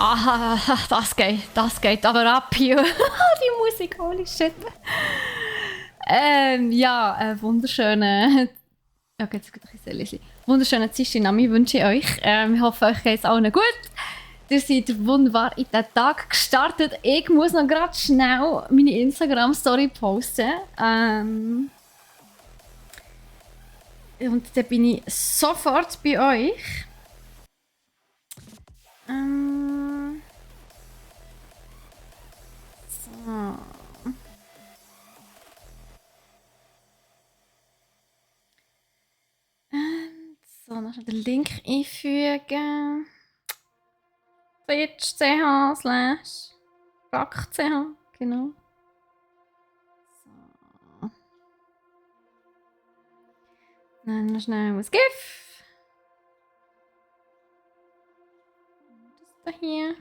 Aha, das geht aber ab hier. Die Musik, holy shit. Wunderschöne. Okay, jetzt geht ein bisschen leise. Wunderschönen Dienstagnami wünsche ich euch. Ich hoffe, euch geht es allen gut. Ihr seid wunderbar in den Tag gestartet. Ich muss noch gerade schnell meine Instagram-Story posten. Und dann bin ich sofort bei euch. So. So, noch den Link einfügen. twitch.ch/back.ch, genau. So. Dann noch schnell ein GIF. Das da hier.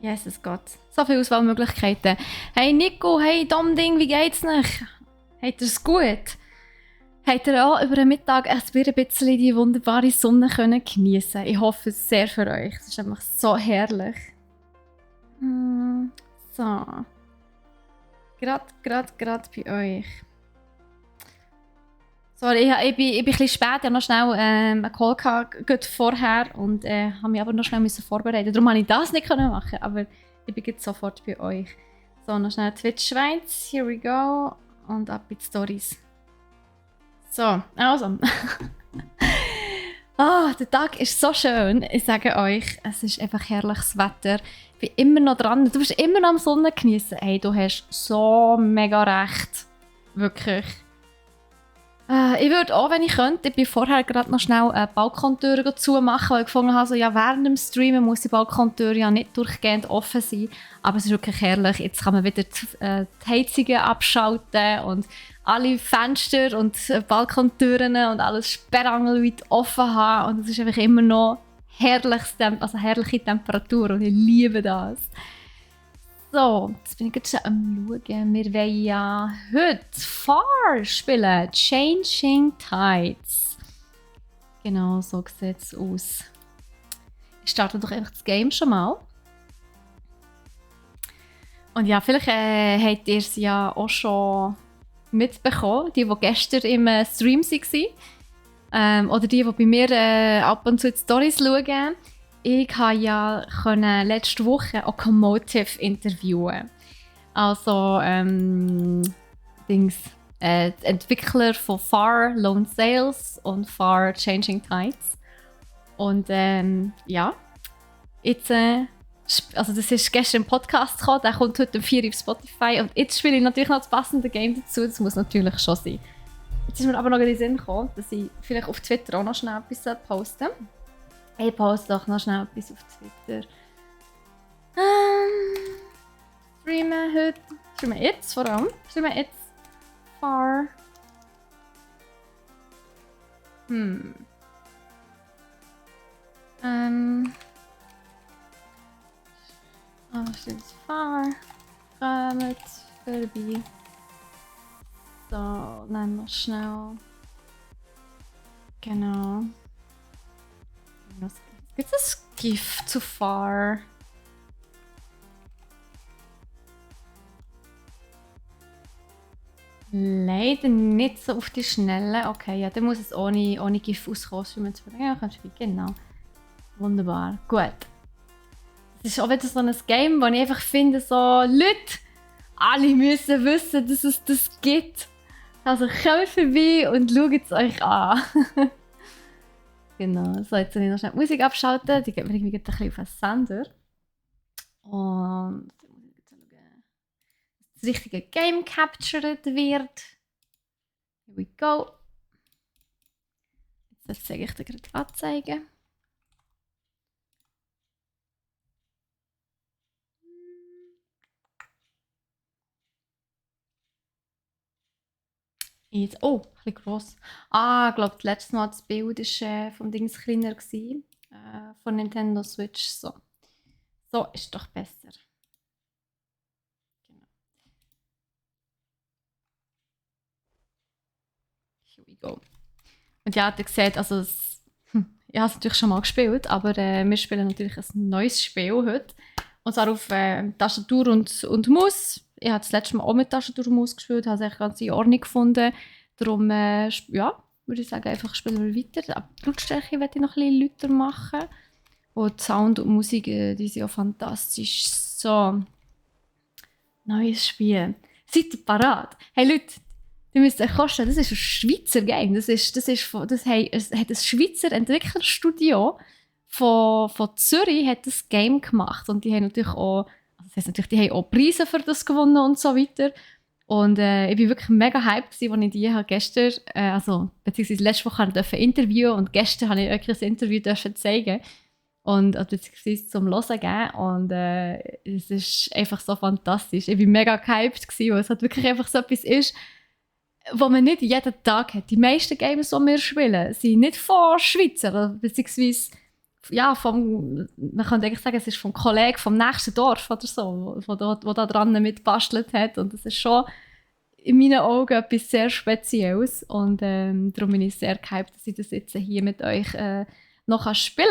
Jesus Gott. So viele Auswahlmöglichkeiten. Hey Nico, hey Domding, wie geht's euch? Habt ihr es gut? Habt ihr auch über den Mittag ein bisschen die wunderbare Sonne können geniessen? Ich hoffe es sehr für euch. Es ist einfach so herrlich. So. Gerade bei euch. Sorry, ich bin ein bisschen spät. Ich hatte noch schnell einen Call gehabt, vorher und habe mich aber noch schnell vorbereiten. Darum konnte ich das nicht machen, aber ich bin jetzt sofort bei euch. So, noch schnell Twitch Schweiz. Here we go. Und ab in die Stories. So, also. Der Tag ist so schön. Ich sage euch, es ist einfach herrliches Wetter. Ich bin immer noch dran. Du bist immer noch am Sonne genießen. Hey, du hast so mega recht. Wirklich. Ich würde auch, wenn ich könnte, ich bin vorher gerade noch schnell Balkontüren zumachen, weil ich gefunden habe, während dem Streamen muss die Balkontür ja nicht durchgehend offen sein. Aber es ist wirklich herrlich. Jetzt kann man wieder die Heizungen abschalten und alle Fenster und Balkontüren und alles sperrangelweit offen haben. Und es ist einfach immer noch herrliche Temperatur und ich liebe das. So, jetzt bin ich jetzt schon am Schauen. Wir wollen ja heute Far spielen. Changing Tides. Genau, so sieht es aus. Ich starte doch einfach das Game schon mal. Und ja, vielleicht habt ihr es ja auch schon mitbekommen. Die gestern im Stream waren. Oder die bei mir ab und zu die Storys schauen. Ich konnte ja letzte Woche Automotive interviewen. Also, Entwickler von Far Lone Sales und Far Changing Tides. Und ja, jetzt, also das ist gestern im Podcast gekommen, der kommt heute um 4 Uhr auf Spotify. Und jetzt spiele ich natürlich noch das passende Game dazu, das muss natürlich schon sein. Jetzt ist mir aber noch in den Sinn gekommen, dass ich vielleicht auf Twitter auch noch schnell etwas posten sollte. Ich poste doch noch schnell etwas auf Twitter. Streamen heute. Streamen jetzt vor allem. Streamen jetzt. Far. Steht Far. Kommt vorbei. So, dann noch schnell. Genau. Gibt es GIF zu Far? Leider nicht so auf die Schnelle. Okay, ja, dann muss es ohne GIF auskommen. Ja, genau. Wunderbar. Gut. Das ist auch wieder so ein Game, wo ich einfach finde, so Leute, alle müssen wissen, dass es das gibt. Also kommt vorbei und schaut es euch an. Genau, so jetzt soll ich noch schnell die Musik abschalten. Die geht mir irgendwie ein bisschen auf den Sender. Und jetzt muss ich jetzt schauen, dass das richtige Game captured wird. Here we go. Jetzt zeige ich dir gerade anzeigen. Oh, ein bisschen gross. Ah, ich glaube, das letzte Mal das Bild war vom Dings kleiner. Von Nintendo Switch. So. So ist doch besser. Genau. Here we go. Und ja, ihr seht, also ich habe es natürlich schon mal gespielt, aber wir spielen natürlich ein neues Spiel heute. Und zwar auf Tastatur und Maus. Ich habe das letzte Mal auch mit Tastatur und Maus gespielt, habe es echt ganz in Ordnung gefunden. Darum, ja, würde ich sagen, einfach spielen wir weiter. Aber die Lautstärke werde ich noch ein bisschen lauter machen. Und die Sound und Musik, die sind ja fantastisch. So, neues Spiel. Seid ihr parat? Hey Leute, ihr müsst euch vorstellen, das ist ein Schweizer Game. Es hat ein Schweizer Entwicklerstudio von Zürich hat das Game gemacht. Und die haben natürlich auch, also das heisst natürlich, die haben auch Preise für das gewonnen und so weiter. Und ich war wirklich mega hyped, als ich die gestern, beziehungsweise letzte Woche interviewen und gestern habe ich euch ein Interview zeigen und beziehungsweise zum Hören geben. Und es ist einfach so fantastisch. Ich war mega gehypt, weil es halt wirklich einfach so etwas ist, was man nicht jeden Tag hat. Die meisten Games, die wir spielen, sind nicht von Schweizer, beziehungsweise ja, man könnte eigentlich sagen, es ist vom Kollegen vom nächsten Dorf oder so, wo da dran mitbastelt hat. Und das ist schon in meinen Augen etwas sehr Spezielles. Und darum bin ich sehr gehypt, dass ich das jetzt hier mit euch noch spielen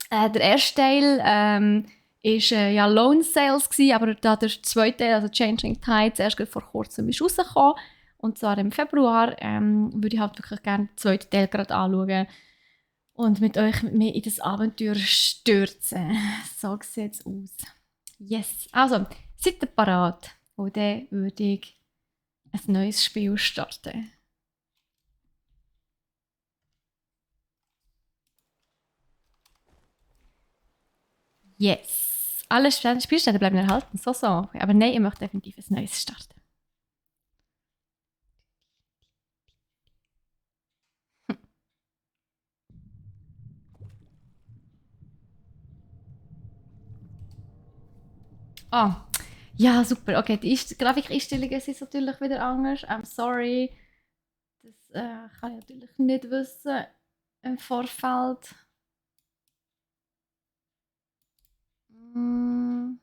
kann. Der erste Teil war ja Lone Sales gewesen, aber da der zweite Teil, also Changing Tides, erst vor kurzem ist rausgekommen. Und zwar im Februar würde ich halt wirklich gerne den zweiten Teil gerade anschauen und mit euch mit mir in das Abenteuer stürzen. So sieht es aus. Yes. Also, seid ihr parat? Und dann würde ich ein neues Spiel starten. Yes. Alle Spielstände bleiben erhalten. So. Aber nein, ich möchte definitiv ein neues starten. Ah, ja, super. Okay, die Grafikeinstellungen sind natürlich wieder anders. I'm sorry. Das kann ich natürlich nicht wissen im Vorfeld. Mm.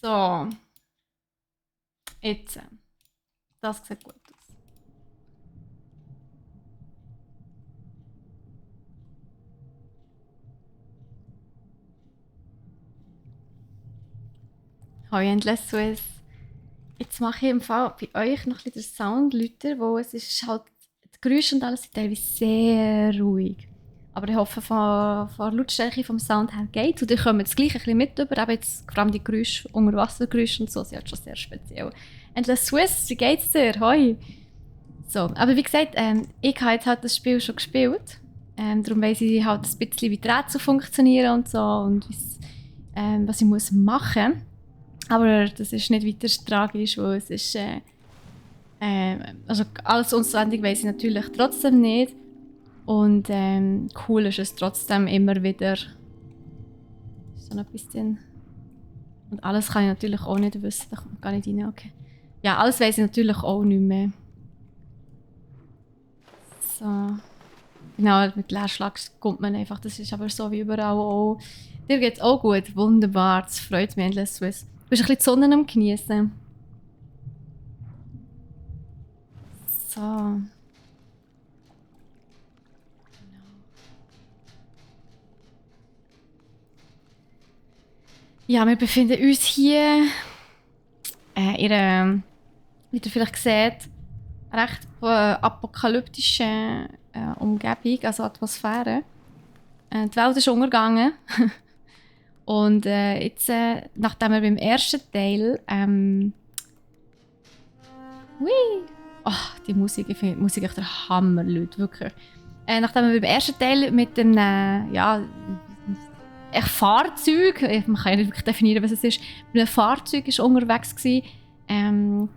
So. Jetzt. Das sieht gut aus. Hallo, Endless Swiss. Jetzt mache ich im Fall bei euch noch ein bisschen den Sound lauter, wo es ist halt, die Geräusche und alles sind teilweise sehr ruhig. Aber ich hoffe, von der Lautstärke vom Sound her geht. Und ihr kommt jetzt gleich ein bisschen mit über, aber jetzt vor allem die Geräusche, Unterwassergeräusche und so, sind halt schon sehr speziell. Endless Swiss, wie geht's dir? Hoi! So, aber wie gesagt, ich habe jetzt halt das Spiel schon gespielt. Darum weiss ich halt ein bisschen, wie die Rätsel funktionieren und so und was ich muss machen muss. Aber das ist nicht weiter tragisch, weil es ist also alles auswendig weiss ich natürlich trotzdem nicht. Und cool ist es trotzdem immer wieder so ein bisschen. Und alles kann ich natürlich auch nicht wissen, da kommt gar nicht rein, okay. Ja, alles weiss ich natürlich auch nicht mehr. So. Genau, mit Leerschlag kommt man einfach, das ist aber so wie überall auch. Dir geht's auch gut, wunderbar, das freut mich endlich, Swiss. Du bist ein bisschen die Sonne am Genießen. So. Ja, wir befinden uns hier in einer, wie ihr vielleicht seht, recht apokalyptischen Umgebung, also Atmosphäre. Die Welt ist untergegangen. Und jetzt, nachdem wir beim ersten Teil oh, die Musik, ich finde die Musik echt der Hammer, Leute, wirklich. Nachdem wir beim ersten Teil mit dem Fahrzeug, man kann ja nicht wirklich definieren, was es ist, mit einem Fahrzeug ist unterwegs war,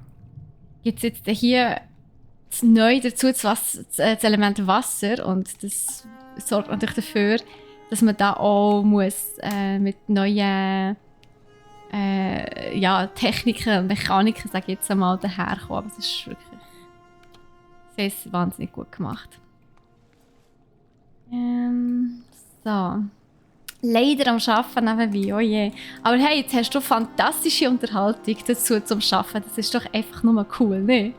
gibt es jetzt hier neu dazu das Element Wasser und das sorgt natürlich dafür, dass man da auch muss, mit neuen ja, Techniker und Mechaniker, sage ich jetzt einmal, daherkommen. Aber es ist wirklich sehr wahnsinnig gut gemacht. So. Leider am Arbeiten nebenbei, oh je. Aber hey, jetzt hast du fantastische Unterhaltung dazu zum Arbeiten. Das ist doch einfach nur cool, ne?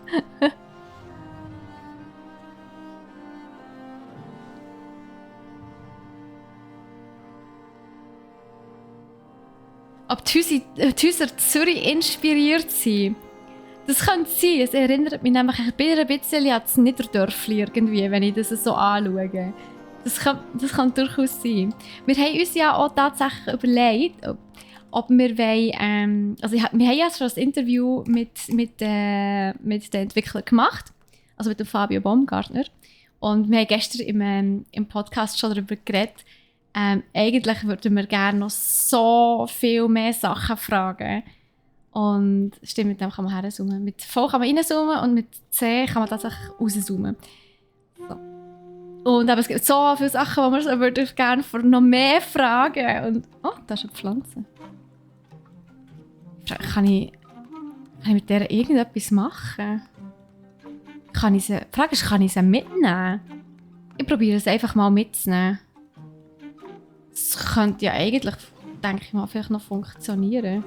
Ob die Häuser Zürich inspiriert sind? Das könnte sein. Es erinnert mich nämlich ein bisschen an das Niederdörfli irgendwie, wenn ich das so anschaue. Das kann durchaus sein. Wir haben uns ja auch tatsächlich überlegt, ob wir wollen, also wir haben ja schon ein Interview mit den Entwicklern gemacht, also mit dem Fabio Baumgartner. Und wir haben gestern im Podcast schon darüber geredet. Eigentlich würden wir gerne noch so viel mehr Sachen fragen. Und stimmt, mit dem kann man herzoomen. Mit V kann man reinzoomen und mit C kann man tatsächlich rauszoomen. So. Und aber es gibt so viele Sachen, die man so würde gerne noch mehr fragen. Und oh, da ist eine Pflanze. Kann ich mit der irgendetwas machen? Die Frage ist, kann ich sie mitnehmen? Ich probiere es einfach mal mitzunehmen. Das könnte ja eigentlich, denke ich mal, vielleicht noch funktionieren.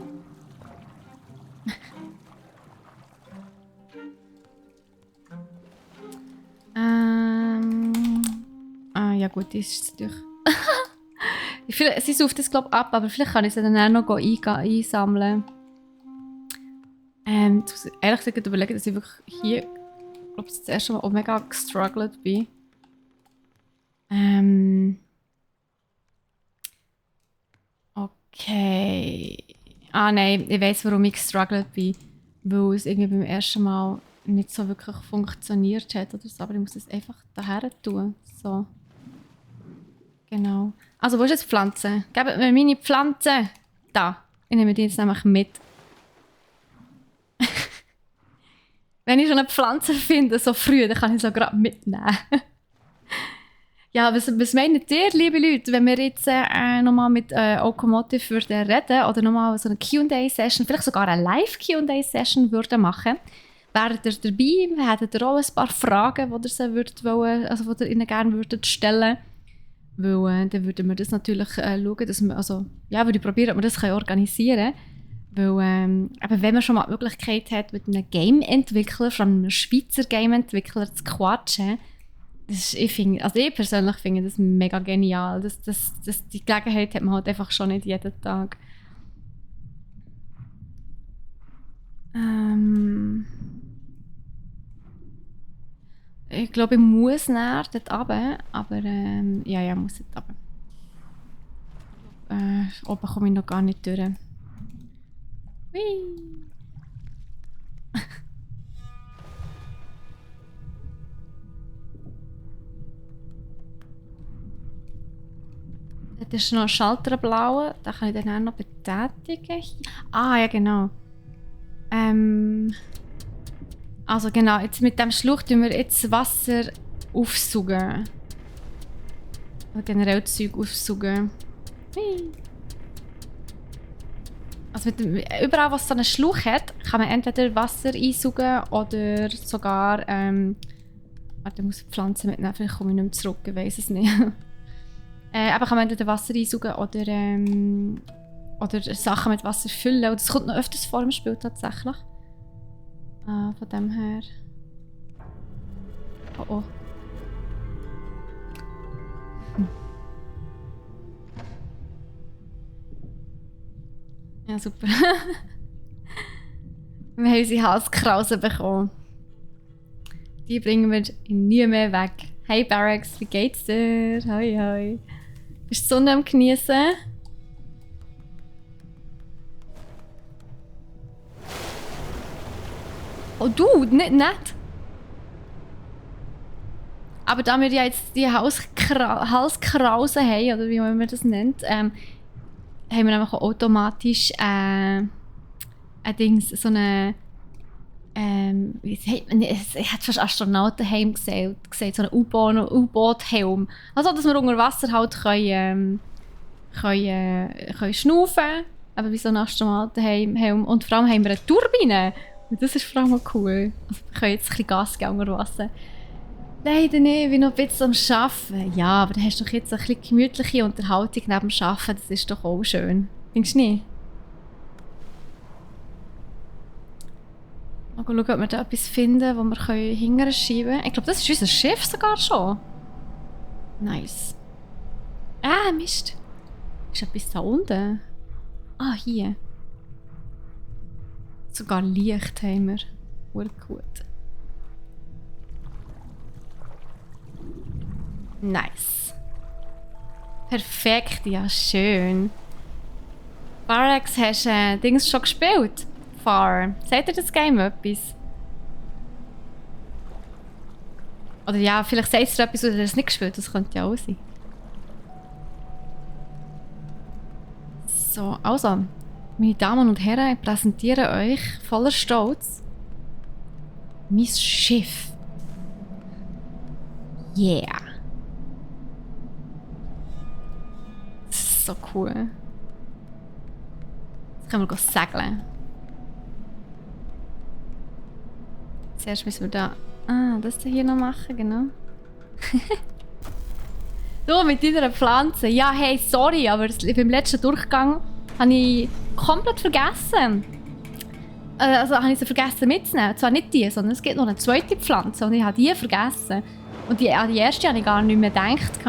Ja gut, die ist natürlich... sie sauft das glaube ich ab, aber vielleicht kann ich sie dann auch noch einsammeln. Ehrlich gesagt überlegen, dass ich wirklich hier, ich glaube, das erste Mal auch mega gestruggelt bin. Okay. Nein, ich weiss, warum ich gestruggelt bin. Weil es irgendwie beim ersten Mal nicht so wirklich funktioniert hat oder so. Aber ich muss es einfach daher tun. So. Genau. Also, wo ist jetzt die Pflanze? Gebt mir meine Pflanze! Da. Ich nehme die jetzt nämlich mit. Wenn ich schon eine Pflanze finde, so früh, dann kann ich sie gerade mitnehmen. Ja, was meint ihr, liebe Leute, wenn wir jetzt nochmal mit Okomotiv würden reden oder nochmal so eine Q&A-Session, vielleicht sogar eine Live-Q&A-Session würden machen? Wäret ihr dabei? Hättet ihr auch ein paar Fragen, die ihr ihnen gerne würdet stellen? Weil dann würden wir das natürlich schauen, dass wir, würde ich probieren, ob wir das organisieren können. Weil, aber wenn man schon mal die Möglichkeit hat, mit einem Game-Entwickler, vor allem einem Schweizer Game-Entwickler zu quatschen, ich persönlich finde das mega genial. Die Gelegenheit hat man halt einfach schon nicht jeden Tag. Ich glaube, ich muss näher dort runter, aber ich muss dort runter. Oben komme ich noch gar nicht durch. Hui. Da ist noch ein Schalter blau, den kann ich dann auch noch betätigen. Ja genau. Also genau, jetzt mit dem Schlauch tun wir jetzt Wasser aufsaugen. Oder generell Zeug aufsaugen. Also überall, was so einen Schlauch hat, kann man entweder Wasser einsaugen oder sogar... warte, ich muss die Pflanze mitnehmen, vielleicht komme ich nicht mehr zurück, ich weiss es nicht. Aber kann man entweder Wasser einsaugen oder Sachen mit Wasser füllen. Und das kommt noch öfters vor im Spiel tatsächlich. Von dem her... Oh. Ja, super. Wir haben unsere Halskrause bekommen. Die bringen wir nie mehr weg. Hey Barracks, wie geht's dir? Hoi hoi. Bist du die Sonne am Genießen? Oh du, nicht. Aber da wir ja jetzt die Halskrause haben, oder wie man das nennt, haben wir einfach automatisch so eine ich hätte fast Astronautenhelm gesagt, so einen U-Boot-Helm. Also, dass wir unter Wasser halt können schnaufen eben wie so ein Astronauten und vor allem haben wir eine Turbine. Und das ist vor allem auch cool. Also wir können jetzt ein bisschen Gas geben unter Wasser. Leider nicht, ich bin noch ein bisschen am Arbeiten. Ja, aber dann hast du doch jetzt ein bisschen gemütliche Unterhaltung neben dem Arbeiten. Das ist doch auch schön. Findest du nicht? Mal schauen, ob wir da etwas finden, wo wir hinterher schieben können. Ich glaube, das ist unser Schiff sogar schon. Nice. Ah, Mist. Ist etwas da unten? Ah, hier. Sogar Licht haben wir. Gut. Nice. Perfekt, ja, schön. Barracks, hast du Dings schon gespielt? Far. Seht ihr das Game etwas? Oder ja, vielleicht sagt ihr etwas, oder ihr es nicht gespielt, das könnte ja auch sein. So, also, meine Damen und Herren, ich präsentiere euch voller Stolz mein Schiff. Yeah. Das ist so cool. Jetzt können wir segeln. Zuerst müssen wir da... das hier noch machen, genau. Du, mit deiner Pflanze. Ja, hey, sorry, aber beim letzten Durchgang habe ich komplett vergessen. Also habe ich sie vergessen mitzunehmen. Zwar nicht die, sondern es gibt noch eine zweite Pflanze und ich habe die vergessen. Und die erste habe ich gar nicht mehr gedacht.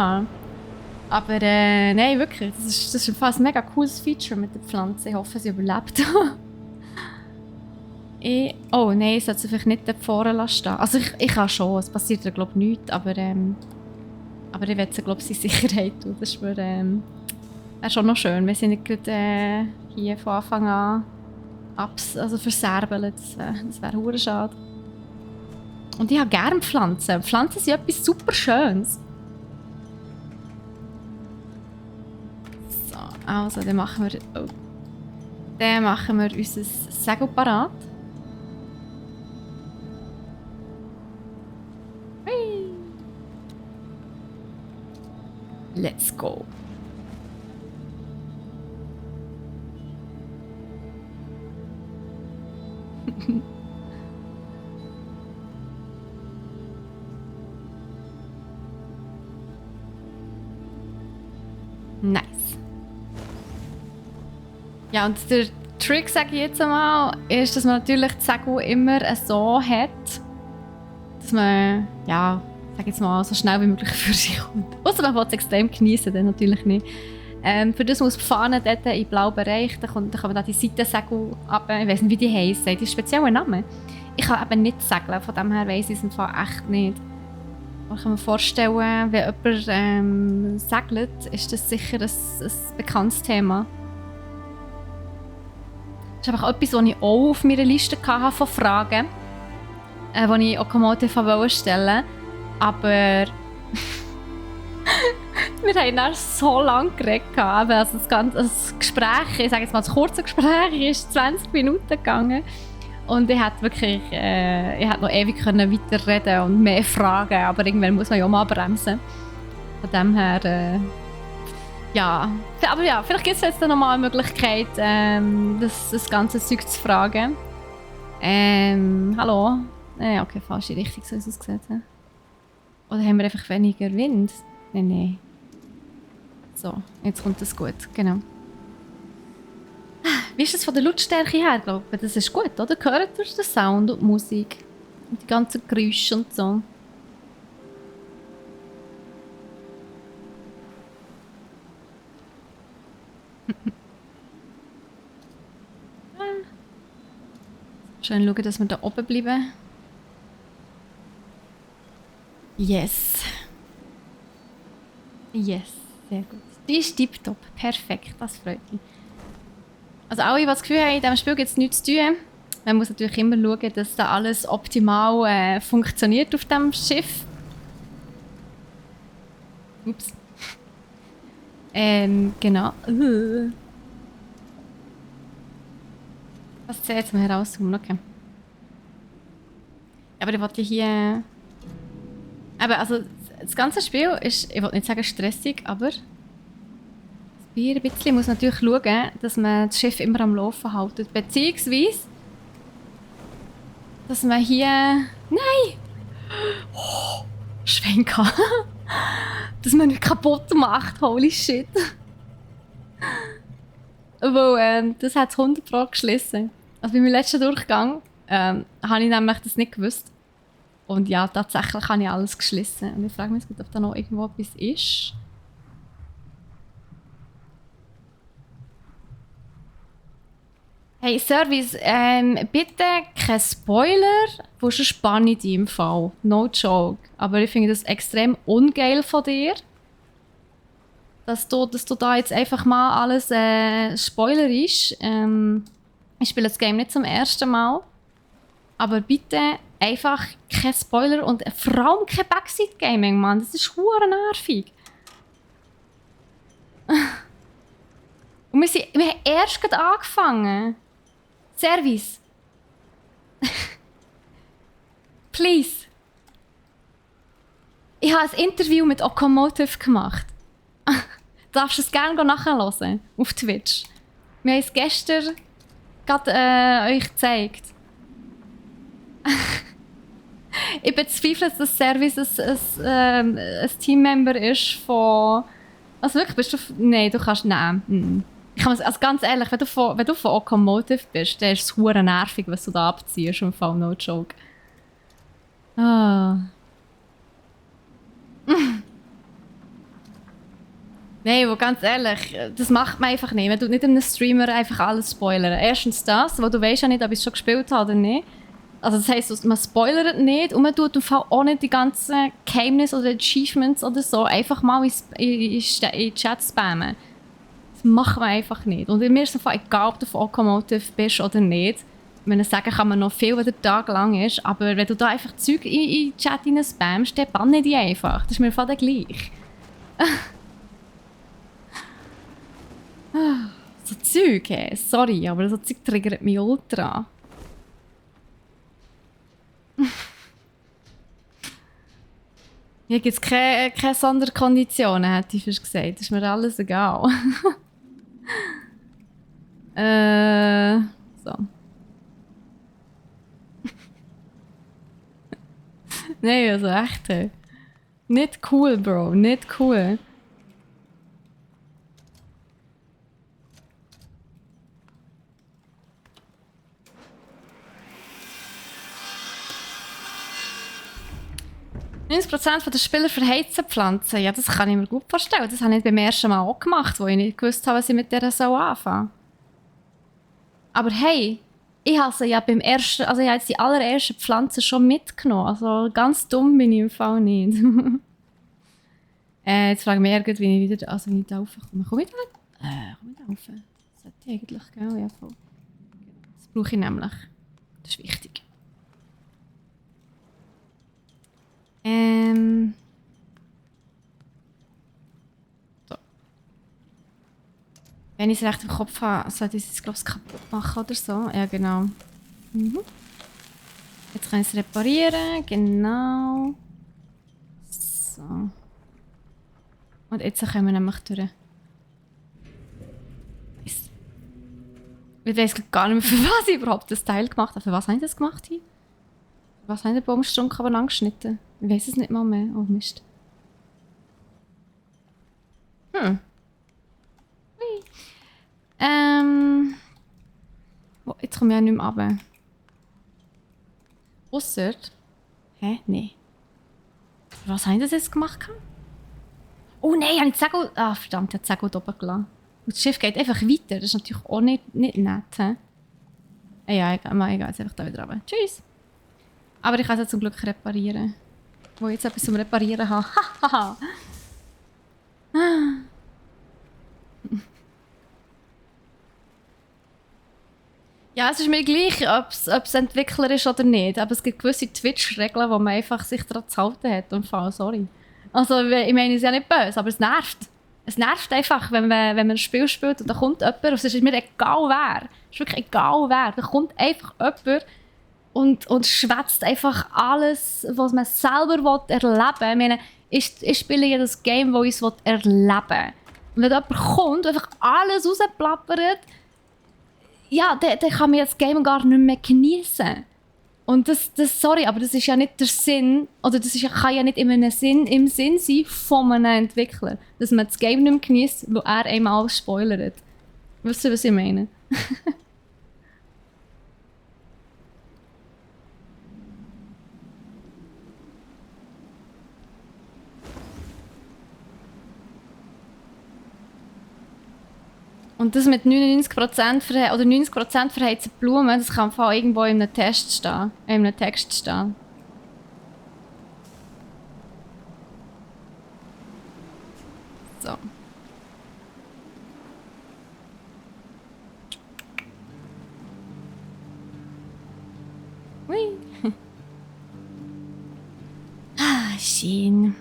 Aber nein, wirklich, das ist fast ein mega cooles Feature mit der Pflanze. Ich hoffe, sie überlebt. Oh nein, ich sollte sie vielleicht nicht dort vorne stehen. Also ich kann schon, es passiert ja glaube ich nichts, aber ich werde sie glaube ich in Sicherheit tun. Das wäre schon noch schön, wenn sie nicht gerade hier von Anfang an verserbeln. Das wäre verdammt schade. Und ich habe gerne Pflanzen. Pflanzen sind etwas super Schönes. So, also dann machen wir unser Segel parat. Let's go. Nice. Ja, und der Trick, sage ich jetzt einmal, ist, dass man natürlich die Segel immer so hat, dass man, ja, sag jetzt mal, so schnell wie möglich für sich kommt. Ausser man will es extrem genießen, dann natürlich nicht. Für das muss die Fahne dort im blauen Bereich, dann kommen da die Seitensegel ab. Ich weiss nicht, wie die heissen. Die haben speziellen Namen. Ich kann eben nicht segeln, von dem her weiss ich es im Fall echt nicht. Aber ich kann mir vorstellen, wenn jemand segelt, ist das sicher ein bekanntes Thema. Das ist einfach etwas, was ich auch auf meiner Liste hatte von Fragen, die ich Okomotive stellen wollte. Aber wir haben dann so lange geredet. Also das Gespräch, ich sage jetzt mal das kurze Gespräch, ist 20 Minuten gegangen. Und ich hätte wirklich noch ewig weiterreden und mehr fragen, aber irgendwann muss man ja auch mal bremsen. Von dem her, ja. Aber ja, vielleicht gibt es jetzt noch mal eine Möglichkeit, das ganze Zeug zu fragen. Hallo? Okay, falsche Richtung, so ist es gesagt. Oder haben wir einfach weniger Wind? Nein. So, jetzt kommt das gut, genau. Wie ist das von der Lautstärke her, glaube ich? Das ist gut, oder? Hört ihr den Sound und die Musik? Und die ganzen Geräusche und so. Schön schauen, dass wir da oben bleiben. Yes. Yes, sehr gut. Die ist tipptopp. Perfekt, das freut mich. Also alle, die das Gefühl haben, in diesem Spiel gibt es nichts zu tun. Man muss natürlich immer schauen, dass da alles optimal funktioniert auf diesem Schiff. Ups. Genau. Das zählt jetzt mal herauszoomen, okay. Aber ich wollte hier... Aber also, das ganze Spiel ist, ich wollte nicht sagen stressig, aber es Ein bisschen muss natürlich schauen, dass man das Schiff immer am Laufen hält. Beziehungsweise, dass man hier... Nein! Oh, Schwenker. Dass man nicht kaputt macht. Holy shit. Weil das hat es 100 Pro geschlossen. Also bei meinem letzten Durchgang habe ich nämlich das nicht gewusst. Und ja, tatsächlich habe ich alles geschlossen. Und ich frage mich jetzt, ob da noch irgendwo etwas ist. Hey, Service, bitte kein Spoiler, wo schon spannend im Fall. No joke. Aber ich finde das extrem ungeil von dir. Dass du da jetzt einfach mal alles spoilerisch. Ich spiele das Game nicht zum ersten Mal. Aber bitte einfach kein Spoiler und vor allem kein Backseat-Gaming, Mann. Das ist verdammt nervig. Und wir haben erst gerade angefangen. Service. Please. Ich habe ein Interview mit Okomotive gemacht. Darfst du es gerne nachhören auf Twitch. Wir haben es gestern gerade euch gezeigt. Ich bezweifle, dass Service ein Teammember ist von... Also wirklich, bist du... Nein, du kannst... Nein. Also ganz ehrlich, wenn du von Okomotive bist, dann ist es verdammt nervig, was du da abziehst. Im Fall no joke. Ah. Nein, aber ganz ehrlich, das macht man einfach nicht. Man tut nicht einem Streamer einfach alles spoilern. Erstens das, weil du weißt ja nicht, ob ich es schon gespielt habe oder nicht. Also das heisst, man spoilert nicht und man tut im Fall auch nicht die ganzen Geheimnisse oder Achievements oder so einfach mal in Chat spammen. Das macht man einfach nicht. Und mir ist es egal, ob du von Okomotive bist oder nicht. Ich meine, sagen kann man noch viel, wenn der Tag lang ist, aber wenn du da einfach Zeug in den Chat spammst, dann banne die einfach. Das ist mir voll gleich. So Zeug, hey. Sorry, aber so Zeug triggert mich ultra. Hier gibt es keine Sonderkonditionen, hätte ich fast gesagt. Das ist mir alles egal. So. Nein, also echt. Hey. Nicht cool, Bro. Nicht cool. %der Spieler verheizen Pflanzen. Ja, das kann ich mir gut vorstellen. Das habe ich beim ersten Mal auch gemacht, wo ich nicht gewusst habe, was ich mit der so anfange. Aber hey, ich habe sie ja beim ersten, also ich habe jetzt die allerersten Pflanzen schon mitgenommen. Also ganz dumm bin ich im Fall nicht. Jetzt frage ich mich irgendwie, wie ich da raufkomme. Komm ich da? Komm ich da rauf? Das sollte ich eigentlich, gell? Ja, voll. Das brauche ich nämlich. Das ist wichtig. So. Wenn ich es recht im Kopf habe, sollte ich es, glaube ich, kaputt machen oder so. Ja, genau. Mhm. Jetzt kann ich es reparieren. Genau. So. Und jetzt können wir nämlich durch. Nice. Ich weiß gar nicht mehr, für was ich überhaupt das Teil gemacht habe. Für was habe ich das gemacht hier? Für was habe ich den Baumstrunk aber angeschnitten? Ich weiß es nicht mal mehr. Oh Mist. Oh, jetzt komme ich ja nicht mehr runter. Ausser... Hä? Nein. Was habe ich das jetzt gemacht? Oh nein, habe ich die Segel... Ah, verdammt, ich habe die Segel oben gelassen. Und das Schiff geht einfach weiter. Das ist natürlich auch nicht nett. He? Ja, ich gehe jetzt einfach da wieder runter. Tschüss. Aber ich kann es ja zum Glück reparieren. Wo ich jetzt etwas zum Reparieren habe. Hahaha. Ja, es ist mir gleich, ob es Entwickler ist oder nicht. Aber es gibt gewisse Twitch-Regeln, wo man einfach sich daran zu halten hat. Und Fall, sorry. Also, ich meine, es ist ja nicht böse, aber es nervt. Es nervt einfach, wenn man ein Spiel spielt und da kommt jemand, und es ist mir egal wer. Es ist wirklich egal wer. Da kommt einfach jemand und schwätzt einfach alles, was man selber erleben will. Ich meine, ich spiele ja das Game, das ich es erleben will. Und wenn jemand kommt und einfach alles rausplappert, ja, dann kann man das Game gar nicht mehr genießen. Und sorry, aber das ist ja nicht der Sinn, oder das ist, kann ja nicht im Sinn sein von einem Entwickler, dass man das Game nicht mehr genießt, weil er einem alles spoilert. Wisst ihr, was ich meine? Und das mit 99% oder 90% verheizten Blumen, das kann von irgendwo in einem Test stehen, in einem Text stehen. So. Hui. Ah, schön.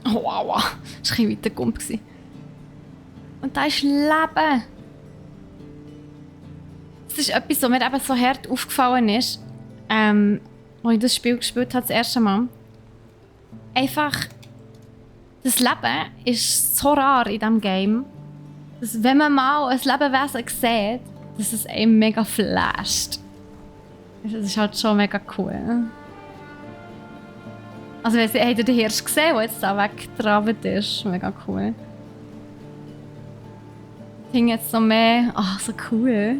Oh, wow, das war ein bisschen weiter gekommen. Und da ist Leben. Das ist etwas, was mir eben so hart aufgefallen ist, als ich das Spiel gespielt habe, das erste Mal. Einfach, das Leben ist so rar in diesem Game, dass wenn man mal ein Lebewesen sieht, dass es einem mega flasht. Das ist halt schon mega cool. Also, habt ihr den Hirsch gesehen, der jetzt da weggetrabt ist? Mega cool. Ich finde jetzt noch mehr. Ach, so cool.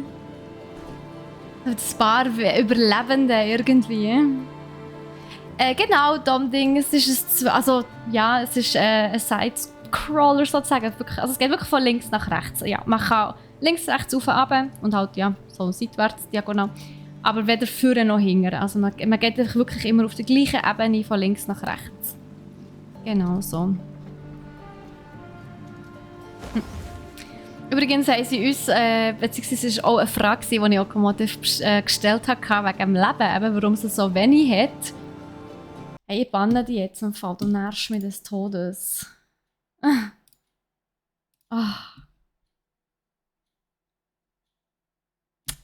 Das paar Überlebende irgendwie. Genau, das Ding. Es ist ein Side-Scroller sozusagen. Also, es geht wirklich von links nach rechts. Ja, man kann links, rechts, rauf, runter und halt, ja, so seitwärts, diagonal. Aber weder vorne noch hinten. Also man geht wirklich immer auf der gleichen Ebene von links nach rechts. Genau so. Übrigens haben sie uns, beziehungsweise es war auch eine Frage, die ich Automotive gestellt habe, wegen dem Leben, eben, warum es so wenig hat. Hey, ich banne dich jetzt im Fall, du nervst mich des Todes.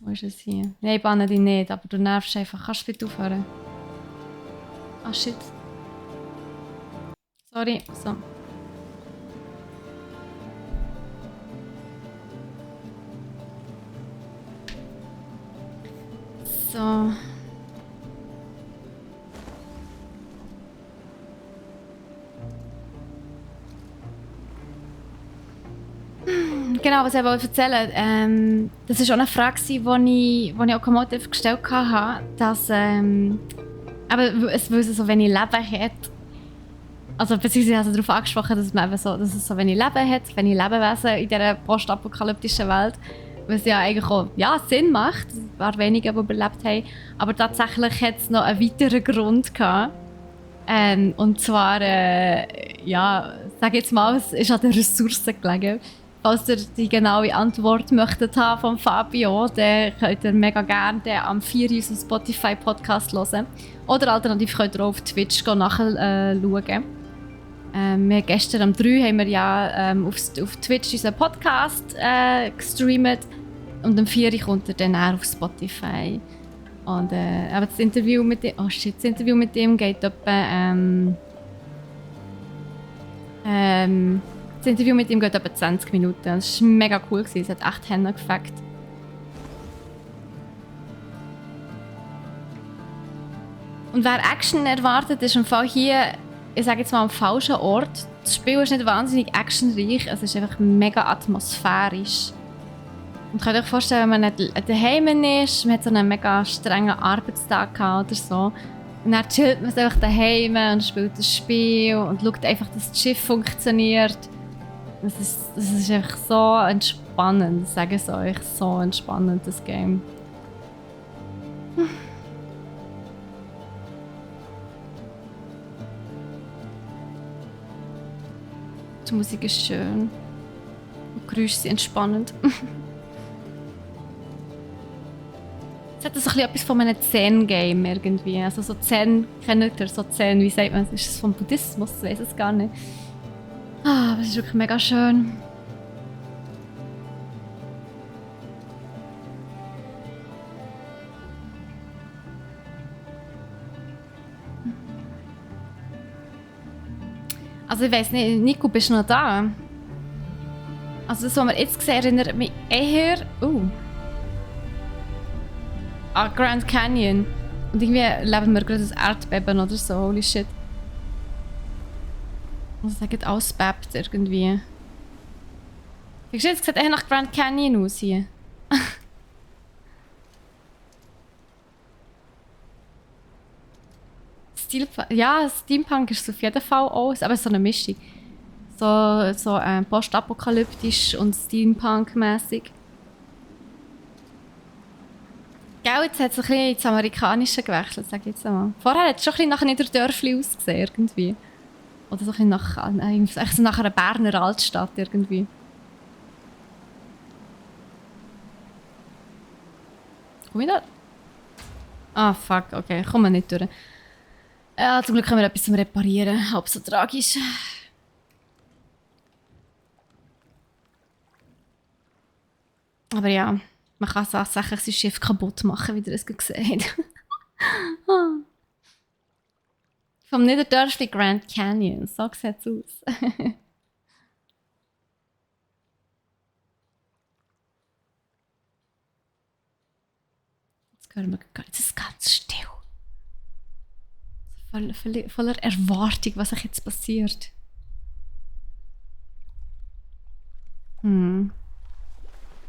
Wo ist es hier? Nein, ich banne dich nicht, aber du nervst einfach. Kannst du bitte aufhören? Ah, shit. Sorry. So. So. Genau, was ich aber erzählen das war auch eine Frage, die ich Automotive gestellt habe, dass aber es so wenig Leben hat. Also beziehungsweise also darauf angesprochen, dass es so wenig Leben hat, wenig Lebewesen in dieser postapokalyptischen Welt. Was ja eigentlich auch Sinn macht, ein paar wenige, die überlebt haben. Aber tatsächlich hat es noch einen weiteren Grund gehabt. Und zwar, sage jetzt mal, es ist an den Ressourcen gelegen. Falls ihr die genaue Antwort möchtet haben von Fabio, dann könnt ihr mega gerne am 4 unseren Spotify-Podcast hören. Oder alternativ könnt ihr auch auf Twitch nachschauen. Wir gestern am 3 haben wir ja auf Twitch unseren Podcast gestreamt. Und am 4 kommt er dann auch auf Spotify. Und aber das Interview mit dem, das Interview mit ihm geht etwa das Interview mit ihm geht etwa 20 Minuten. Das war mega cool, es hat echt Hände gefackt. Und wer Action erwartet, ist im Fall hier, ich sage jetzt mal, am falschen Ort. Das Spiel ist nicht wahnsinnig actionreich, es ist einfach mega atmosphärisch. Und könnt euch vorstellen, wenn man nicht daheim ist, man hat so einen mega strengen Arbeitstag gehabt oder so. Und dann chillt man einfach daheim und spielt das Spiel und schaut einfach, dass das Schiff funktioniert. Das ist einfach so entspannend, ich sage es euch, so entspannend, das Game. Die Musik ist schön. Die Geräusche sind entspannend. Es hat so etwas von einem Zen-Game irgendwie. Also so Zen, kennt ihr so Zen, wie sagt man, ist es vom Buddhismus? Ich weiß es gar nicht. Ah, das ist wirklich mega schön. Also ich weiss nicht, Nico, bist du noch da? Also das, was wir jetzt sehen, erinnert mich eher an Grand Canyon. Und irgendwie leben wir gerade ein Erdbeben oder so, holy shit. Also es sagt alles bebt irgendwie. Wie sieht es eher nach Grand Canyon aus hier? Ja, Steampunk ist es auf jeden Fall aus, aber so eine Mischung. So postapokalyptisch und Steampunk-mäßig. Gell, jetzt hat es ein bisschen ins Amerikanische gewechselt, sag ich jetzt mal. Vorher hat es schon ein bisschen nach Niederdörfli ausgesehen, irgendwie. Oder so ein bisschen so nach einer Berner Altstadt, irgendwie. Komm ich da? Ah, fuck, okay, kommen wir nicht durch. Ja, zum Glück haben wir etwas zum Reparieren, halb so tragisch. Aber ja, man kann tatsächlich sein Schiff kaputt machen, wie ihr es gesehen habt. Vom Niederdörfli Grand Canyon, so sieht es aus. Jetzt hören wir gar nicht, es ist ganz still. Voller Erwartung, was sich jetzt passiert.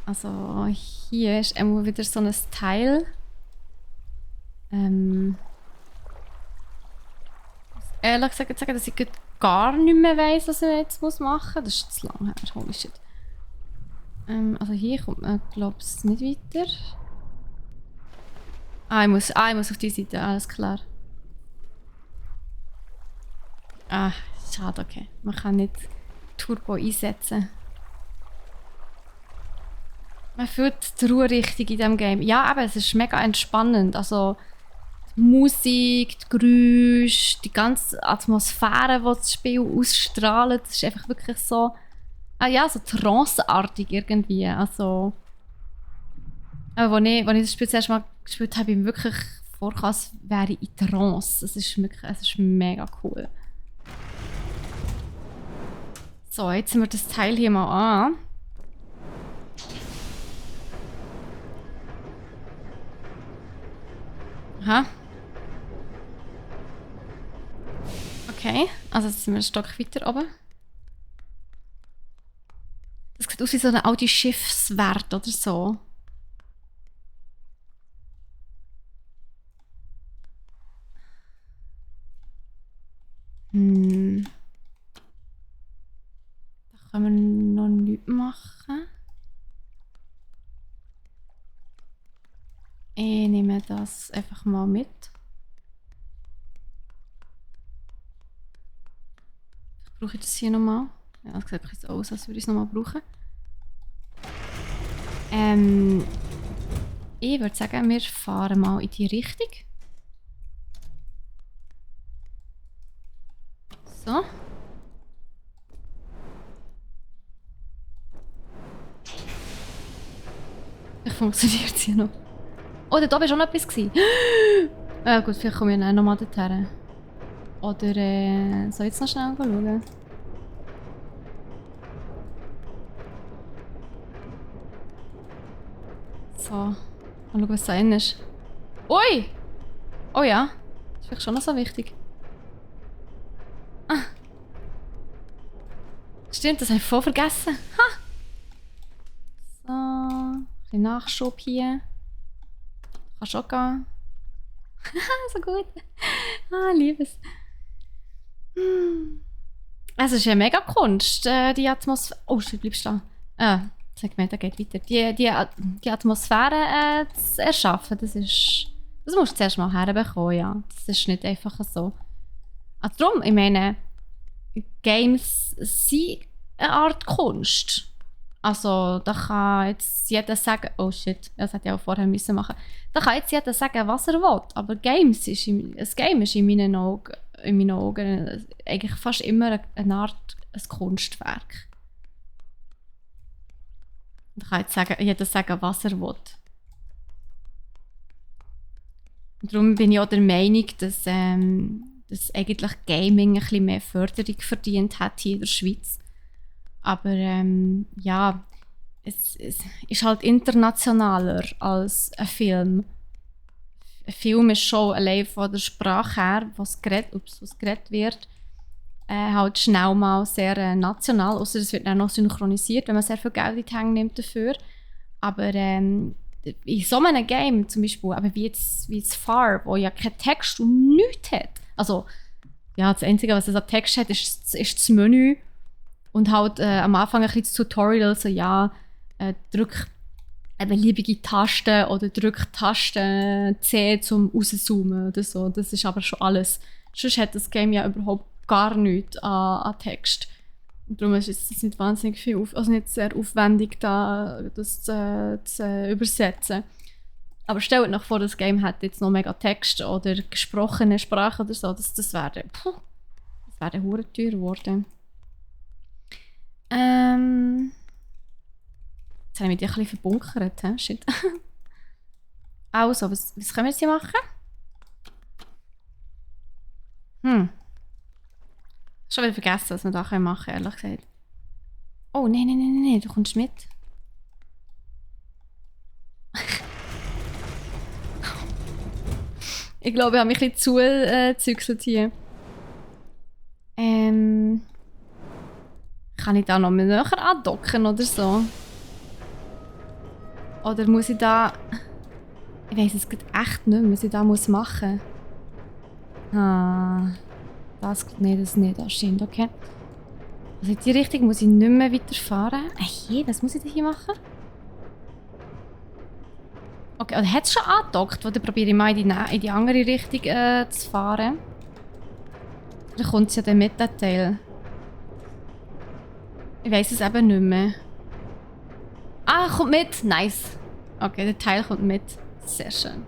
Also hier ist immer wieder so ein Teil. Ehrlich gesagt sagen, dass ich gar nicht mehr weiss, was ich jetzt machen muss. Das ist zu lang her, holy shit. Also hier kommt man, glaube ich, nicht weiter. Ich muss auf die Seite, alles klar. Schade, okay. Man kann nicht Turbo einsetzen. Man fühlt die Ruhe richtig in diesem Game. Ja, aber es ist mega entspannend. Also die Musik, die Geräusche, die ganze Atmosphäre, die das Spiel ausstrahlt, das ist einfach wirklich so, so tranceartig irgendwie. Also, aber als ich das Spiel zuerst mal gespielt habe, habe ich mir wirklich vorgekommen, als wäre ich in Trance. Es ist mega cool. So, jetzt sind wir das Teil hier mal an. Aha. Okay, also jetzt sind wir einen Stock weiter oben. Das sieht aus wie so eine alte Schiffswert oder so. Da können wir noch nichts machen. Ich nehme das einfach mal mit. Brauche ich das hier nochmal? Ja, das sieht so aus, als würde ich es nochmal brauchen. Ich würde sagen, wir fahren mal in die Richtung. So. Vielleicht funktioniert es hier noch. Oh, da oben war auch noch etwas. Gut, vielleicht komme ich dann nochmal dorthin. Oder soll ich jetzt noch schnell schauen? So, mal schauen, was da drin ist. Ui! Oh ja, das ist vielleicht schon noch so wichtig. Stimmt, das habe ich voll vergessen. Ha! So, ein bisschen Nachschub hier. Kann schon gehen. So gut. Ich liebe es. Es ist eine mega Kunst, die Atmosphäre. Oh, shit, bleibst du da? Sag mir, da geht weiter. Die Atmosphäre zu erschaffen, das musst du zuerst mal herbekommen, ja. Das ist nicht einfach so. Darum, ich meine, Games sind eine Art Kunst. Also, da kann jetzt jeder sagen, oh shit, das hätte ich auch vorher müssen machen. Da kann jetzt jeder sagen, was er will. Aber ein Game ist in meinen Augen eigentlich fast immer eine Art ein Kunstwerk. Da kann jetzt jeder sagen, was er will. Und darum bin ich auch der Meinung, dass dass eigentlich Gaming ein bisschen mehr Förderung verdient hat hier in der Schweiz. Aber ja, es ist halt internationaler als ein Film. Ein Film ist schon allein von der Sprache her, was geredet wird, halt schnell mal sehr national, außer es wird dann noch synchronisiert, wenn man sehr viel Geld in die Hände nimmt dafür. Aber in so einem Game zum Beispiel, aber wie jetzt Far, wo ja kein Text und nichts hat. Also, ja, das Einzige, was es an Text hat, ist das Menü und halt am Anfang ein bisschen das Tutorial, so ja, drück eine beliebige Taste oder drück Taste C zum rauszoomen oder so. Das ist aber schon alles. Sonst hat das Game ja überhaupt gar nichts an Text. Und darum ist es nicht wahnsinnig viel, also nicht sehr aufwendig, das zu übersetzen. Aber stellt euch vor, das Game hat jetzt noch mega Text oder gesprochene Sprache oder so. Das wäre hure teuer geworden. Jetzt habe ich mich ein bisschen verbunkert. Shit. Also, was können wir jetzt hier machen? Schon wieder vergessen, was wir da machen können, ehrlich gesagt. Oh, nein, du kommst mit. Ich glaube, ich habe mich ein bisschen zugezügelt hier. Kann ich da noch mal näher andocken oder so? Oder muss ich da... Ich weiss es geht echt nicht mehr, was ich da machen muss. Das nicht anscheinend, okay. Also in die Richtung muss ich nicht mehr weiterfahren. Hey, was muss ich denn hier machen? Okay, oder hat es schon angedockt? Oder probiere ich mal in die andere Richtung zu fahren? Dann kommt es ja dann mit, der Teil. Ich weiss es eben nicht mehr. Ah, kommt mit! Nice! Okay, der Teil kommt mit. Sehr schön.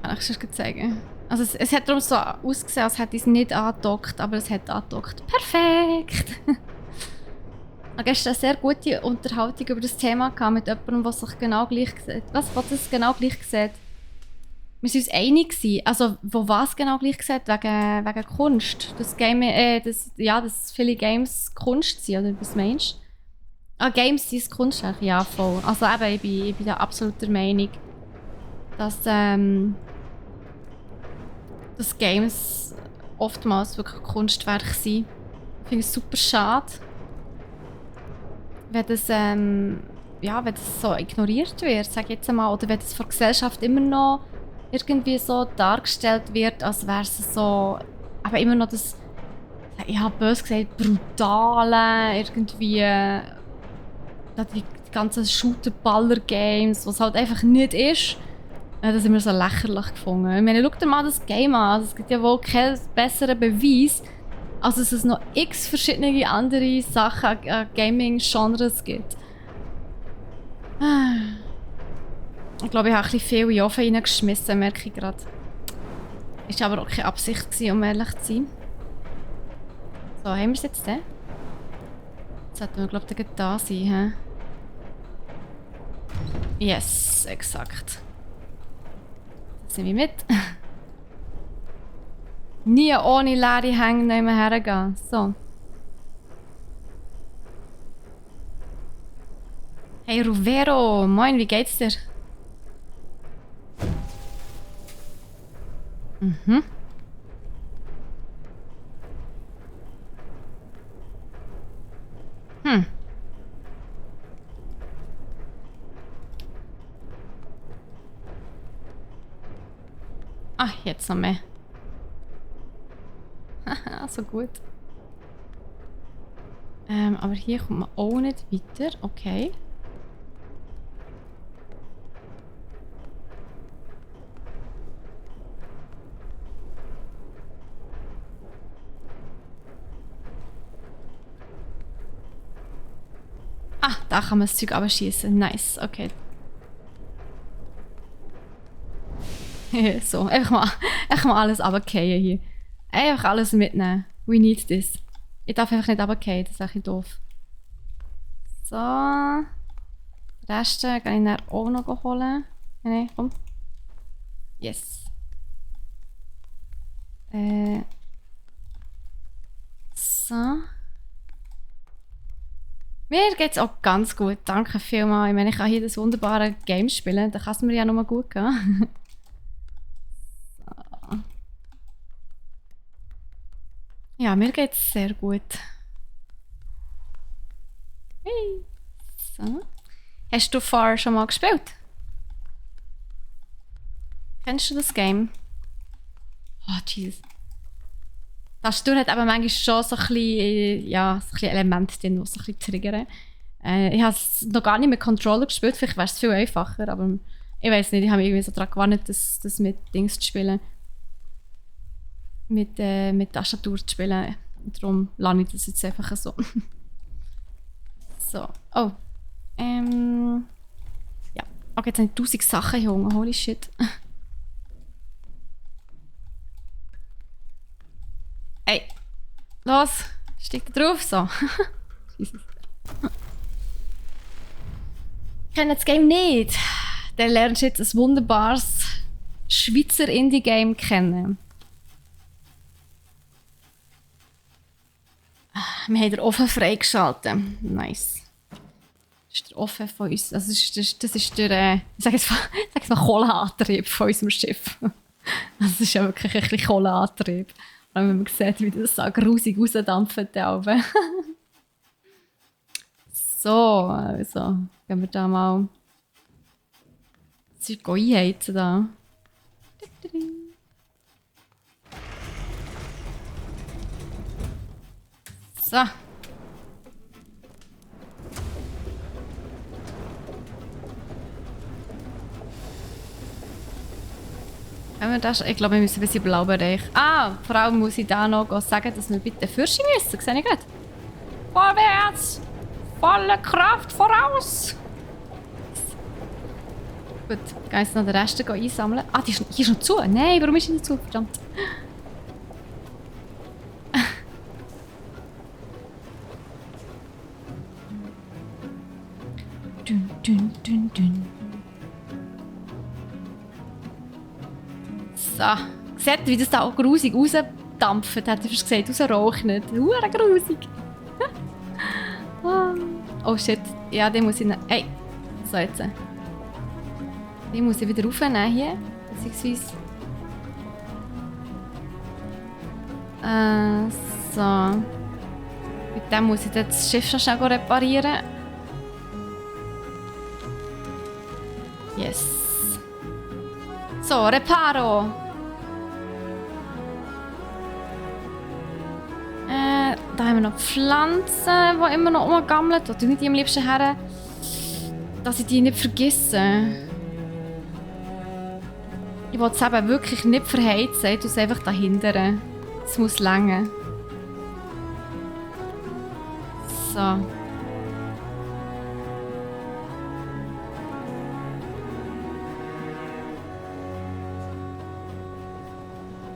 Kann ich schon zeigen. Also es hat darum so ausgesehen, als hätte ich es nicht angedockt, aber es hat angedockt. Perfekt! Ich habe gestern eine sehr gute Unterhaltung über das Thema mit jemandem, der sich genau gleich sieht. Was das genau gleich sieht? Wir waren uns einig gewesen. Also, wo was genau gleich sieht? Wegen Kunst. Dass viele Games Kunst sind, oder was meinst du? Ah, Games sind Kunstwerk, ja voll. Also eben, ich bin da absolut der Meinung, dass Games oftmals wirklich Kunstwerke sind. Ich finde es super schade, wenn das so ignoriert wird, sage ich jetzt einmal, oder wenn das von der Gesellschaft immer noch irgendwie so dargestellt wird, als wäre es so, aber immer noch das, ich habe böse gesagt, brutale, irgendwie, die ganzen Shooter-Baller-Games, was halt einfach nicht ist. Das haben wir so lächerlich gefunden. Ich meine, schau dir mal das Game an. Also, es gibt ja wohl keinen besseren Beweis, als dass es noch x verschiedene andere Sachen an Gaming-Genres gibt. Ich glaube, ich habe ein bisschen viel in den Ofen reingeschmissen, merke ich gerade. Ist aber auch keine Absicht gewesen, um ehrlich zu sein. So, haben wir es jetzt denn? Jetzt sollten wir, glaube ich, da sein, he? Yes, exakt. Das nehme ich mit. Nie ohne leere Hänge nicht mehr hergehen. So. Hey Ruvero, moin, wie geht's dir? Ach, jetzt noch mehr. Haha, so gut. Aber hier kommt man auch nicht weiter. Okay. Ah, da kann man das Zeug abschießen. Nice, okay. So, einfach mal alles runterfallen hier. Einfach alles mitnehmen. We need this. Ich darf einfach nicht runterfallen, das ist ein bisschen doof. So. Den Rest kann ich dann auch noch holen. Nein, komm. Yes. Mir geht es auch ganz gut, danke vielmals. Ich meine, ich kann hier das wunderbare Game spielen, da kann es mir ja nur gut gehen. So. Ja, mir geht es sehr gut. Hey. So. Hast du Far schon mal gespielt? Kennst du das Game? Oh, Jesus. Das Stur hat aber manchmal schon so ein bisschen, ja, so ein bisschen Elemente drin, die so ein bisschen triggern. Ich habe es noch gar nicht mit Controller gespielt, vielleicht wäre es viel einfacher, aber ich weiß nicht, ich habe mich irgendwie so daran gewarnt, das mit Dings zu spielen. Mit Tastatur zu spielen. Darum lerne ich das jetzt einfach so. So. Oh. Ja. Okay, jetzt habe ich 1000 Sachen hier unten. Holy shit. Hey. Los. Steig da drauf. So. Jesus. Ich kenne das Game nicht. Dann lernst du jetzt ein wunderbares Schweizer Indie-Game kennen. Wir haben den Ofen freigeschaltet. Nice. Das ist der Ofen von uns. Also das ist der, ich sage jetzt mal Kohleantrieb von unserem Schiff. Das ist ja wirklich ein bisschen Kohleantrieb. Wenn man sieht, wie das so grusig rausdampft. So, also gehen wir da mal das Zeug einheizen. Da. So. Ich glaube, wir müssen ein bisschen blau bereichen. Vor allem muss ich da noch sagen, dass wir bitte Fürsche müssen. Sehe ich gut? Vorwärts! Volle Kraft voraus! Gut, ich gehe jetzt noch den Rest einsammeln. Hier ist noch zu. Nein, warum ist die nicht zu? Verdammt. Dün, dün, dün, dün. So. Seht, wie das da auch grusig rausdampft, hat er fast gesagt, rausrauchnet. Hure grusig. Oh shit. Ja, den muss ich noch... Hey. So jetzt. Den muss ich wieder raufnehmen hier. Beziehungsweise... so. Mit dem muss ich das Schiff schon schnell reparieren. Yes. So, Reparo. Da haben wir noch Pflanzen, die immer noch rumgammeln. Da tue ich die am liebsten her, dass ich die nicht vergesse. Ich will es eben wirklich nicht verheizen. Ich tue es einfach dahinter. Es muss länger. So.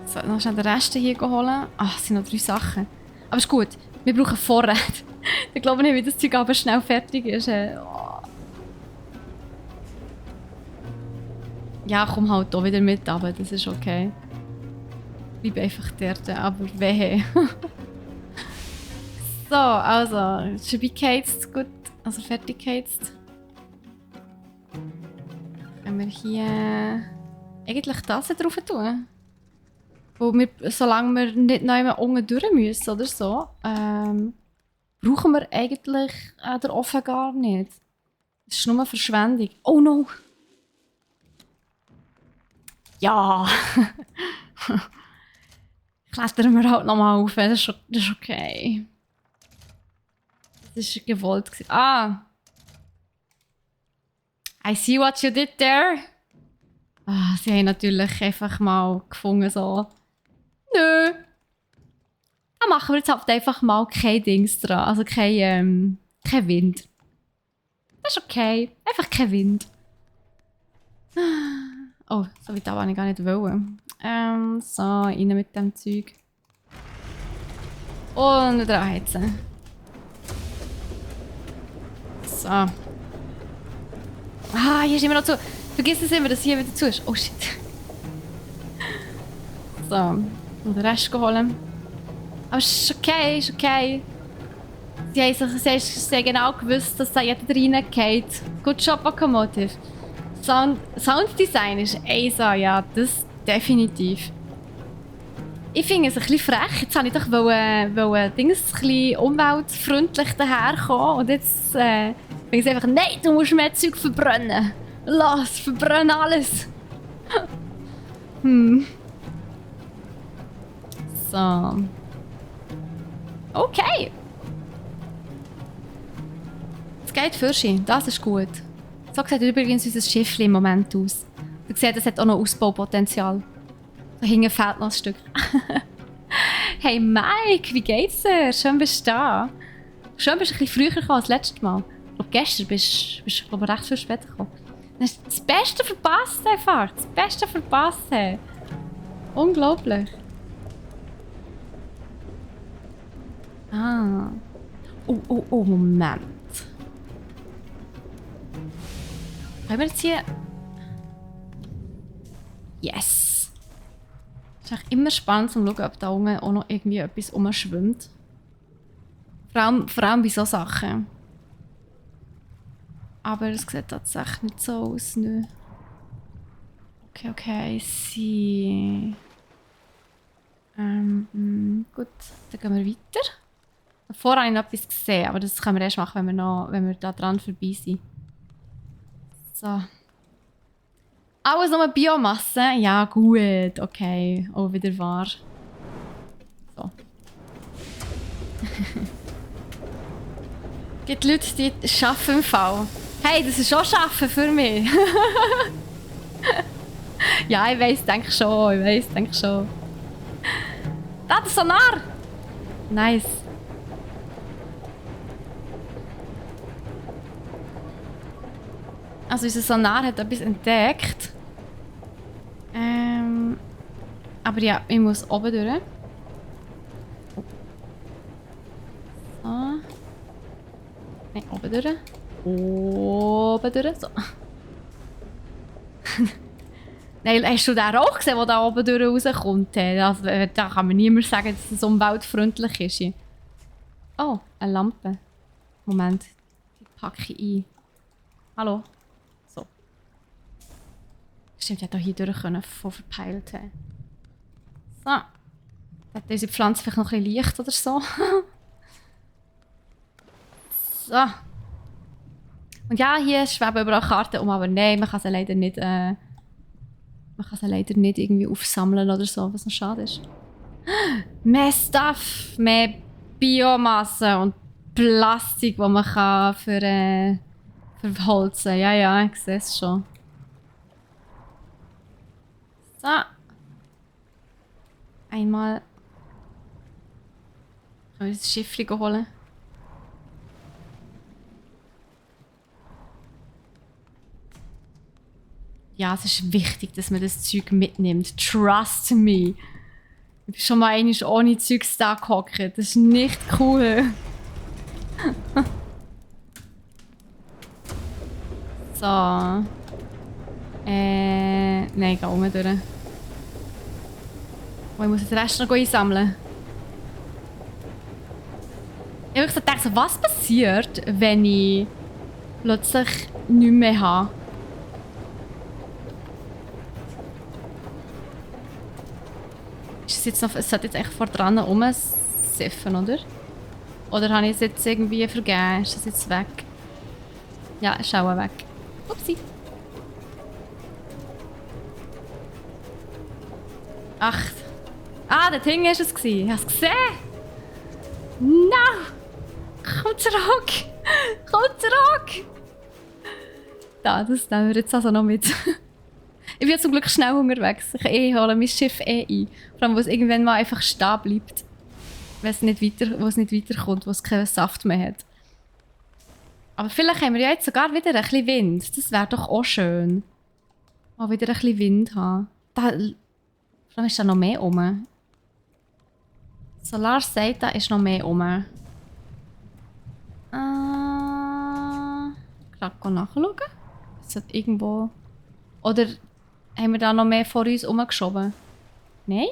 So, noch schnell den Rest hier holen. Es sind noch 3 Sachen. Aber ist gut, wir brauchen Vorrat. Ich glaube nicht, wie das Zeug aber schnell fertig ist. Ja, komm halt hier wieder mit, aber das ist okay. Bleib einfach dort, aber wehe. So, also, schon geheizt, gut. Also fertig geheizt. Können wir hier eigentlich das drauf tun? Wo wir, solange wir nicht noch unten durch müssen oder so, brauchen wir eigentlich den Ofen gar nicht. Das ist nur Verschwendung. Oh no! Ja! Klettern wir halt nochmal auf, das ist okay. Das war gewollt. I see what you did there. Sie haben natürlich einfach mal gefunden, so. Nö. Dann machen wir jetzt halt einfach mal kein Dings dran. Also kein Wind. Das ist okay. Einfach kein Wind. Oh, so weit wollte ich gar nicht wollen. So, rein mit dem Zeug. Und wieder anheizen. So. Hier ist immer noch zu. Vergiss es immer, dass hier wieder zu ist. Oh shit. So. Und den Rest holen. Aber es ist okay, ist okay. sie haben genau gewusst, dass da jeder reingeht. Good job, Locomotive. Sounddesign ist ESA, ja, das definitiv. Ich finde es ein bisschen frech. Jetzt wollte ich doch ein bisschen umweltfreundlich daherkommen. Und jetzt finde ich einfach, nein, du musst mehr Zeug verbrennen. Lass, verbrenn alles. So. Okay. Es geht für sie. Das ist gut. So sieht übrigens unser Schiff im Moment aus. Du siehst, es hat auch noch Ausbaupotenzial. Da hinten fehlt noch ein Stück. Hey Mike, wie geht's dir? Schön bist du da. Schön bist du ein bisschen früher gekommen als letztes Mal. Ich glaube, gestern bist du recht viel später gekommen. Du hast das Beste verpasst einfach. Das Beste verpasst. Unglaublich. Ah. Oh, Moment. Können wir jetzt hier... Yes! Es ist echt immer spannend zu schauen, ob da unten auch noch irgendwie etwas rumschwimmt. Vor allem bei solchen Sachen. Aber es sieht tatsächlich nicht so aus. Nö. Okay, sie. Gut, dann gehen wir weiter. Vorher habe ich noch etwas gesehen, aber das können wir erst machen, wenn wir da dran vorbei sind. So. Alles nur Biomasse? Ja, gut, okay. Auch wieder wahr. So. Es gibt Leute, die arbeiten im Fall. Hey, das ist auch Arbeiten für mich. Ja, ich weiss, denke schon. Da, der Sonar! Nice. Also unser Sonar hat etwas entdeckt. Aber ja, ich muss oben durch. So. Nein, oben durch. Oben durch. So. Nein, hast du den Rauch gesehen, der da oben durch rauskommt? Also, da kann mir niemand sagen, dass es umweltfreundlich ist. Oh, eine Lampe. Moment, die packe ich ein. Hallo? So. Stimmt, ich hätte hier durch können, von verpeilt haben. So. Hat unsere Pflanze vielleicht noch ein bisschen Licht oder so? So. Und ja, hier schweben überall Karten um, aber nein, man kann sie leider nicht, irgendwie aufsammeln oder so, was noch schade ist. Mehr Stuff, mehr Biomasse und Plastik, das man kann verholzen. Ja, ich sehe es schon. So. Einmal. Können wir das Schiff holen? Ja, es ist wichtig, dass man das Zeug mitnimmt. Trust me. Ich bin schon mal einmal ohne Zeugs da gehockt. Das ist nicht cool. So. Nein, ich gehe unten durch. Oh, ich muss den Rest noch einsammeln. Ich habe gedacht, so, was passiert, wenn ich plötzlich nichts mehr habe? Es sollte jetzt echt vor dran rumsiffen, oder? Oder habe ich es jetzt irgendwie vergeben? Ist das jetzt weg? Ja, ist auch weg. Upsi. Ach. Ah, dort hinten war es. Ich habe es gesehen. No! Komm zurück! Komm zurück! Da, das nehmen wir jetzt also noch mit. Ich bin zum Glück schnell unterwegs. Ich hole mein Schiff ein. Vor allem, wo es irgendwann mal einfach stehen bleibt. Wo es nicht weiterkommt, wo es keinen Saft mehr hat. Aber vielleicht haben wir ja jetzt sogar wieder ein bisschen Wind. Das wäre doch auch schön. Mal wieder ein bisschen Wind haben. Vielleicht ist da noch mehr rum. Solar sagt, da ist noch mehr rum. Gerade nachschauen. Es hat irgendwo... Oder haben wir da noch mehr vor uns herumgeschoben? Nein?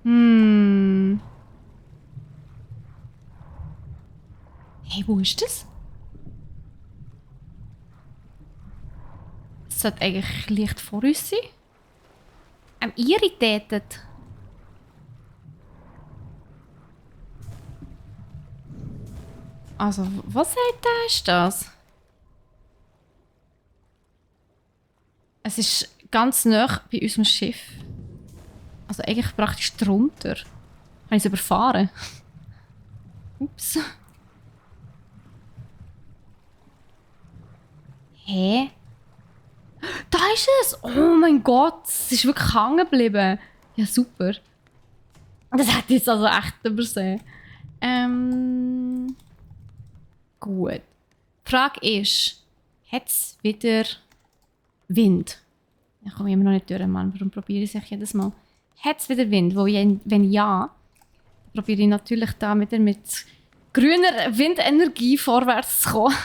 Hm. Hey, wo ist das? Es sollte eigentlich leicht vor uns sein. Irritated. Also, was sagt der ist das? Es ist ganz nah bei unserem Schiff. Also eigentlich praktisch drunter. Habe ich es überfahren? Ups. Hä? Da ist es! Oh mein Gott, es ist wirklich hängen geblieben. Ja, super. Das hätte ich jetzt also echt übersehen. Gut. Die Frage ist, hat es wieder Wind? Ich komme immer noch nicht durch, Mann. Warum probiere ich es jedes Mal? Hat es wieder Wind? Wenn ja, probiere ich natürlich da mit grüner Windenergie vorwärts zu kommen.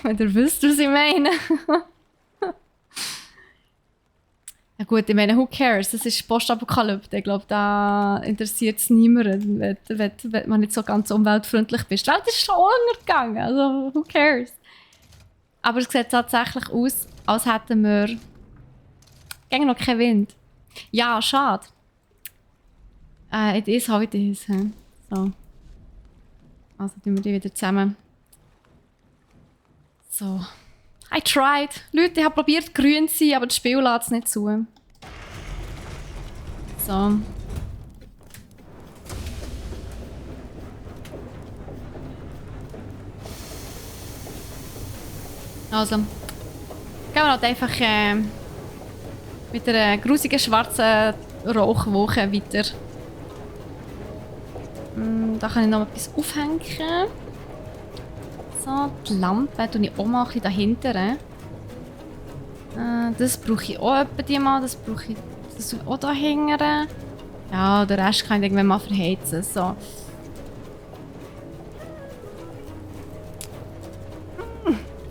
Wenn ihr wisst, was ich meine. Ja gut, ich meine, who cares? Das ist Postapokalypse. Ich glaube, da interessiert es niemanden, wenn man nicht so ganz umweltfreundlich bist. Die Welt ist schon untergegangen, also who cares? Aber es sieht tatsächlich aus, als hätten wir gegen noch keinen Wind. Ja, schade. It is how it is. So. Also tun wir die wieder zusammen. So. I tried. Leute, ich habe probiert grün zu sein, aber das Spiel lässt es nicht zu. So. Also. Gehen wir halt einfach mit einer grusigen schwarzen Rauchwolke weiter. Da kann ich noch etwas aufhängen. So, die Lampe tue ich auch mal ein bisschen dahinter. Das brauche ich auch etwa mal. Das brauche ich auch dahinter. Ja, den Rest kann ich irgendwann mal verheizen. So.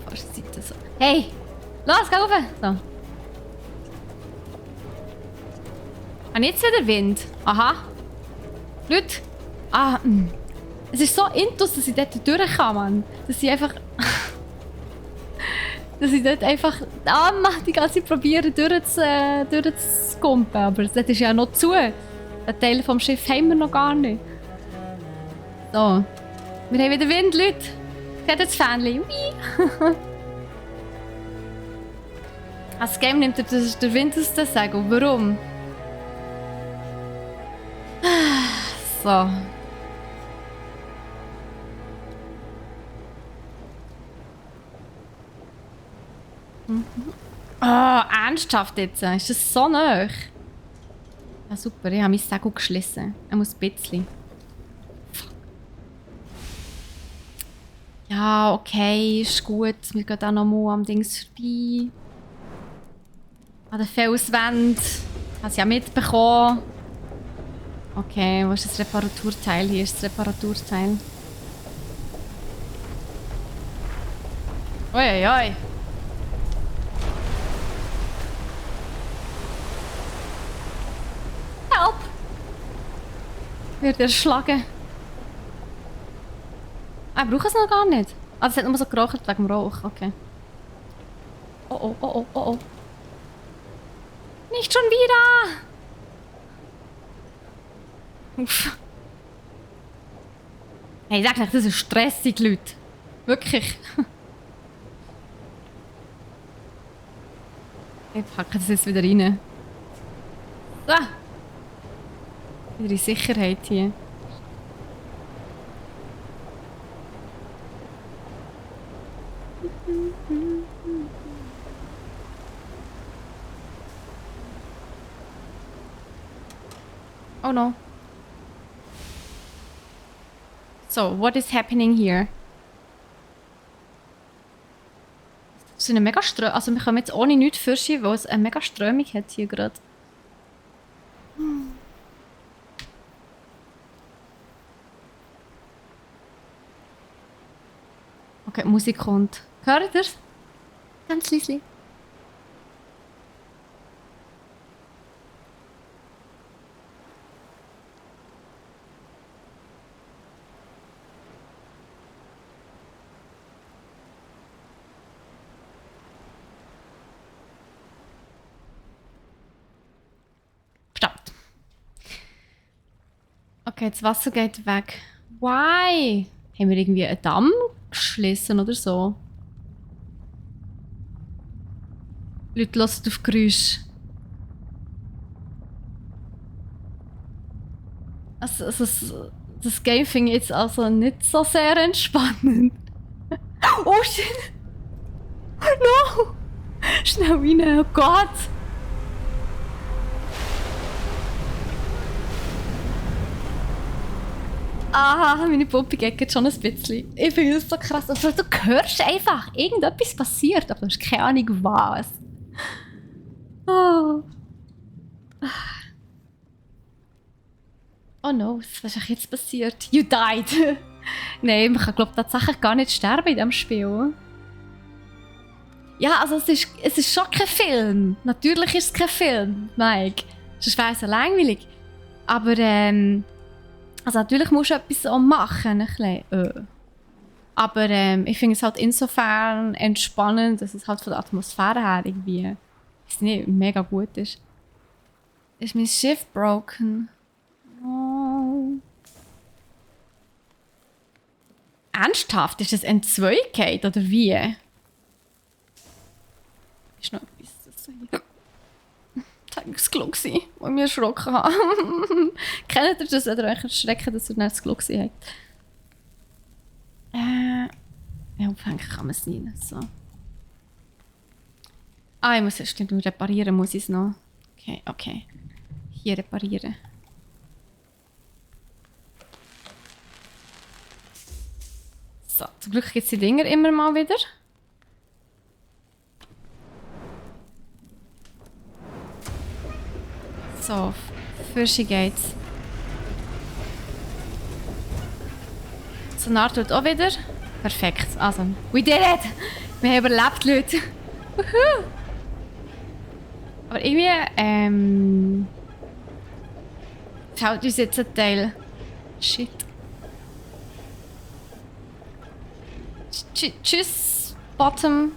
Fast Seite so. Hey! Los, geh rauf! So. Habe ich jetzt wieder Wind? Aha. Leute. Es ist so intus, dass ich dort durch kann, Mann. Dass ich einfach... dass ich dort einfach... die ganze Zeit probiere durchzukumpen. Aber das ist ja noch zu. Einen Teil vom Schiff haben wir noch gar nicht. So. Wir haben wieder Wind, Leute. Seht das Fähnchen? Das Game nimmt der Wind aus den Segel. Warum? So. Ernsthaft jetzt? Ist das so nah? Ja, super, ich habe mein Segel geschlossen. Er muss ein bisschen. Ja, okay, ist gut. Wir gehen auch noch mal am Dings vorbei. An der Felswand. Hast du ja mitbekommen. Okay, wo ist das Reparaturteil? Hier ist das Reparaturteil. Uiuiui. Help! Wird erschlagen. Ich brauche es noch gar nicht. Es hat nur so geraucht wegen dem Rauch. Okay. Oh, oh, oh, oh, oh, oh. Nicht schon wieder! Uff. Hey, sag nicht, das ist stressig, Leute. Wirklich. Ich packe das jetzt wieder rein. So. Wieder in Sicherheit hier. Oh no. So, what is happening here? Es ist eine mega Strömung. Also wir können jetzt ohne nichts fischen, weil es eine mega Strömung hat hier gerade. Okay, Musik kommt. Hört ihr es? Ganz leise. Okay, das Wasser geht weg. Why? Haben wir irgendwie einen Damm geschlossen oder so? Leute hören auf Geräusche. Das Game finde ich jetzt also nicht so sehr entspannend. Oh shit! No! Schnell rein, oh Gott! Ah, meine Puppe geht schon ein bisschen. Ich finde das so krass. Also, du hörst einfach, irgendetwas passiert, aber du hast keine Ahnung was. Oh. Oh no, was ist jetzt passiert? You died! Nein, man kann glaube tatsächlich gar nicht sterben in diesem Spiel. Ja, also es ist schon kein Film. Natürlich ist es kein Film, Mike. Sonst wäre es ja langweilig. Aber also natürlich musst du etwas auch machen, ein bisschen. Aber ich finde es halt insofern entspannend, dass es halt von der Atmosphäre her irgendwie nicht mega gut ist. Ist mein Schiff broken? Oh. Ernsthaft? Ist das N2 geht oder wie? Ist noch etwas zu sagen? Das war das Klo, das ich mich erschrocken habe. Kennt ihr das oder euch erschrecken, dass ihr nicht das Klo habt? Ja, aufhängen kann man es nicht. So. Ah, ich muss es stimmt, reparieren muss ich es noch. Okay, okay. Hier reparieren. So, zum Glück gibt es die Dinger immer mal wieder. So, Fische geht's. Sonar tut auch wieder. Perfekt, also, we did it! Wir haben überlebt, Leute. Aber irgendwie, fällt uns jetzt ein Teil. Shit. Tschüss, Bottom.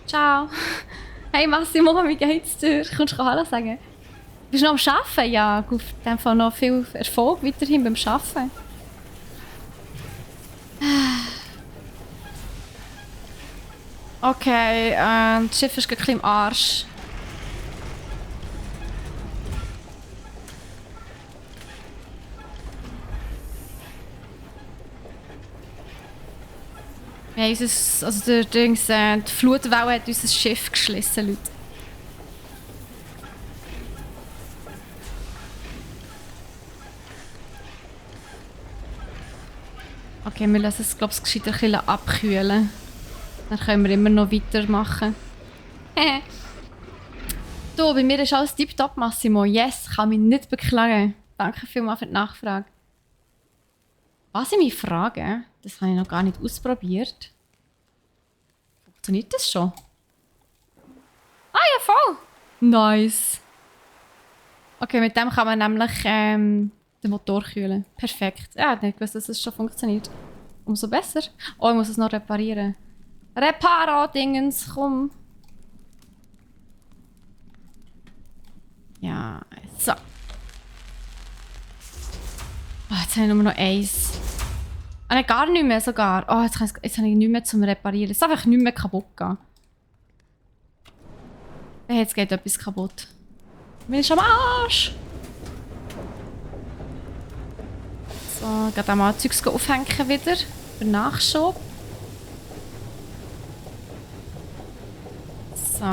Ciao. Hey Massimo, wie geht's dir? Kannst du Hallo sagen? Bist du noch am Arbeiten? Ja, auf jeden Fall noch viel Erfolg weiterhin beim Arbeiten. Okay, das Schiff ist ein bisschen im Arsch. Wir haben unser, also die Flutwelle hat unser Schiff geschlossen, Leute. Okay, wir lassen es, glaube ich, gescheiter ein bisschen abkühlen. Dann können wir immer noch weitermachen. Du, bei mir ist alles tipptopp, Massimo. Yes, kann mich nicht beklagen. Danke vielmals für die Nachfrage. Was ich mich frage, das habe ich noch gar nicht ausprobiert. Funktioniert das schon? Ah ja, voll! Nice. Okay, mit dem kann man nämlich den Motor kühlen. Perfekt. Ja, ich nicht gewusst, dass es schon funktioniert. Umso besser. Oh, ich muss es noch reparieren. Reparo-Dingens, komm. Ja, so. Oh, jetzt habe ich nur noch eins. Ah, nein, gar nicht mehr sogar. Oh, jetzt habe ich nicht mehr zum Reparieren. Es ist einfach nicht mehr kaputt gehen. Jetzt geht etwas kaputt. Bin ich am Arsch? So, gerade einmal Zeugs aufhängen wieder. Für Nachschub. So.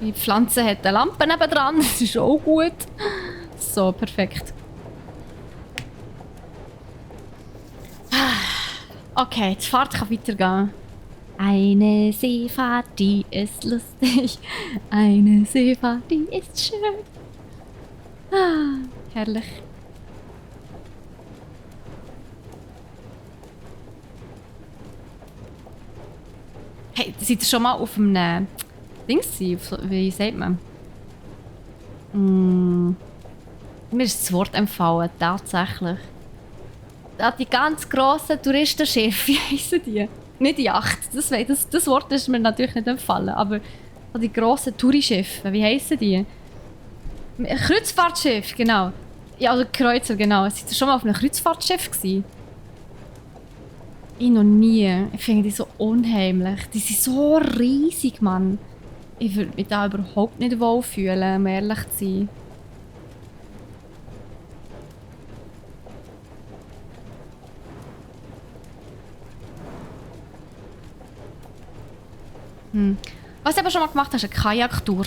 Die Pflanze hat eine Lampe nebendran. Das ist auch gut. So, perfekt. Okay, die Fahrt kann weitergehen. Eine Seefahrt, die ist lustig. Eine Seefahrt, die ist schön. Ah, herrlich. Hey, seid ihr schon mal auf einem Dings? Wie sagt man? Mir ist das Wort empfallen, tatsächlich. Die ganz grossen Touristenschiffe, wie heissen die? Nicht Yacht, das Wort ist mir natürlich nicht empfallen, aber die grossen Tourischiffe, wie heissen die? Ein Kreuzfahrtschiff, genau. Ja, also Kreuzer, genau. Seid ihr schon mal auf einem Kreuzfahrtschiff gewesen? Ich noch nie. Ich finde die so unheimlich. Die sind so riesig, Mann. Ich würde mich da überhaupt nicht wohlfühlen, um ehrlich zu sein. Was du aber schon mal gemacht hast, eine Kajaktour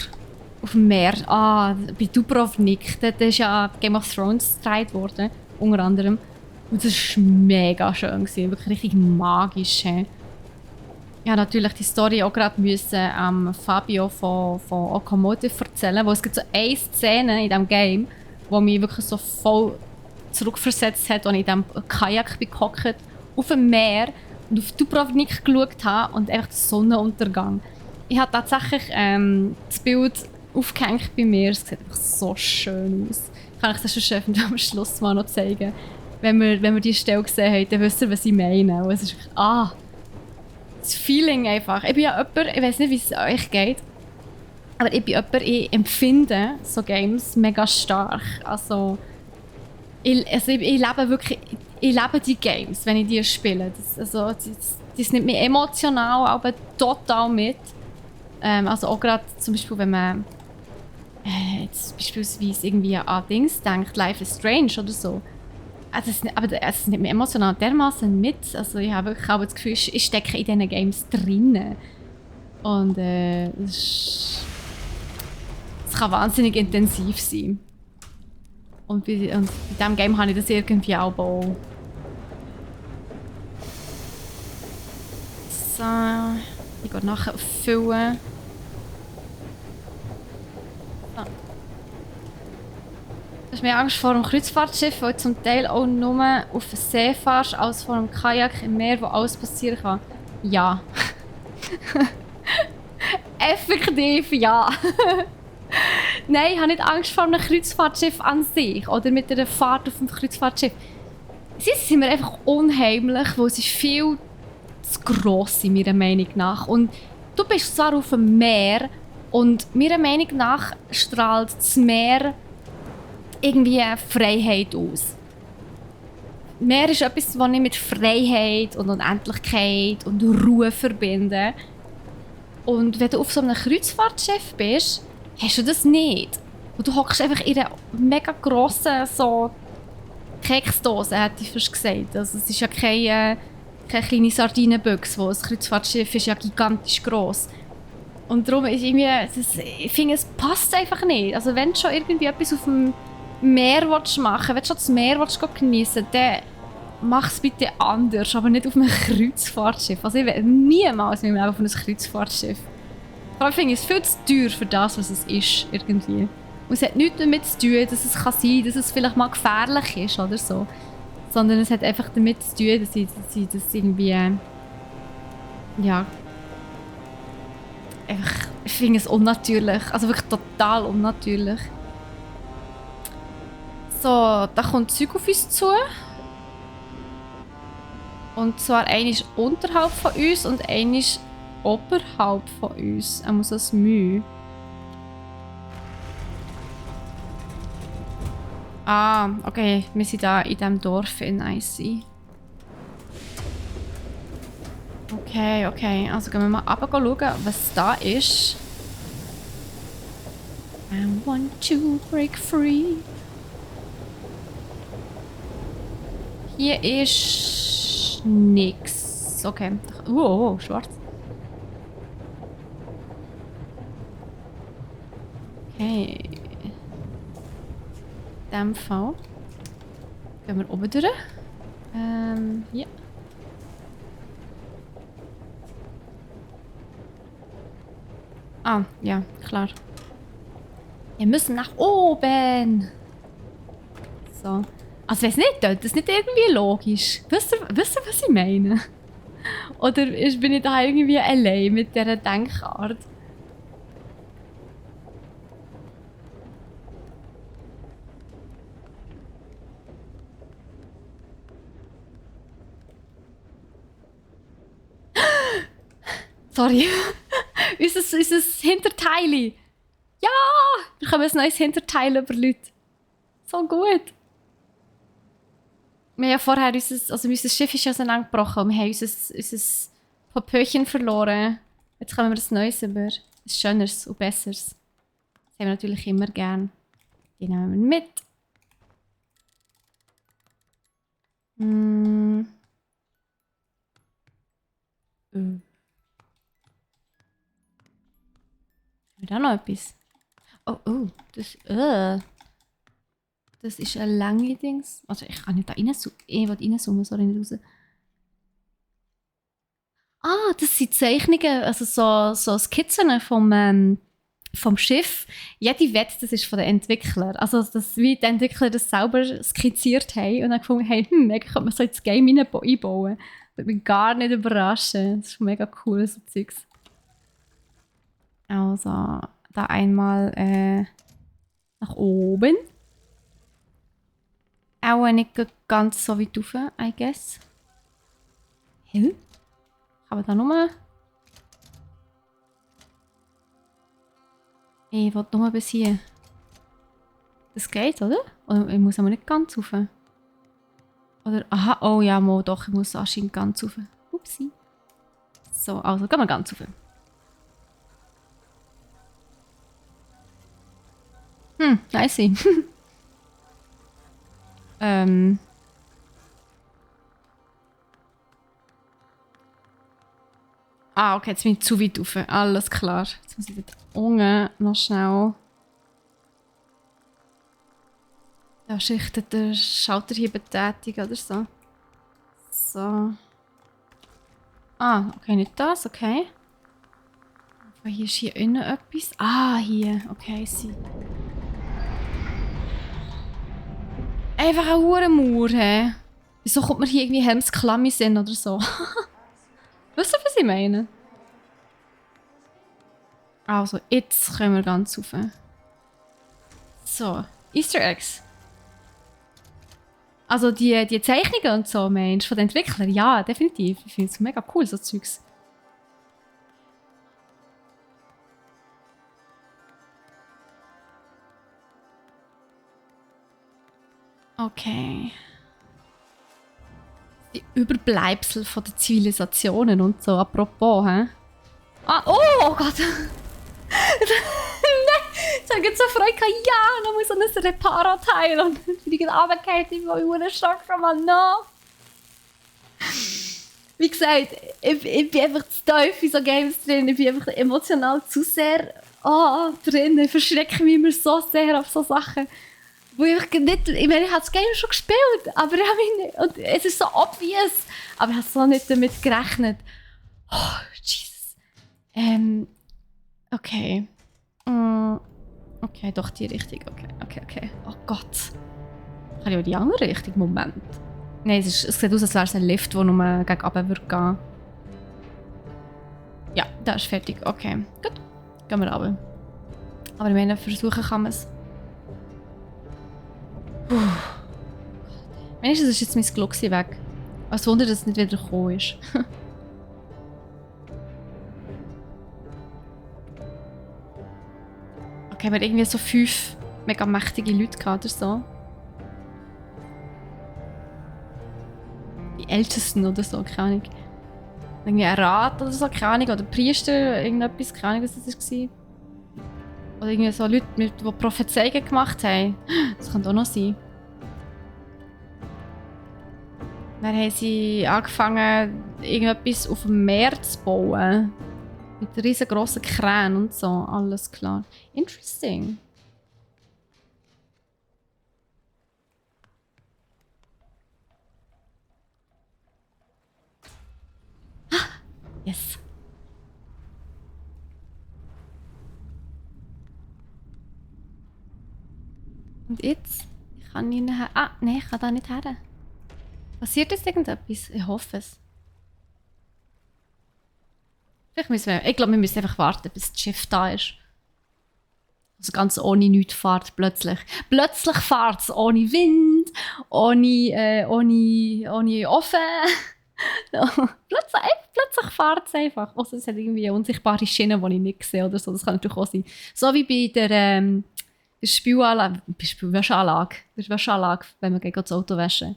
auf dem Meer. Ah, bei Dubrovnik. Dort ist ja Game of Thrones gedreht worden, unter anderem. Und das war mega schön. Wirklich richtig magisch. He. Ja, natürlich die Story auch gerade müssen Fabio von Okomotive erzählen, wo es gibt so eine Szene in diesem Game, wo mich wirklich so voll zurückversetzt hat, als ich in diesem Kajak bin gehockt, auf dem Meer und auf Dubrovnik geschaut habe und einfach den Sonnenuntergang. Ich habe tatsächlich das Bild aufgehängt bei mir. Es sieht einfach so schön aus. Kann ich das schon am Schluss mal noch zeigen. Wenn wir die Stelle gesehen haben, dann wisst ihr, was ich meine. Und es ist wirklich, das Feeling einfach. Ich bin ja jemand, ich weiß nicht, wie es euch geht, aber ich bin jemand, ich empfinde so Games mega stark. Also ich lebe wirklich, ich lebe die Games, wenn ich die spiele. Das nimmt mich emotional aber total mit. Also auch gerade zum Beispiel, wenn man jetzt beispielsweise irgendwie an Dings denkt, Life is Strange oder so. Also es nimmt mich emotional dermaßen mit. Also ich habe wirklich auch das Gefühl, ich stecke in diesen Games drinnen. Und es kann wahnsinnig intensiv sein. Und bei diesem Game habe ich das irgendwie auch bald. So, ich gehe nachher auffüllen. So. Du hast mehr Angst vor einem Kreuzfahrtschiff, weil du zum Teil auch nur auf See fährst, als vor einem Kajak im Meer, wo alles passieren kann. Ja. Effektiv ja. Nein, ich habe nicht Angst vor einem Kreuzfahrtschiff an sich oder mit einer Fahrt auf einem Kreuzfahrtschiff. Sie sind mir einfach unheimlich, weil es ist viel zu gross in meiner Meinung nach. Und du bist zwar auf dem Meer und meiner Meinung nach strahlt das Meer irgendwie Freiheit aus. Meer ist etwas, was ich mit Freiheit und Unendlichkeit und Ruhe verbinde. Und wenn du auf so einem Kreuzfahrtschiff bist, hast du das nicht. Und du hockst einfach in einer mega grossen so Keksdose, hätte ich fast gesagt. Also es ist ja keine kleine Sardinenbüchse, wo ein Kreuzfahrtschiff ist ja gigantisch gross. Und darum ist irgendwie, ich finde, es passt einfach nicht. Also wenn du schon irgendwie etwas auf dem Meer machen willst, wenn du schon das Meer geniessen willst, dann mach es bitte anders, aber nicht auf einem Kreuzfahrtschiff. Also ich will niemals mit mir auf einem Kreuzfahrtschiff. Vor allem finde ich es viel zu teuer für das, was es ist, irgendwie. Und es hat nichts damit zu tun, dass es kann sein, dass es vielleicht mal gefährlich ist oder so. Sondern es hat einfach damit zu tun, dass ich das irgendwie... ja... einfach... ich finde es unnatürlich. Also wirklich total unnatürlich. So, da kommt Zeug auf uns zu. Und zwar einer ist unterhalb von uns und einer ist oberhalb von uns. Er muss das Mühe. Ah, okay. Wir sind da in diesem Dorf in IC. Okay. Also gehen wir mal runter schauen, was da ist. I want to break free. Hier ist nix. Okay. Oh, schwarz. Okay. In diesem Fall gehen wir oben durch. Ja. Ah, ja, klar. Wir müssen nach oben. So. Also weiß nicht, das ist nicht irgendwie logisch. Wisst ihr, was ich meine? Oder bin ich da irgendwie allein mit dieser Denkart? Sorry. unser Hinterteil. Ja! Wir können ein neues Hinterteil über Leute. So gut. Wir haben ja vorher unser Schiff ist ja auseinandergebrochen und wir haben unser Popöchen verloren. Jetzt kommen wir ein neues über. Ein schöneres und besseres. Das haben wir natürlich immer gern. Die nehmen wir mit. Haben wir da noch etwas? Oh, das ist ein lange Dings. Also ich kann nicht da reinzoomen. Ich will reinzoomen, sorry, nicht raus. Ah, das sind Zeichnungen, also so Skizzen vom Schiff. Jede Wette, das ist von den Entwicklern. Also dass wie die Entwickler das selber skizziert haben und dann gefunden haben, eigentlich könnte man so ins Game einbauen. Das würde mich gar nicht überraschen. Das ist mega cool, so Zeugs. Also, da einmal nach oben. Auch nicht ganz so weit rauf, I guess. Hä? Aber da nur. Ich will nur bis hier. Das geht, oder? Oder ich muss aber nicht ganz rauf. Oder, aha, oh ja, mal doch, ich muss anscheinend ganz rauf. Upsi. So, also gehen wir ganz rauf. Nice. Ah, okay, jetzt bin ich zu weit rauf. Alles klar. Jetzt muss ich dort unten noch schnell. Da schichtet der Schalter hier betätigen oder so. So. Ah, okay, nicht das, okay. Aber hier ist hier innen etwas. Ah, hier. Okay, sie. Einfach ein Hurenmauer, hä? Wieso kommt man hier irgendwie Helms Klammis in oder so? Weißt du, was ich meine? Also, jetzt können wir ganz rauf. So, Easter Eggs. Also die Zeichnungen und so, Mensch, von den Entwicklern, ja, definitiv. Ich finde es mega cool, so Zeugs. Okay. Die Überbleibsel von den Zivilisationen und so, apropos, hä? Ah, oh Gott! Nein, ich habe so Freude gehabt, ja, noch mal so ein Reparateil und dann bin ich runtergefallen, ich war in Schock, Mann, no! Wie gesagt, ich bin einfach zu tief in so Games drin, ich bin einfach emotional zu sehr drin, ich verschrecke mich immer so sehr auf so Sachen. Wo ich nicht, ich meine, ich habe das Game schon gespielt, aber ich habe nicht, und es ist so obvious, aber ich habe so nicht damit gerechnet. Oh, Jesus. Okay. Okay, doch die Richtung. Okay. Oh Gott. Kann ich auch die andere Richtung? Moment. Nein, es sieht aus, als wäre es ein Lift, der nur gegen runter würde gehen. Ja, der ist fertig. Okay, gut. Gehen wir runter. Aber ich meine, versuchen kann man es. Wenigstens ist jetzt mein Glucksi weg. Als Wunder, dass es nicht wieder gekommen ist. Okay, wir haben irgendwie so 5 mega mächtige Leute gehabt oder so. Die Ältesten oder so, keine Ahnung. Irgendwie ein Rat oder so, keine Ahnung. Oder Priester, irgendetwas, keine Ahnung, was das war. Oder irgendwie so Leute, die Prophezeiungen gemacht haben. Das könnte auch noch sein. Dann haben sie angefangen, irgendetwas auf dem Meer zu bauen. Mit riesengroßen Kränen und so. Alles klar. Interesting. Ah, yes. Und jetzt? Ich kann ihn nachher... Ah, nein, ich kann da nicht her. Passiert jetzt irgendetwas? Ich hoffe es. Vielleicht müssen wir... Ich glaube, wir müssen einfach warten, bis das Schiff da ist. Also ganz ohne nichts fährt plötzlich. Plötzlich fährt es ohne Wind, ohne Ofen. plötzlich fährt es einfach. Also es hat irgendwie eine unsichtbare Schiene, die ich nicht sehe oder so. Das kann natürlich auch sein. So wie bei der Wäscheanlage, wenn wir gegen das Auto waschen.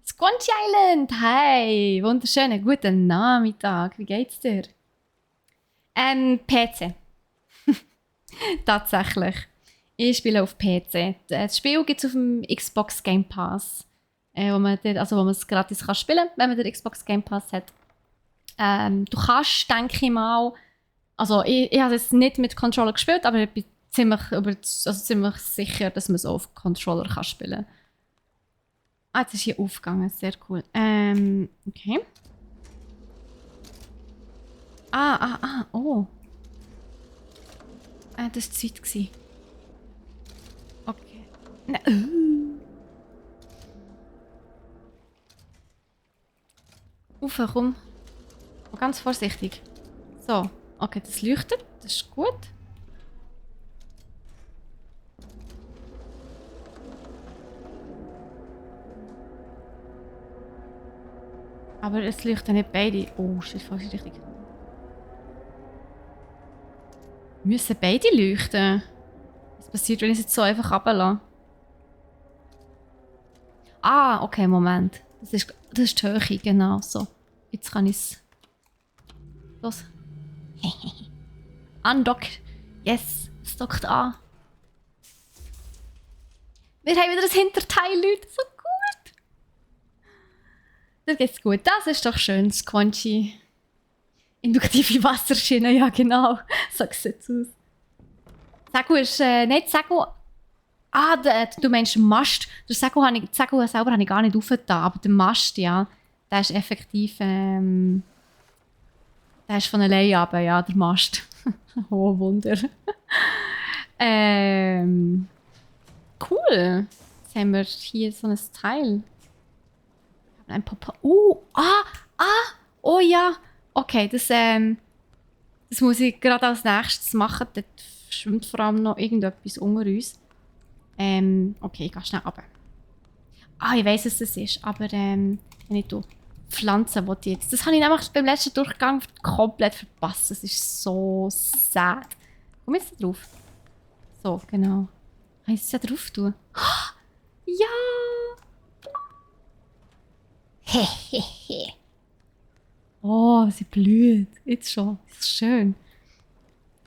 Squanchy Island, hey, wunderschönen guten Nachmittag, wie geht's dir? PC. Tatsächlich. Ich spiele auf PC. Das Spiel gibt es auf dem Xbox Game Pass, wo man es gratis kann spielen kann, wenn man den Xbox Game Pass hat. Du kannst, denke ich mal, also ich habe es nicht mit Controller gespielt, aber ich bin ziemlich sicher, dass man es auf Controller kann spielen kann. Jetzt ist hier aufgegangen, sehr cool. Okay. Oh. Das war die Zeit. Okay. Komm. Ganz vorsichtig. So, okay, das leuchtet, das ist gut. Aber es leuchten nicht beide. Oh, shit, falsch richtig. Müssen beide leuchten? Was passiert, wenn ich es jetzt so einfach runterlasse? Okay, Moment. Das ist die Höhe, genau so. Jetzt kann ich es... Los. Undock. Yes, es dockt an. Wir haben wieder das Hinterteil, Leute. So gut. Das geht's gut. Das ist doch schön, Squanchy. Induktive Wasserschiene, ja genau. So sieht es aus. Segel ist nicht Segel. Du meinst Mast. Den Segel selber habe ich gar nicht aufgetan, aber der Mast, ja, der ist effektiv... der ist von alleine runter, ja, der Mast. Oh, Wunder. Cool. Jetzt haben wir hier so ein Teil. Ein Papa. Oh ja. Okay, das muss ich gerade als nächstes machen. Dort schwimmt vor allem noch irgendetwas unter uns. Okay, ich gehe schnell runter. Ich weiss, was es ist, aber wenn ich Pflanzen will ich jetzt. Das habe ich nämlich beim letzten Durchgang komplett verpasst. Das ist so sad. Komm jetzt da drauf. So, genau. Kann ich es ja drauf tun? Ja! Hehehe. Oh, sie blüht. Jetzt schon. Das ist schön.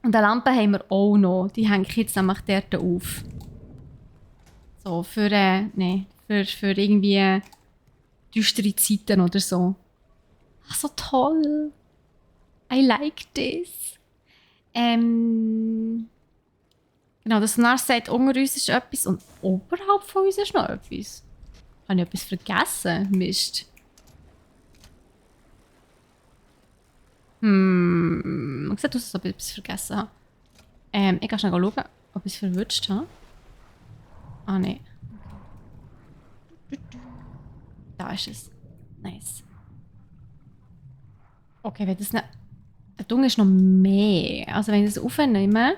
Und eine Lampe haben wir auch noch. Die hänge ich jetzt nämlich dort auf. So, für irgendwie düstere Zeiten oder so. So toll. I like this. Genau, das Sonar sagt, unter uns ist etwas und oberhalb von uns ist noch etwas. Habe ich etwas vergessen? Mist. Man sieht aus, als ob ich etwas vergessen habe. Ich kann schnell schauen, ob ich es verwünscht habe. Nein. Da ist es. Nice. Okay, wenn das nicht... Ein Dung ist noch mehr. Also wenn ich das aufnehme,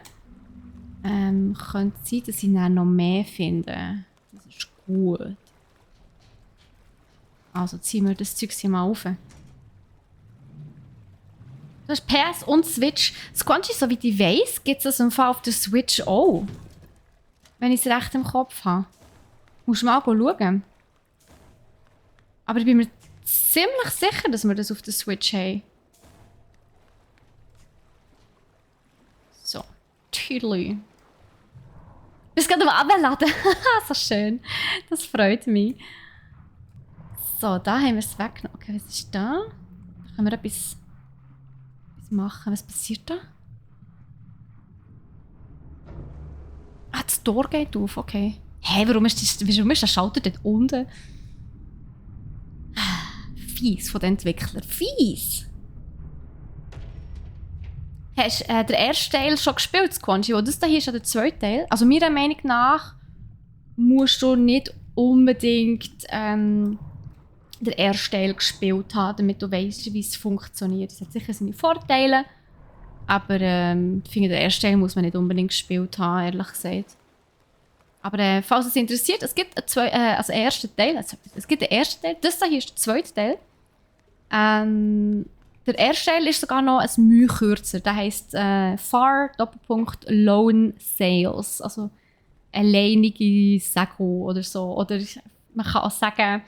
könnte es sein, dass ich dann noch mehr finde. Das ist gut. Also ziehen wir das Zeug hier mal auf. Das ist PS und Switch. Squanchy, so wie ich weiss, gibt es das im Fall auf der Switch auch. Wenn ich es recht im Kopf habe. Musst du mal schauen. Aber ich bin mir ziemlich sicher, dass wir das auf der Switch haben. So. Tüdelü. Bist gerade am Abladen. So schön. Das freut mich. So, da haben wir es weggenommen. Okay, was ist da? Da können wir etwas machen. Was passiert da? Das Tor geht auf. Okay. Hey, warum ist der Schalter dort unten? Fies von den Entwicklern. Fies! Hast du den ersten Teil schon gespielt, Squanchy? Das hier ist ja der zweite Teil. Also meiner Meinung nach musst du nicht unbedingt den ersten Teil gespielt haben, damit du weißt, wie es funktioniert. Es hat sicher seine Vorteile, aber ich finde, den ersten Teil muss man nicht unbedingt gespielt haben, ehrlich gesagt. Aber falls es interessiert, es gibt einen ersten Teil. Es gibt den ersten Teil. Das hier ist der zweite Teil. Der erste Teil ist sogar noch ein Mühe kürzer. Der heisst Far Lone Sales. Also alleinige Segel oder so. Oder man kann auch sagen,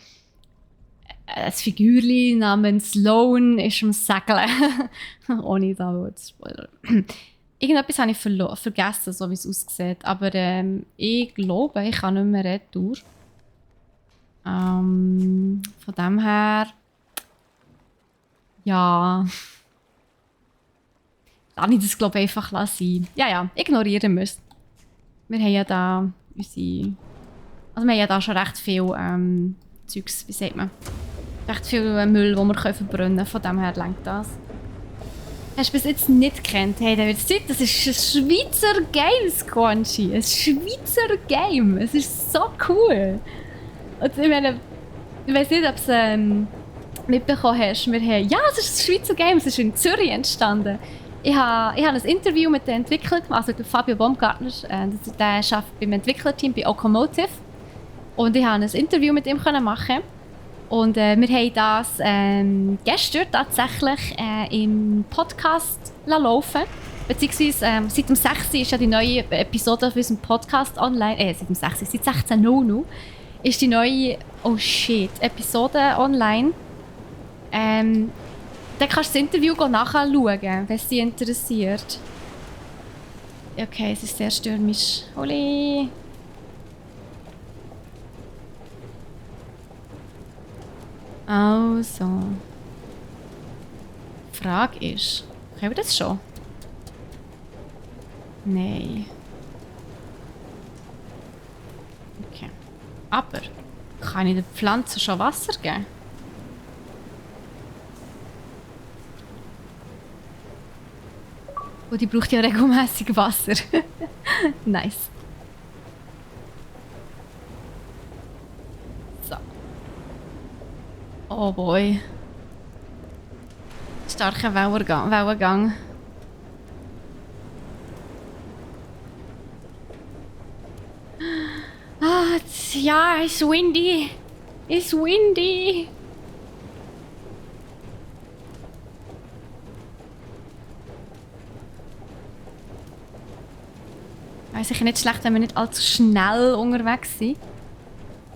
ein Figürchen namens Sloan ist am Segeln. Ohne da zu spoilern. Irgendetwas habe ich vergessen, so wie es aussieht. Aber ich glaube, ich kann nicht mehr retour. Von dem her... Ja... Lass ich das, glaube ich, einfach sein. Ja, ignorieren wir es. Wir haben ja da unsere... Also wir haben ja da schon recht viel Zeugs, wie sagt man? Recht viel Müll, den wir verbrennen können. Von dem her lenkt das. Hast du bis jetzt nicht gekannt? Hey, da wird Zeit, das ist ein Schweizer Game, Squanchy. Ein Schweizer Game. Es ist so cool. Und ich meine, ich weiß nicht, ob du es mitbekommen hast. Es ist ein Schweizer Game, es ist in Zürich entstanden. Ich habe ein Interview mit den Entwicklern gemacht, also der Fabio Baumgartner, der arbeitet beim Entwicklerteam bei Okomotive. Und ich konnte ein Interview mit ihm machen. Und wir haben das gestern tatsächlich im Podcast laufen. Beziehungsweise seit dem 6. ist ja die neue Episode auf unserem Podcast online. Seit dem 6. Seit 16.00 ist die neue Episode online. Dann kannst du das Interview nachschauen, wenn es dich interessiert. Okay, es ist sehr stürmisch. Oli! Also. Die Frage ist, können wir das schon? Nein. Okay. Aber, kann ich den Pflanzen schon Wasser geben? Und die braucht ja regelmäßig Wasser. Nice. So. Oh boy. Starker Wellengang. Ja, it's windy. It's windy. Es ist sicher nicht schlecht, wenn wir nicht allzu schnell unterwegs sind.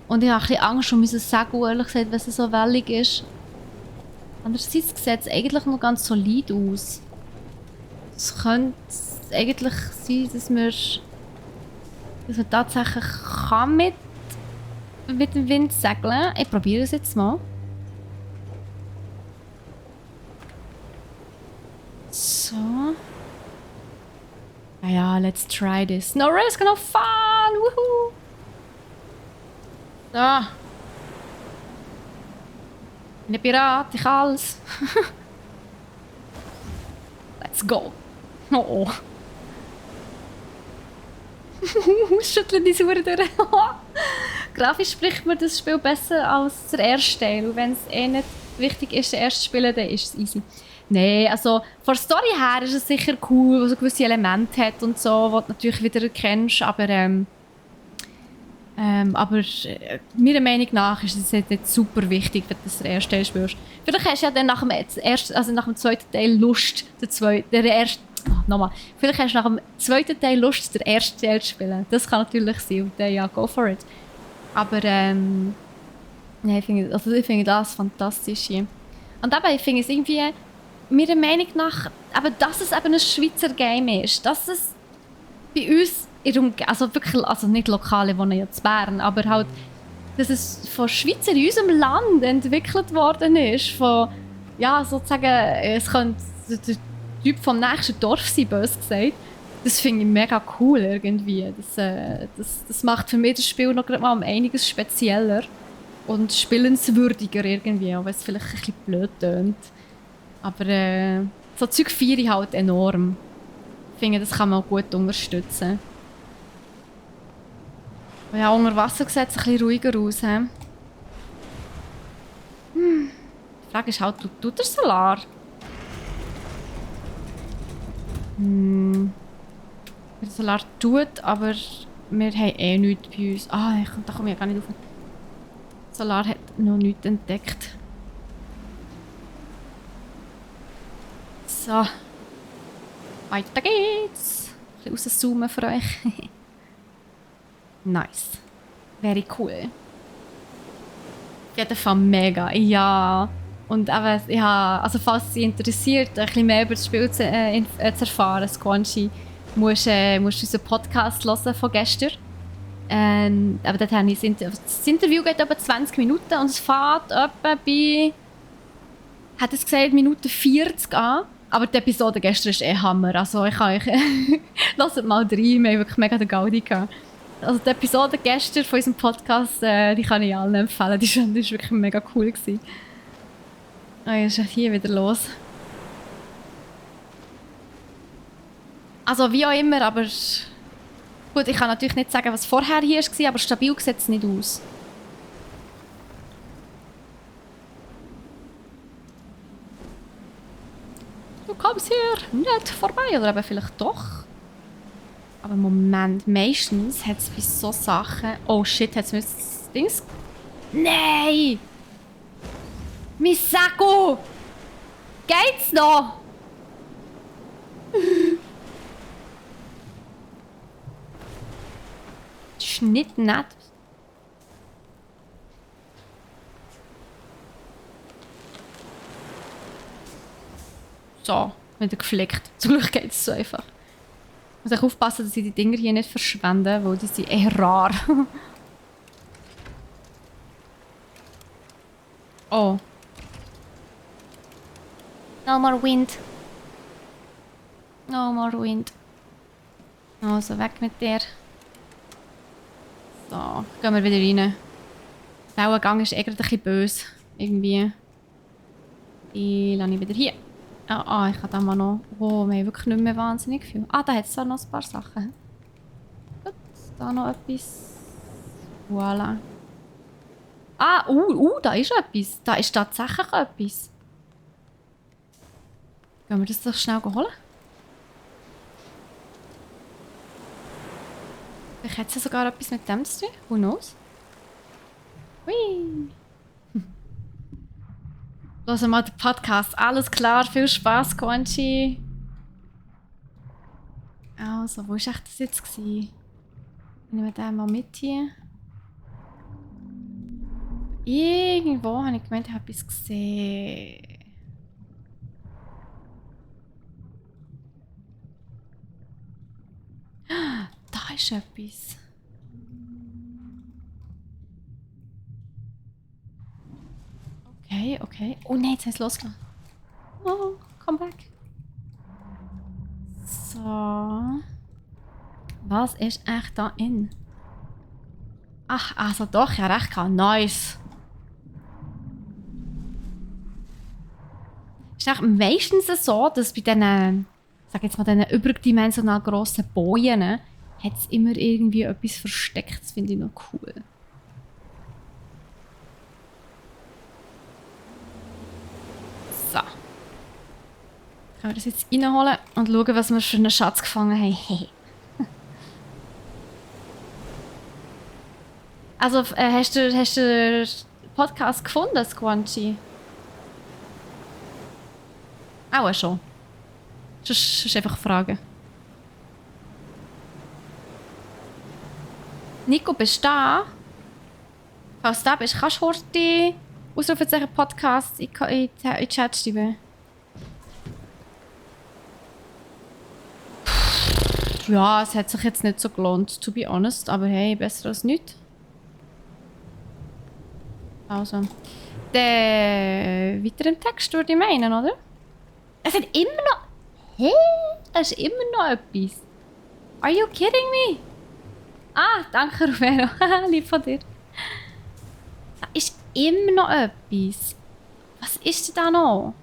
Und ich habe ein bisschen Angst um unser Segel, ehrlich gesagt, wenn es so wellig ist. Andererseits sieht es eigentlich noch ganz solid aus. Es könnte eigentlich sein, dass man tatsächlich kann mit dem Wind segeln. Ich probiere es jetzt mal. So. Ja, let's try this. No risk, no fun! Woohoo! So. Ich bin ein Pirat, ich alles. Let's go. Oh. Schütteln die Uhr durch. Grafisch spricht mir das Spiel besser als der erste Teil. Und wenn es nicht wichtig ist, den ersten zu spielen, dann ist es easy. Nein, also von der Story her ist es sicher cool, was gewisse Elemente hat und so, die du natürlich wieder erkennst, aber meiner Meinung nach ist es nicht super wichtig, wenn du das den ersten Teil spielst. Vielleicht hast du ja dann nach dem zweiten Teil Lust, Vielleicht hast du nach dem zweiten Teil Lust, den ersten Teil zu spielen. Das kann natürlich sein und dann ja, go for it. Aber ich finde das fantastisch hier. Und dabei finde ich es irgendwie meiner Meinung nach, aber dass es eben ein Schweizer Game ist, dass es bei uns, also wirklich, also nicht lokale wohnen ja in Bern, aber halt, dass es von Schweizer in unserem Land entwickelt worden ist, von, ja, sozusagen, es könnte der Typ vom nächsten Dorf sein, bös gesagt. Das finde ich mega cool irgendwie. Das macht für mich das Spiel noch gerade mal um einiges spezieller und spielenswürdiger irgendwie, auch wenn es vielleicht ein bisschen blöd tönt. Aber so Zeug feiere ich halt enorm. Ich finde, das kann man auch gut unterstützen. Und ja, unter Wasser sieht es ein bisschen ruhiger aus. Die Frage ist halt, tut der Solar? Der Solar tut, aber wir haben eh nichts bei uns. Da komme ich ja gar nicht rauf. Der Solar hat noch nichts entdeckt. So. Weiter geht's. Ein bisschen rauszoomen für euch. Nice. Very cool. Auf jeden Fall mega, ja. Und eben, ja, also falls Sie interessiert, ein bisschen mehr über das Spiel zu erfahren, Squanchy, musst du unseren Podcast hören von gestern. Aber dort habe ich das Interview geht etwa 20 Minuten und es fährt etwa bei, hat es gesagt, Minute 40 an. Aber die Episode gestern ist Hammer. Also ich kann euch, hört mal rein, wir haben wirklich mega den Gaudi gehabt. Also die Episode gestern von unserem Podcast, die kann ich allen empfehlen. Die war wirklich mega cool gewesen. Oh, jetzt ist hier wieder los. Also wie auch immer, aber gut, ich kann natürlich nicht sagen, was vorher hier war, aber stabil sieht es nicht aus. Du kommst hier nicht vorbei, oder eben vielleicht doch. Aber Moment, meistens hat es bei so Sachen... Oh shit, hat es mir das Dings... Nein! Misako! Geht's noch? Das ist nicht nett. So, wieder geflickt. Zum Glück geht es so einfach. Ich muss auch aufpassen, dass ich die Dinger hier nicht verschwende, weil die sind eher rar. Oh. No more wind. No more wind. Also, weg mit dir. So, gehen wir wieder rein. Der Wellengang ist eh gerade ein bisschen böse. Irgendwie. Die lasse ich wieder hier. Ich kann da mal noch... Oh, wir haben wirklich nicht mehr wahnsinnig viel. Da hat es noch ein paar Sachen. Gut, da noch etwas. Voilà. Da ist etwas. Da ist tatsächlich etwas. Gehen wir das doch schnell holen? Vielleicht hat es sogar etwas mit dem zu tun. Who knows? Hui. Hören mal den Podcast. Alles klar, viel Spaß, Quanchi. Also, wo war echt das jetzt? Ich nehme den mal mit hier. Irgendwo habe ich gemeint, ich habe etwas gesehen. Da ist etwas. Okay. Oh nein, jetzt haben sie losgelassen. Oh, come back. So. Was ist echt da in? Ach, also doch, ja recht gehabt. Nice. Es ist auch meistens so, dass bei diesen, sag jetzt mal, diesen überdimensional grossen Bojen hat es immer irgendwie etwas versteckt. Das finde ich noch cool. So. Können wir das jetzt reinholen und schauen, was wir für einen Schatz gefangen haben. Also, hast du den Podcast gefunden, Squanchy? Auch schon. Sonst einfach fragen. Nico, bist du da? Falls du da bist, kannst du heute Ausrufezeichen Podcast in den Chat schreiben. Ja, es hat sich jetzt nicht so gelohnt, to be honest. Aber hey, besser als nichts. Also. Weiter im Text würde ich meinen, oder? Es hat immer noch... Hä? Es ist immer noch etwas. Are you kidding me? Danke, Rufero. Lieb von dir. Da ist immer noch etwas. Was ist denn da noch?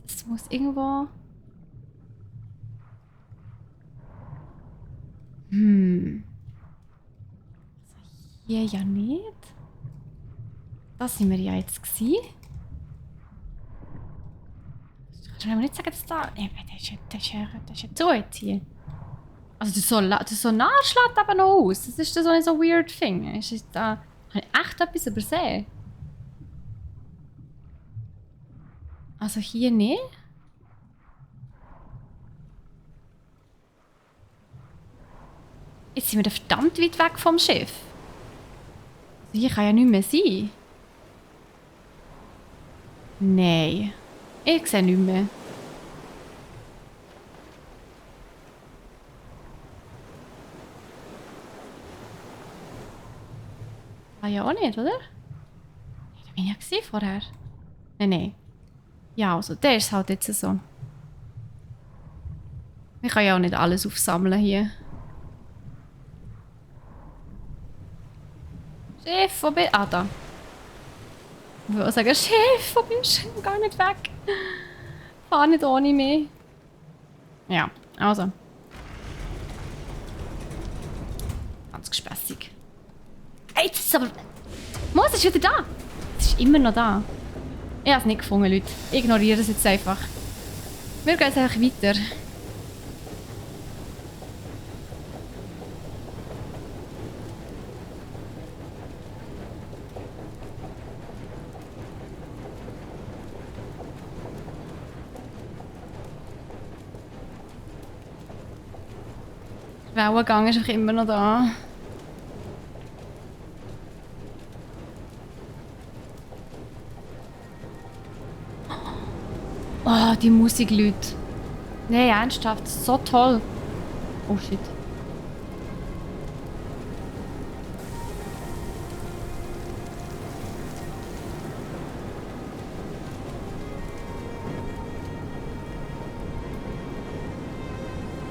Es muss irgendwo... Hier ja nicht. Das sind wir ja jetzt gewesen. Kannst du mir nicht sagen, dass da... Das ist ja so jetzt hier. Also das Sonar schlägt aber noch aus. Das ist so ein so weird Thing. Ist da... Habe ich echt etwas übersehen? Also hier nicht. Jetzt sind wir da verdammt weit weg vom Schiff. Hier kann ja nicht mehr sein. Nein. Ich sehe nicht mehr. Ah ja auch nicht, oder? Da bin ich ja vorher. Nein. Ja, also der ist halt jetzt so. Ich kann ja auch nicht alles aufsammeln hier. Chef, wo bist du? Ah, da. Ich will sagen, Chef, wo bist du? Gar nicht weg. Fahr nicht ohne mich. Ja, also. Ganz gespässig. Hey, jetzt ist es aber... Mos ist wieder da. Es ist immer noch da. Ich habe es nicht gefunden, Leute. Ignoriere es jetzt einfach. Wir gehen jetzt einfach weiter. Der Wellengang ist einfach immer noch da. Oh, die Musik, Leute. Nein, ernsthaft. So toll. Oh, shit.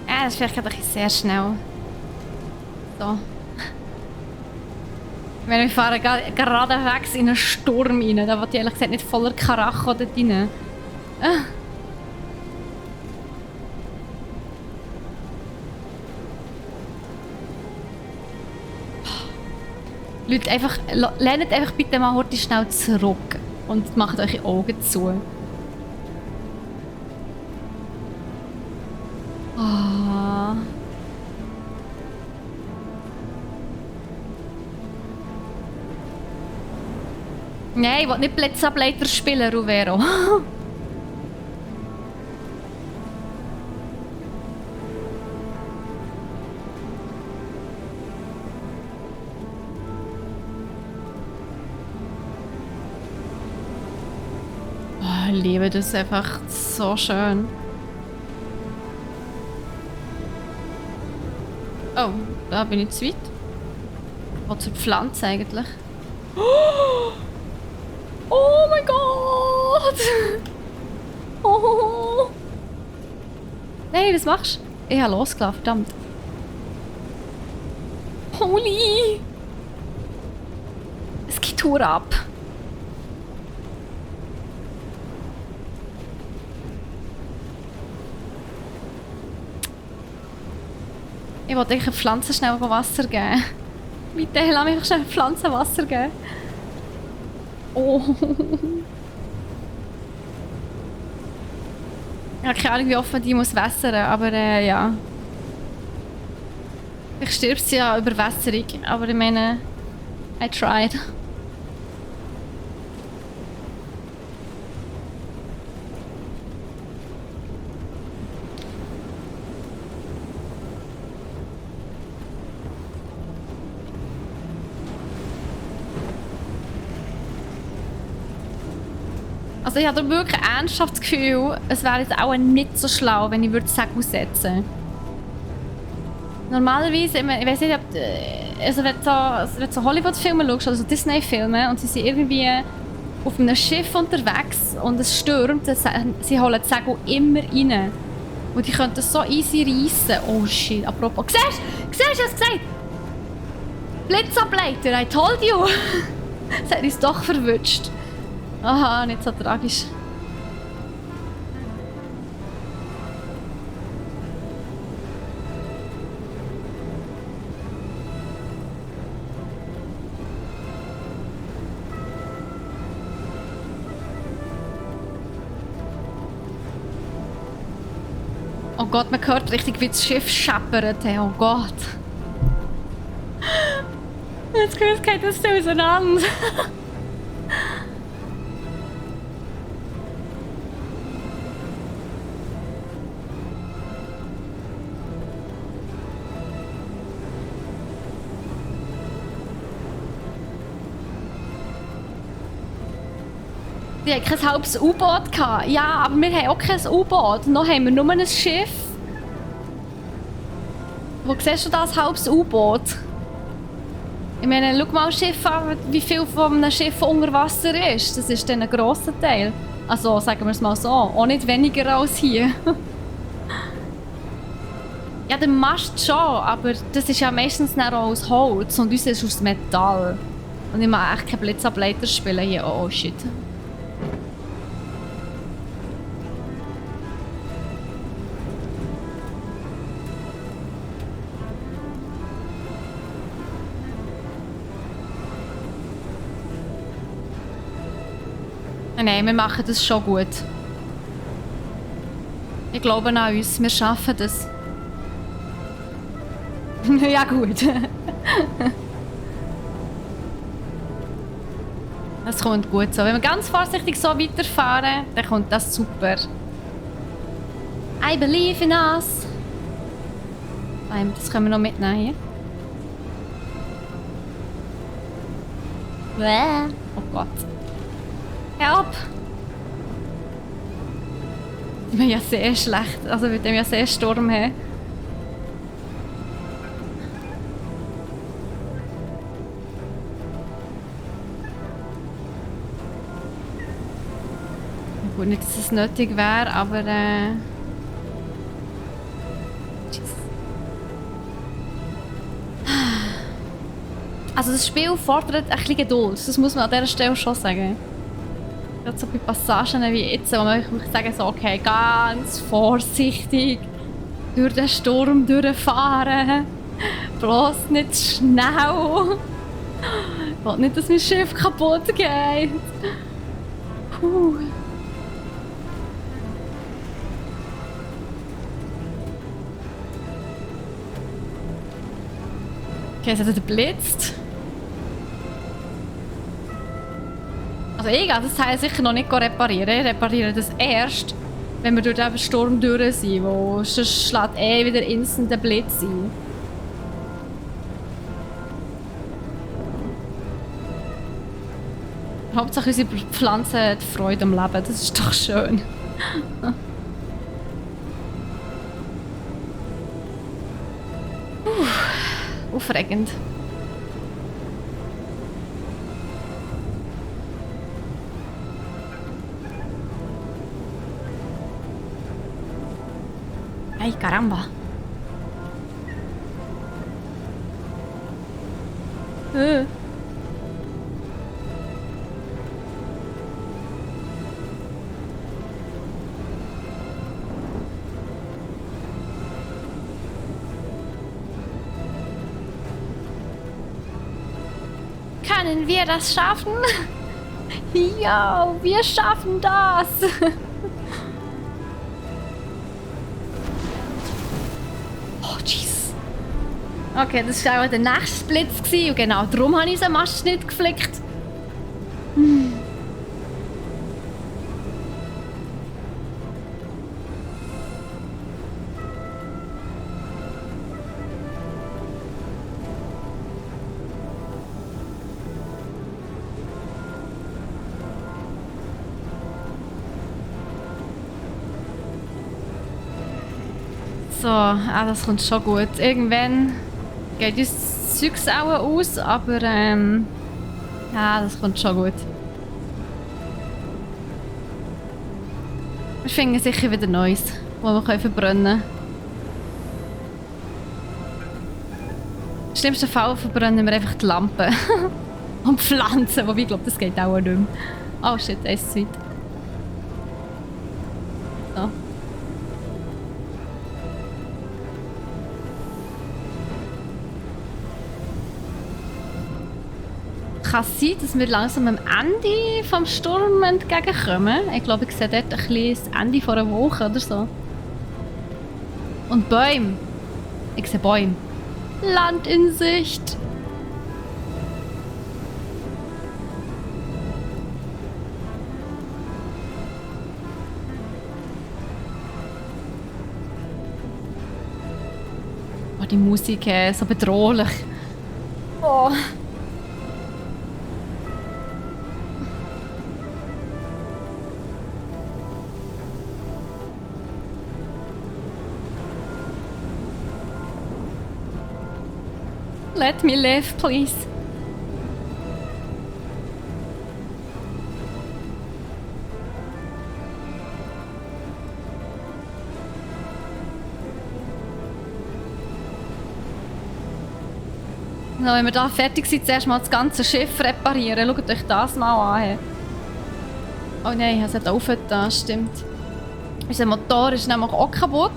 Das ist vielleicht gerade ein bisschen sehr schnell. So. Wenn wir fahren geradewegs in einen Sturm rein, da will ich ehrlich gesagt nicht voller Karacho dort rein. Leute, einfach, lehnt einfach bitte mal heute schnell zurück und macht eure Augen zu. Oh. Nein, ich will nicht Blitzableiter spielen, Ruvero. Oh, ich liebe das einfach so schön. Oh, da bin ich zu weit. Was zur Pflanze eigentlich? Oh mein Gott! Oh. Nein, was machst du? Ich habe losgelassen, verdammt. Holy! Es geht Tour ab. Ich wollte eigentlich Pflanzen schnell Wasser geben. Bitte, lass mich schnell Pflanzen Wasser geben. Oh. Ich habe keine Ahnung, wie oft man die muss wässern, aber ja. Ich stirbt sie ja Überwässerung, aber ich meine, I tried. Also ich habe wirklich ein ernsthaftes Gefühl, es wäre jetzt auch nicht so schlau, wenn ich Segel setzen würde. Normalerweise, ich weiß nicht, ob also wenn du so Hollywood-Filme schaust, also Disney-Filme, und sie sind irgendwie auf einem Schiff unterwegs und es stürmt, sie holen die Segel immer rein. Und die können das so easy reissen. Oh shit, apropos. Siehst du, ich hab's gesagt? Blitzableiter, I told you! Das hat uns doch verwünscht. Aha, nicht so tragisch. Oh Gott, man hört richtig, wie das Schiff scheppert. Oh Gott. Jetzt geht das so auseinander. Die hatten kein halbes U-Boot gehabt. Ja, aber wir haben auch kein U-Boot. Noch haben wir nur ein Schiff. Wo siehst du das halbes U-Boot? Ich meine, schau mal Schiff an, wie viel von einem Schiff unter Wasser ist. Das ist dann ein grosser Teil. Also, sagen wir es mal so. Auch nicht weniger als hier. Ja, der Mast schon, aber das ist ja meistens auch aus Holz und uns ist aus Metall. Und ich mag echt keinen Blitzableiter spielen hier. Oh, shit. Nein, wir machen das schon gut. Ich glaube an uns, wir schaffen das. Ja gut. Das kommt gut so. Wenn wir ganz vorsichtig so weiterfahren, dann kommt das super. I believe in us. Das können wir noch mitnehmen hier. Oh Gott. Help! Ich bin ja sehr schlecht. Also mit dem ja sehr Sturm haben. Gut, nicht, dass es nötig wäre, aber also das Spiel fordert ein bisschen Geduld. Das muss man an dieser Stelle schon sagen. Gerade so bei Passagen wie jetzt, wo man sagen so, okay, ganz vorsichtig durch den Sturm durchfahren. Bloß nicht schnell. Ich will nicht, dass mein Schiff kaputt geht. Puh. Okay, es hat geblitzt. Also ich gehe das Teil sicher noch nicht reparieren. Ich repariere das erst, wenn wir durch den Sturm durch sind, wo sonst schlägt wieder instant der Blitz ein. Hauptsache unsere Pflanzen hat Freude am Leben, das ist doch schön. Aufregend. Ay, caramba. Können wir das schaffen? Ja, wir schaffen das. Oh, jeez. Okay, das war auch der nächste Blitz und genau darum habe ich unseren Mast nicht geflickt. So, das kommt schon gut. Irgendwann geht uns das Zeugs auch aus, aber ja, das kommt schon gut. Wir finden sicher wieder Neues, das wir verbrennen können. Im schlimmsten Fall verbrennen wir einfach die Lampen und Pflanzen, wobei ich glaube, das geht auch nicht mehr. Oh shit, er ist zu weit. So. Kann es sein, dass wir langsam am Ende vom Sturm entgegenkommen? Ich glaube, ich sehe dort ein bisschen das Ende einer Woche oder so. Und Bäume. Ich sehe Bäume. Land in Sicht. Oh, die Musik ist so bedrohlich. Oh. Let me live, please. So, wenn wir da fertig sind, zuerst mal das ganze Schiff reparieren. Schaut euch das mal an. Oh nein, es hat aufgetan, stimmt. Unser Motor ist nämlich auch kaputt.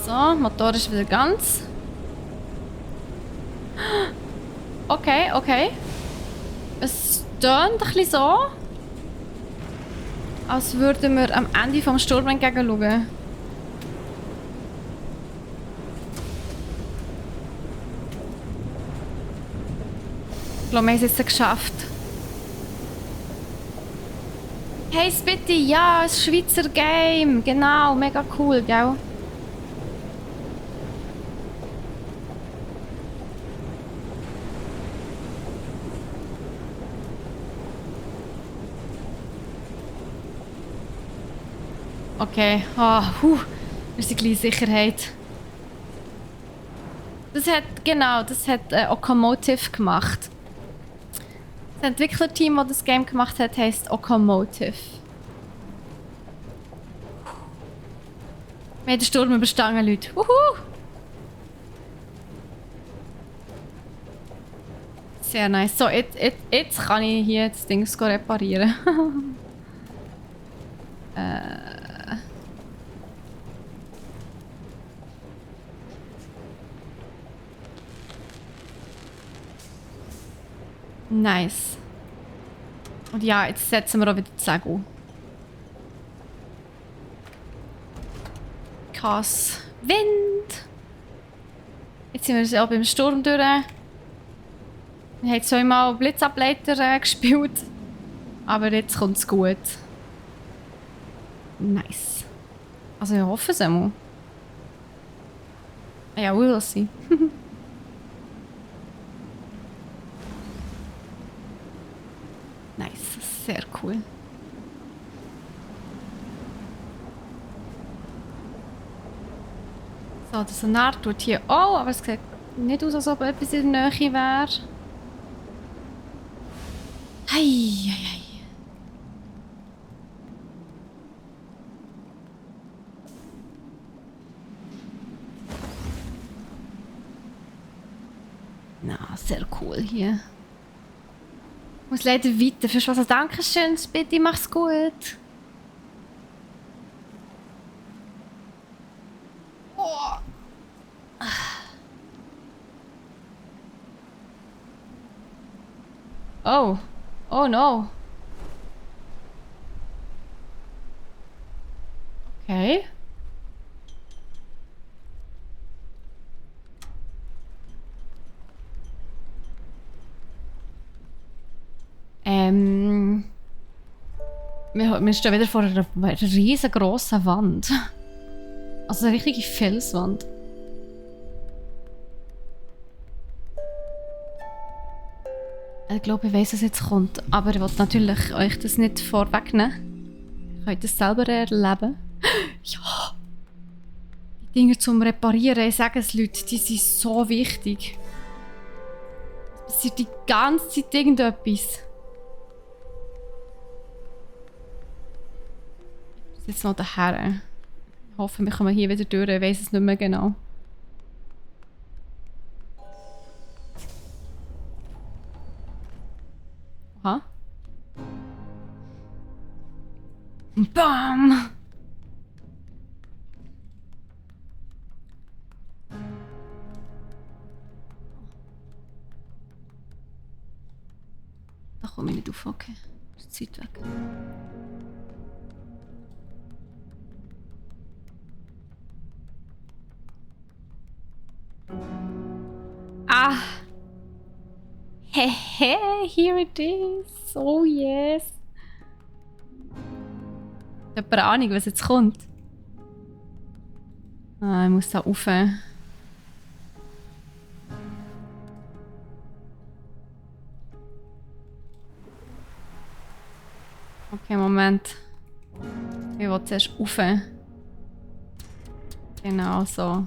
So, der Motor ist wieder ganz. Okay, okay. Es tönt ein bisschen so, als würden wir am Ende vom Sturm entgegen schauen. Ich glaube, wir haben es jetzt geschafft. Hey Spitty, ja, ein Schweizer Game. Genau, mega cool, gell? Okay, wir sind gleich Sicherheit. Das hat Okomotive gemacht. Das Entwicklerteam, das das Game gemacht hat, heisst Okomotive. Wir haben den Sturm überstanden, Leute. Wuhu! Sehr nice. So, jetzt kann ich hier das Ding reparieren. Nice. Und ja, jetzt setzen wir auch wieder die Segel. Krass. Wind! Jetzt sind wir auch beim Sturm durch. Wir haben zweimal Blitzableiter gespielt. Aber jetzt kommt es gut. Nice. Also ich hoffe es einmal. Ja, we'll see. Nice, sehr cool. So, der Sonar tut hier auch, aber es sieht nicht aus, als ob etwas in der Nähe wäre. Hei. Na, sehr cool hier. Ich muss leider weiter. Für was? Dankeschön, bitte mach's gut. Oh. Oh. Oh no. Okay. Wir stehen wieder vor einer riesengroßen Wand. Also eine richtige Felswand. Ich glaube, ich weiss, was jetzt kommt. Aber ich will natürlich euch das nicht vorwegnehmen. Ihr könnt es selber erleben. Ja! Die Dinge zum Reparieren, ich sage es Leute, die sind so wichtig. Es passiert die ganze Zeit irgendetwas. Jetzt noch daher. Ich hoffe, wir kommen hier wieder durch. Ich weiss es nicht mehr genau. Aha. Bam! Da komme ich nicht auf, okay. Ist die Zeit weg. Ah! Hehe, here it is. Oh yes. Ich habe keine Ahnung, was jetzt kommt. Ah, ich muss da rauf. Okay, Moment. Ich Ich will zuerst rauf. Genau so.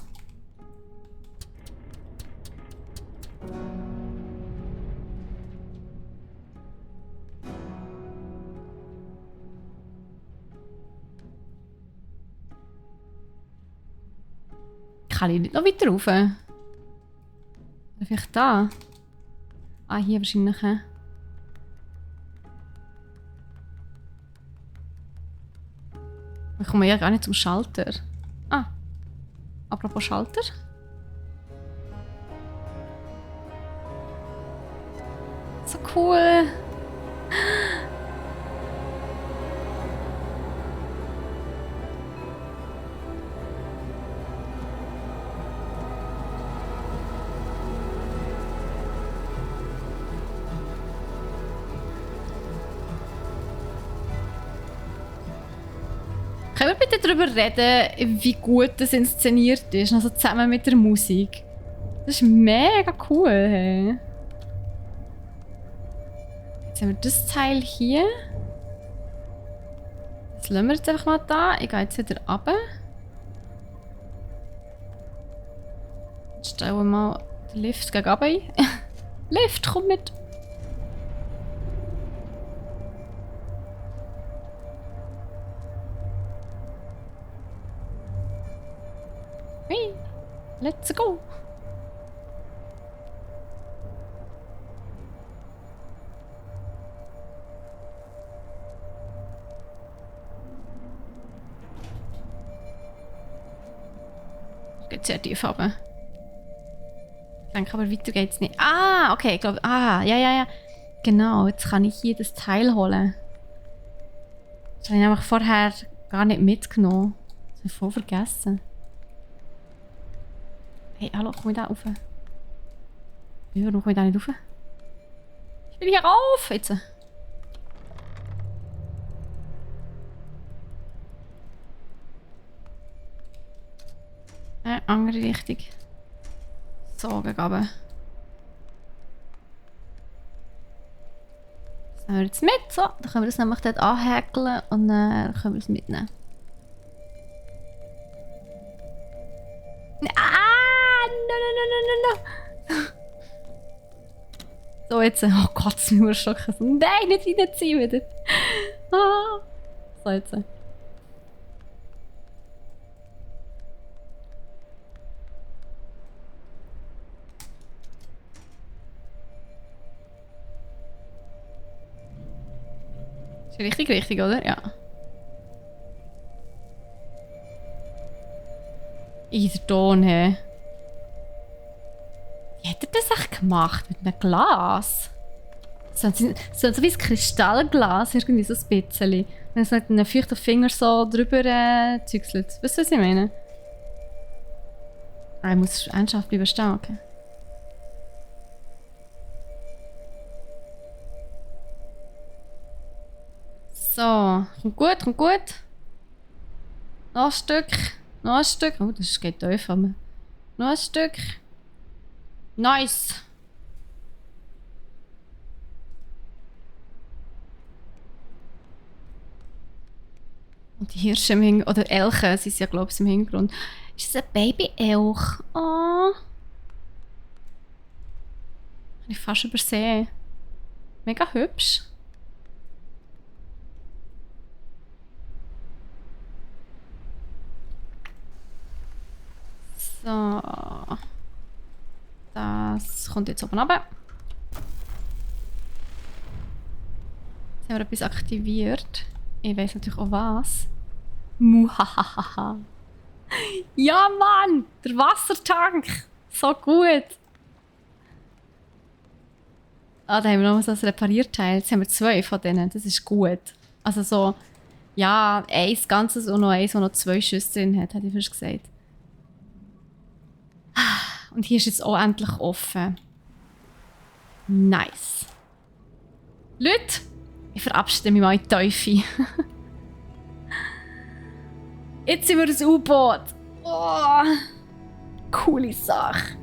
Kann ich nicht noch weiter rauf? Oder vielleicht da? Ah, hier wahrscheinlich. Ich komme ja gar nicht zum Schalter. Ah, apropos Schalter. So cool. Können wir bitte darüber reden, wie gut das inszeniert ist? Also zusammen mit der Musik. Das ist mega cool. Hey. Jetzt haben wir das Teil hier. Das lassen wir jetzt einfach mal da. Ich gehe jetzt wieder runter. Jetzt stellen wir mal den Lift gegen runter ein. Lift, komm mit! Hey, let's go! Geht sehr tief runter. Ich denke aber, weiter geht's nicht. Ah, okay, ich glaube. Ah, ja. Genau, jetzt kann ich hier das Teil holen. Das habe ich nämlich vorher gar nicht mitgenommen. Das habe ich voll vergessen. Hey, hallo, komm ich da rauf? Warum komme ich da nicht rauf? Ich will hier rauf! Jetzt. Andere Richtung. So, gegen runter. Das nehmen wir jetzt mit. So, dann können wir das nämlich dort anhäkeln und dann können wir es mitnehmen. Ah! No. So, jetzt. Oh Gott, das ist mir schocken. Nein, nicht reinziehen wieder. Ah. So, jetzt. Ist richtig, oder? Ja. Der Ton, hey. Wie hat er das echt gemacht? Mit einem Glas? So wie ein Kristallglas, irgendwie so ein bisschen. Wenn es mit einem feuchten Finger so drüber zügselt. Weißt du, was ich meine? Ah, ich muss ernsthaft bleiben stehen, okay. So, kommt gut. Noch ein Stück. Oh, das geht tief. Aber noch ein Stück. Nice. Und die Hirsche im Hintergrund, oder Elche, sie sind ja glaube ich im Hintergrund. Ist das ein Baby-Elch? Oh. Habe ich fast übersehen. Mega hübsch. So. Das kommt jetzt oben runter. Jetzt haben wir etwas aktiviert. Ich weiss natürlich auch was. Muhahaha. Ja, Mann! Der Wassertank! So gut! Ah, da haben wir noch so ein Reparierteil. Jetzt haben wir 2 von denen. Das ist gut. Also so, ja, eins Ganzes und noch eins, das noch 2 Schüsse drin hat, hätte ich fast gesagt. Und hier ist jetzt auch endlich offen. Nice. Leute, ich verabschiede mich mal in die Teufel. Jetzt sind wir das U-Boot. Oh, coole Sache.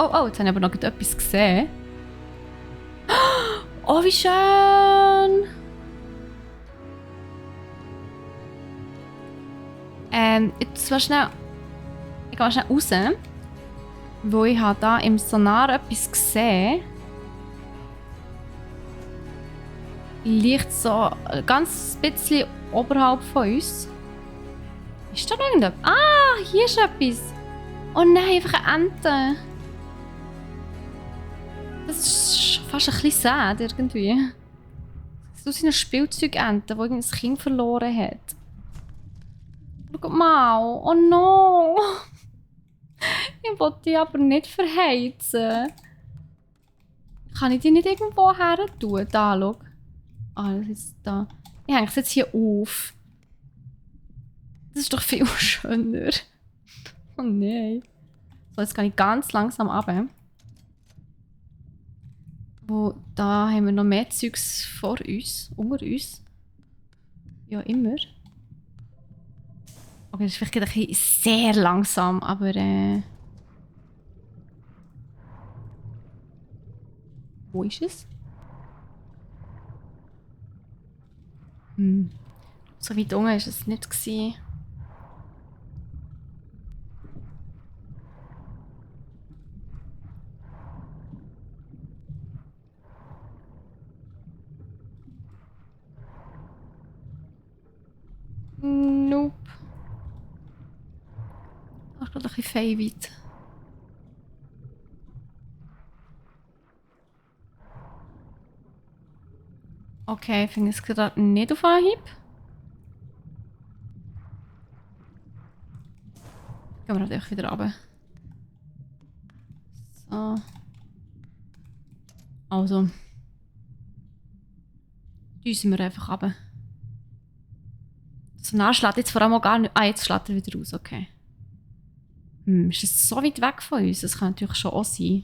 oh, jetzt habe ich aber noch etwas gesehen. Oh, wie schön! Jetzt war schnell... Ich gehe mal schnell raus. Wo ich habe da im Sonar etwas gesehen. Liegt so ganz bisschen oberhalb von uns. Ist da noch irgendetwas? Ah, hier ist etwas. Oh nein, einfach eine Ente. Das ist fast ein bisschen sad irgendwie. Das ist eine Spielzeugente, die irgendein Kind verloren hat. Schau mal. Oh no. Ich wollte die aber nicht verheizen. Kann ich die nicht irgendwo her tun? Da, schau. Ah, das ist da. Ich hänge es jetzt hier auf. Das ist doch viel schöner. Oh nein. So, jetzt gehe ich ganz langsam runter. Wo, da haben wir noch mehr Zeugs vor uns, unter uns. Ja, immer. Okay, das ist vielleicht ein bisschen sehr langsam, aber wo ist es? So weit unten war es nicht gewesen. Nope. Das ist gerade ein bisschen fein weit. Okay, ich finde es gerade nicht auf Anhieb. Gehen wir halt wieder runter. So. Also. Düsen wir einfach runter. So nah schlägt jetzt vor allem auch gar nicht... Ah, jetzt schlägt er wieder raus, okay. Ist es so weit weg von uns? Das kann natürlich schon auch sein.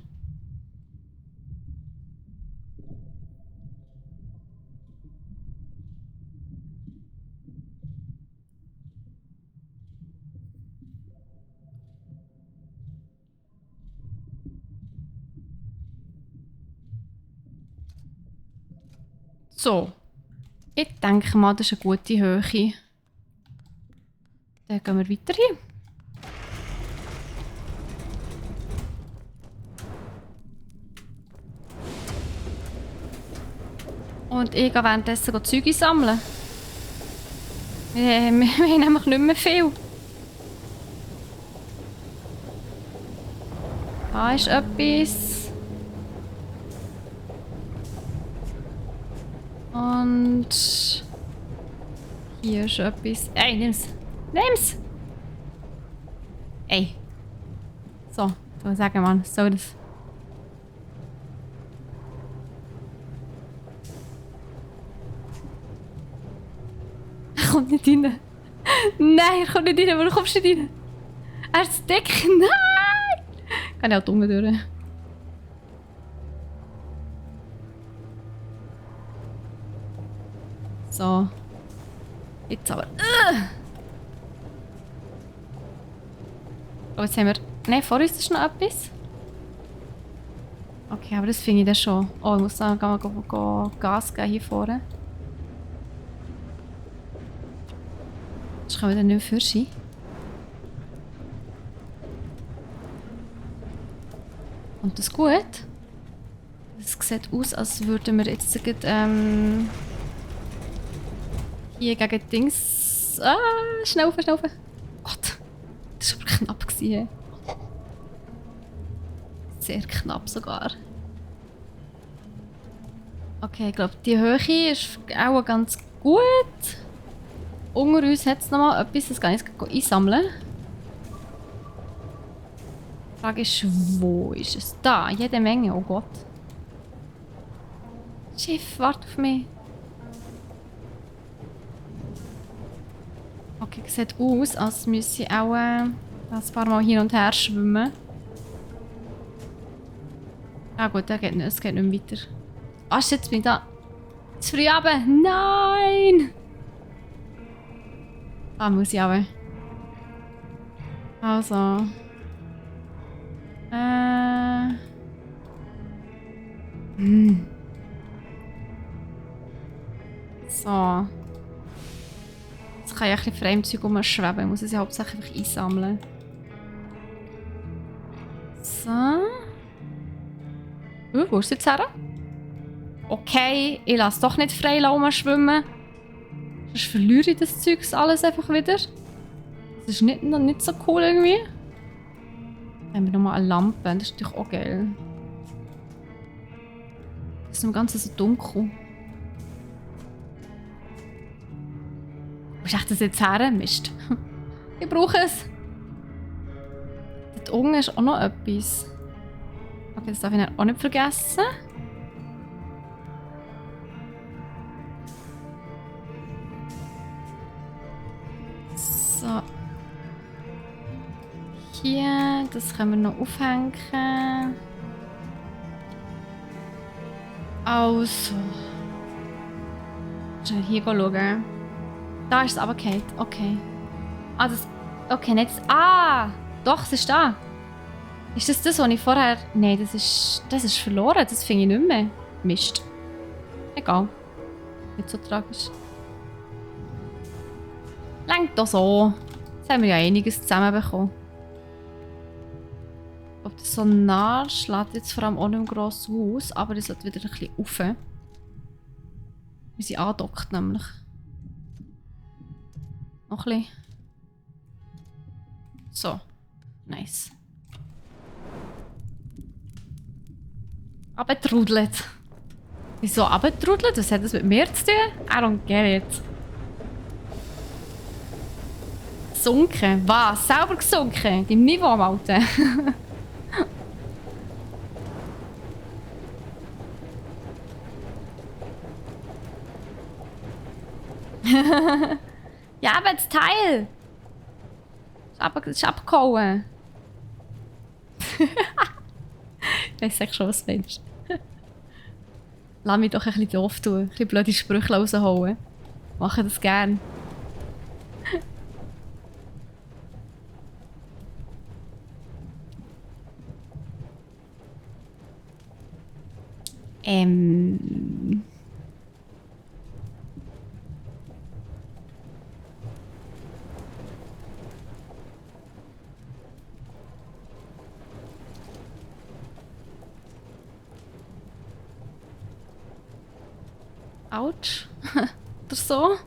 So. Ich denke mal, das ist eine gute Höhe. Dann gehen wir weiter hier. Und ich gehe währenddessen Zeug sammeln. Wir haben nämlich nicht mehr viel. Da ist etwas. Und hier ist etwas. Ey, nimm's! Nimm's! Ey. So, soll ich sagen, Mann. So das. Er kommt nicht rein. Nein, er kommt nicht rein. Warum kommst du nicht rein? Er ist zu dick. Nein! Kann ich auch dumm durch. So. Jetzt aber. Oh, jetzt haben wir... Nein, vor uns ist noch etwas. Okay, aber das finde ich dann schon. Oh, ich muss dann go Gas geben hier vorne. Sonst können wir dann nicht mehr fürschen. Kommt das gut? Es sieht aus, als würden wir jetzt hier gegen Dings... Ah, schnell auf. Gott, das war aber knapp gewesen. Sehr knapp sogar. Okay, ich glaube, die Höhe ist auch ganz gut. Unter uns hat es noch mal etwas, das kann ich jetzt einsammeln. Die Frage ist, wo ist es? Da, jede Menge, oh Gott. Schiff, warte auf mich. Okay, sieht aus, als müsse ich auch ein paar Mal hin und her schwimmen. Ah gut, es geht nicht mehr weiter. Ah, jetzt bin ich da. Zu früh runter. Nein! Ah, muss ich runter. Also. Hm. So. Jetzt kann ich ein bisschen frei im Zeug rumschweben. Ich muss es ja hauptsächlich einfach einsammeln. So. Wo ist jetzt her? Okay, ich lasse doch nicht frei rumschwimmen. Sonst verliere ich das Zeug alles einfach wieder. Das ist nicht so cool irgendwie. Dann haben wir nochmal eine Lampe. Das ist natürlich auch geil. Das ist im Ganzen so dunkel. Wo ist echt das jetzt her? Mist. Ich brauche es. Dort unten ist auch noch etwas. Okay, das darf ich auch nicht vergessen. So. Hier, das können wir noch aufhängen. Also. Schnell hier schauen. Da ist es runtergefallen. Okay. Ah, das. Okay, nicht. Ah! Doch, es ist da. Ist das, was ich vorher. Nein, das ist verloren. Das finde ich nicht mehr. Mist. Egal. Nicht so tragisch. Längt doch so. Jetzt haben wir ja einiges zusammenbekommen. Ob das so nah schlägt jetzt vor allem auch nicht im grossen Haus, aber das sollte wieder ein bisschen rauf. Wir sind angedockt nämlich. Noch ein bisschen. So. Nice. Abgetrudelt. Wieso abgetrudelt? Was hat das mit mir zu tun? I don't get it. Gesunken? Was? Selber gesunken? Dein Niveau am Alten? Ja, aber das Teil! Ist abgehauen. Ich weiss echt schon, was du meinst. Lass mich doch ein bisschen doof tun. Ein bisschen blöde Sprüche rausholen. Mache das gern. Autsch. Oder so.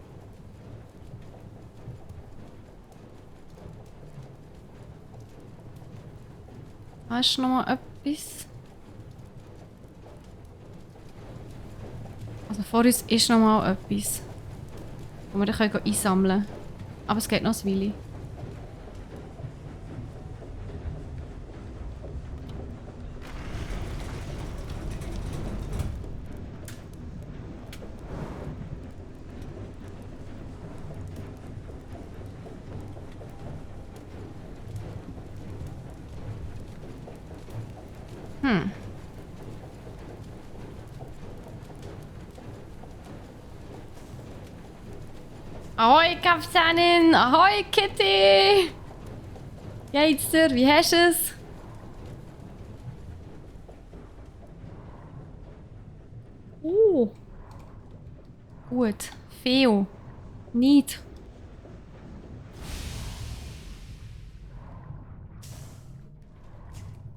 Hast du noch mal etwas? Also vor uns ist noch mal etwas, wo wir dann einsammeln können. Aber es geht noch ein Weile. Ahoi Kapitänin! Ahoi Kitty! Geht's dir? Wie hast du es? Gut. Viel. Nicht.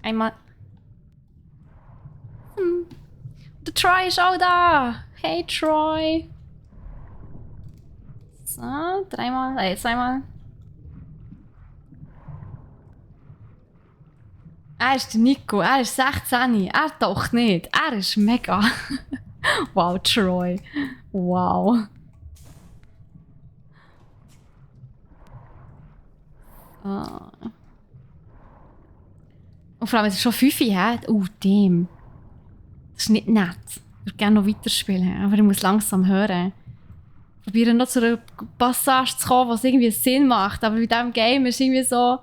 Einmal. Der Troy ist auch da! Hey Troy! So, dreimal, zweimal. Er ist der Nico, er ist 16. Er doch nicht. Er ist mega. Wow, Troy. Wow. Ah. Und vor allem, es ist schon 5 Uhr, hä? Dem. Das ist nicht nett. Ich würde gerne noch weiterspielen, aber ich muss langsam hören. Ich probiere noch zu einer Passage zu kommen, was irgendwie Sinn macht. Aber bei diesem Game ist irgendwie so...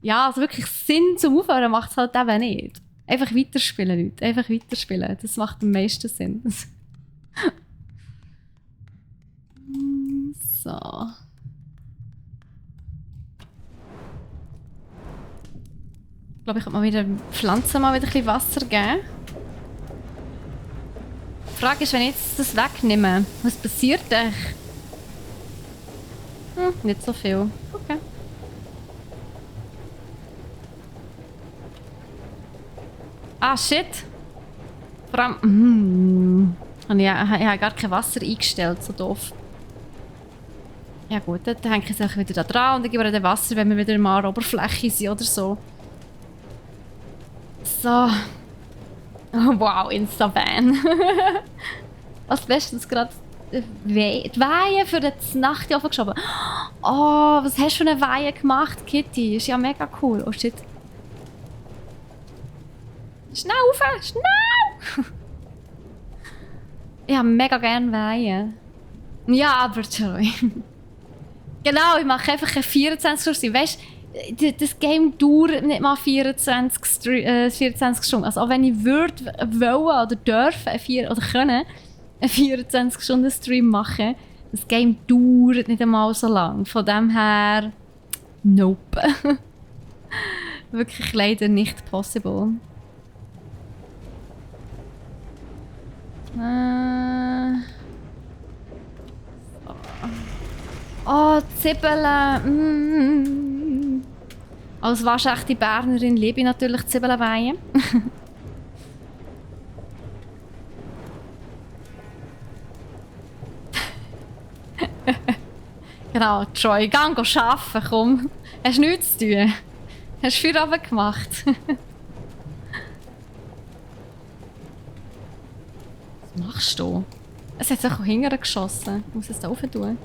Ja, also wirklich Sinn zum Aufhören macht es halt eben nicht. Einfach weiterspielen, Leute. Einfach weiterspielen. Das macht am meisten Sinn. So. Ich glaube, ich könnte mal wieder Pflanzen mal wieder ein bisschen Wasser geben. Frage ist, wenn ich jetzt das wegnehme, was passiert denn? Nicht so viel. Okay. Ah, shit. Vor allem... Ich habe gar kein Wasser eingestellt, so doof. Ja gut, dann hänge ich es wieder da dran und ich gebe dann Wasser, wenn wir wieder mal an der Oberfläche sind oder so. So. Oh, wow, Insta-Ban. Was bestens gerade die Weihe für die Nacht aufgeschoben. Oh, was hast du für eine Weihe gemacht, Kitty? Ist ja mega cool. Oh shit. Schnell rauf! Schnell! Ich habe mega gerne Weihen. Ja, aber Joy. Genau, ich mache einfach eine 24 Weißt du, das Game dauert nicht mal 24 Stunden. Also auch wenn ich würde, wollen oder dürfen, oder können, einen 24-Stunden-Stream machen, das Game dauert nicht einmal so lang. Von dem her, nope. Wirklich leider nicht possible. Oh, Zwiebeln. Als waschechte Bernerin liebe ich natürlich Zwiebelweihen. Genau, Troy, geh arbeiten, komm. Hast du nichts zu tun? Hast du Feierabend gemacht? Was machst du? Es hat sich auch hinterher geschossen. Ich muss es da rauf tun.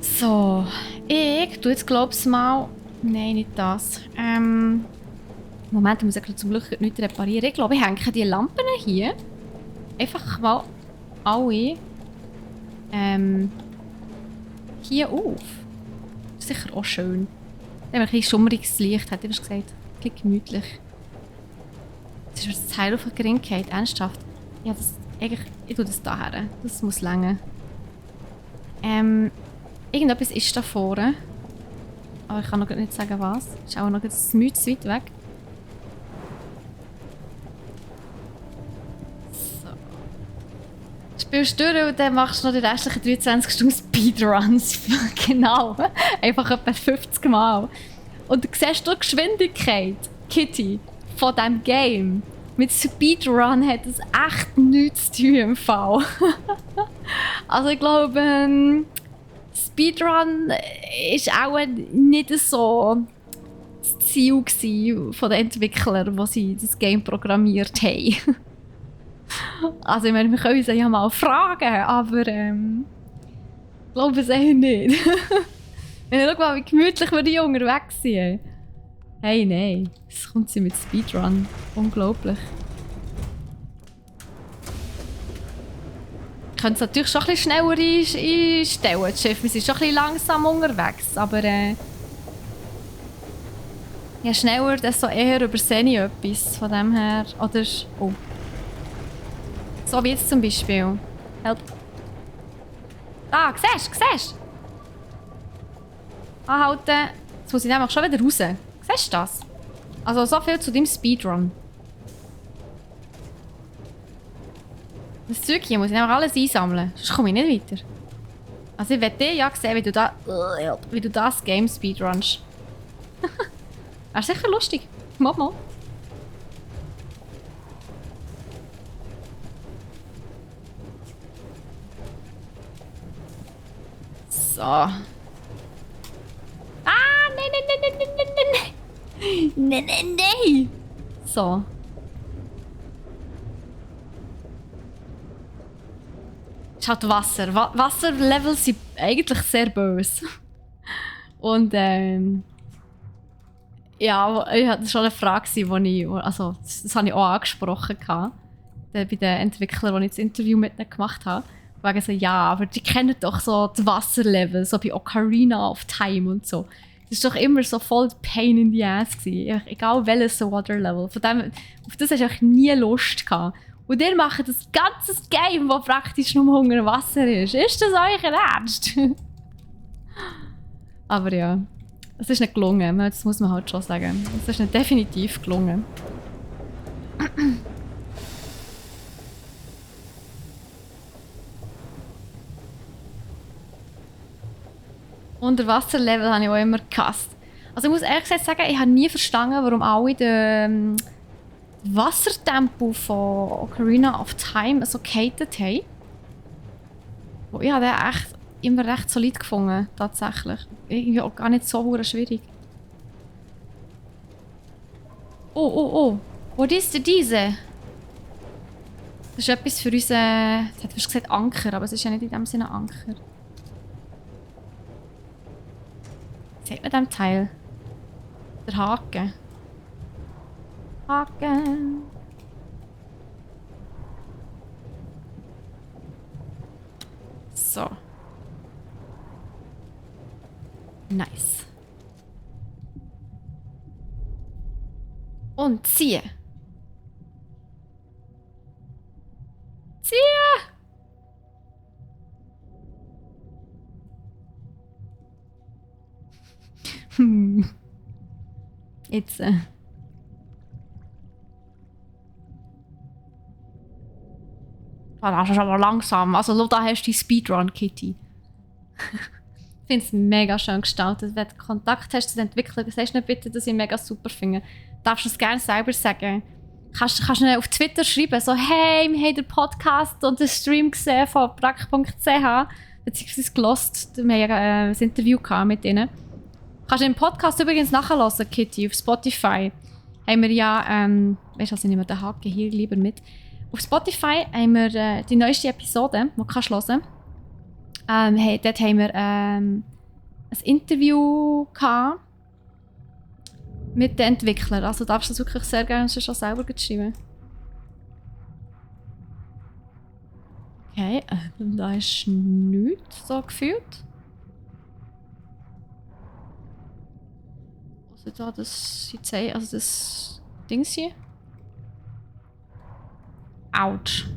So, ich tue jetzt glaube ich mal... Nein, nicht das. Moment, ich muss ja zum Glück nichts reparieren. Ich glaube, ich hänge die Lampen hier einfach mal alle hier auf. Das ist sicher auch schön. Dann haben wir ein bisschen schummriges Licht, hätte ich gesagt. Ein bisschen gemütlich. Das ist mir das Teil auf der Geringkeit, ernsthaft. Ja, das, eigentlich, ich tue das da her. Das muss länger. Irgendetwas ist da vorne. Aber ich kann noch nicht sagen, was. Ist auch noch das Mühe zu weit weg. So. Spielst du durch und dann machst du noch die restlichen 23 Stunden Speedruns. Genau. Einfach etwa 50 Mal. Und du siehst die Geschwindigkeit, Kitty, von diesem Game. Mit Speedrun hat es echt nichts zu tun im Fall. Also ich glaube... Speedrun war auch nicht so das Ziel der Entwickler, die sie das Game programmiert haben. Also ich meine, wir können uns ja mal fragen, aber ich glaube es eher nicht. Wenn ich schau mal, wie gemütlich wir die unterwegs sind. Hey, nein, es kommt sie mit Speedrun. Unglaublich. Ich könnte es natürlich schon ein bisschen schneller einstellen, das Schiff. Wir sind schon ein bisschen langsam unterwegs, aber je schneller, desto eher übersehe ich etwas von dem her. Oder, oh. So wie jetzt zum Beispiel. Help. Ah, siehst du? Anhalten. Jetzt muss ich nämlich schon wieder raus. Siehst du das? Also so viel zu deinem Speedrun. Das Zeug hier muss ich nämlich alles einsammeln, sonst komme ich nicht weiter. Also ich werde ja sehen, wie du das Game speedrunst. Wäre sicher lustig. Mal. So. Ah, nein. So. Es ist halt Wasser. Wasserlevel sind eigentlich sehr böse. Und ja, das war schon eine Frage, das habe ich auch angesprochen bei den Entwicklern, die ich das Interview mit ihnen gemacht habe. Wegen so, ja, aber die kennen doch so die Wasserlevel, so bei Ocarina of Time und so. Das war doch immer so voll Pain in the Ass gewesen. Egal welches Waterlevel. Von dem, auf das hast du auch nie Lust gehabt. Und ihr macht das ganze Game, das praktisch nur unter Wasser ist. Ist das euer Ernst? Aber ja, es ist nicht gelungen. Das muss man halt schon sagen. Es ist nicht definitiv gelungen. Unterwasserlevel habe ich auch immer gehasst. Also ich muss ehrlich gesagt sagen, ich habe nie verstanden, warum alle den Wassertempo von Ocarina of Time so gehatet haben. Ich habe den echt immer recht solid gefunden, tatsächlich. Irgendwie auch gar nicht so hure schwierig. Oh. Was ist denn diese? Das ist etwas für unseren... Jetzt hat fast gesagt Anker, aber es ist ja nicht in dem Sinne Anker. Sieht man dem Teil? Der Haken. Haken. So. Nice. Und ziehe. Ziehe! Jetzt. Das ist aber langsam. Also, da hast du die Speedrun, Kitty. Ich finde es mega schön gestaltet. Wenn du Kontakt hast zu den Entwicklern, sagst du nicht bitte, dass ich mega super finde. Darfst du es gerne selber sagen. Kannst du auf Twitter schreiben, so «Hey, wir haben den Podcast und den Stream gesehen von brack.ch», beziehungsweise gelost. Wir haben ein Interview mit ihnen. Kannst du den Podcast übrigens nachhören, Kitty, auf Spotify. Haben wir ja, weißt du, also ich nehme den Haken hier lieber mit. Auf Spotify haben wir die neueste Episode, die du hören kannst. Dort haben wir ein Interview gehabt mit den Entwicklern. Also darfst du das wirklich sehr gerne schon selber schreiben. Okay, da ist nichts so gefühlt. Also da das Ding hier. Autsch.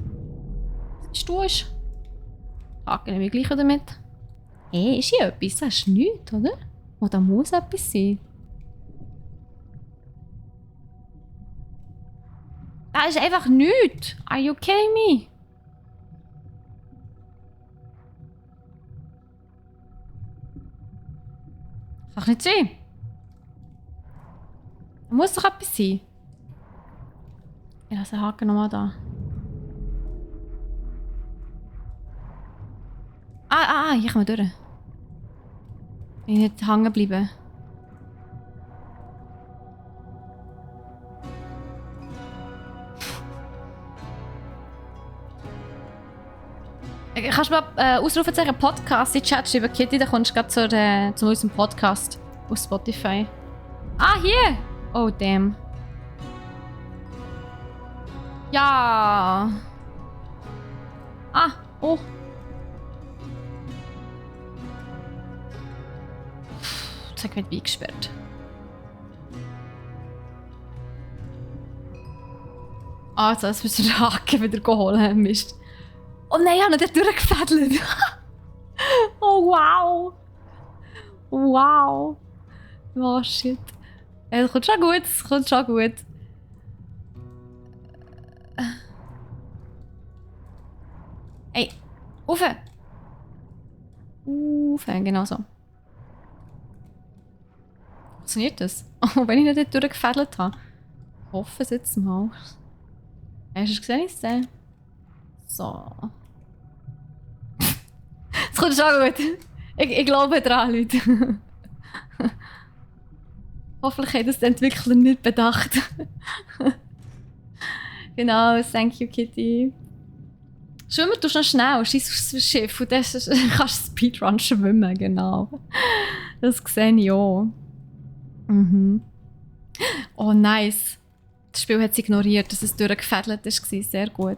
Was du ist? Haken wir gleich damit. Hey, ist hier etwas? Das ist nichts, oder? Oh, da muss etwas sein. Das ist einfach nichts. Are you kidding me? Kann nicht sein. Da muss doch etwas sein. Ich lasse den Haken nochmal da. Hier kommen wir durch. Ich nicht hängen bleiben. Kannst du mal Ausrufezeichen Podcast in den Chat schreiben, Kitty? Dann kommst du gerade zu unserem Podcast auf Spotify. Ah, hier! Oh, damn. Ja! Oh. Das wird wie gesperrt. Also, jetzt müssen wir den Haken wieder holen. Mist. Oh nein, ich habe ihn dort durchgefädelt. Oh wow. Wow. Oh shit. Es kommt schon gut, es kommt schon gut. Ey, rauf! Rauf, genau so. Funktioniert das? Oh, wenn ich nicht dort durchgefädelt habe. Ich hoffe es jetzt mal. Hast du es gesehen? So. Es kommt schon gut. Ich glaube dran, Leute. Hoffentlich haben das die Entwickler nicht bedacht. Genau, thank you, Kitty. Schwimmen tust du noch schnell, schießt aufs Schiff und dann kannst du Speedrun schwimmen, genau. Das sehe ich auch. Mhm. Oh, nice. Das Spiel hat es ignoriert, dass es durchgefädelt war. Sehr gut.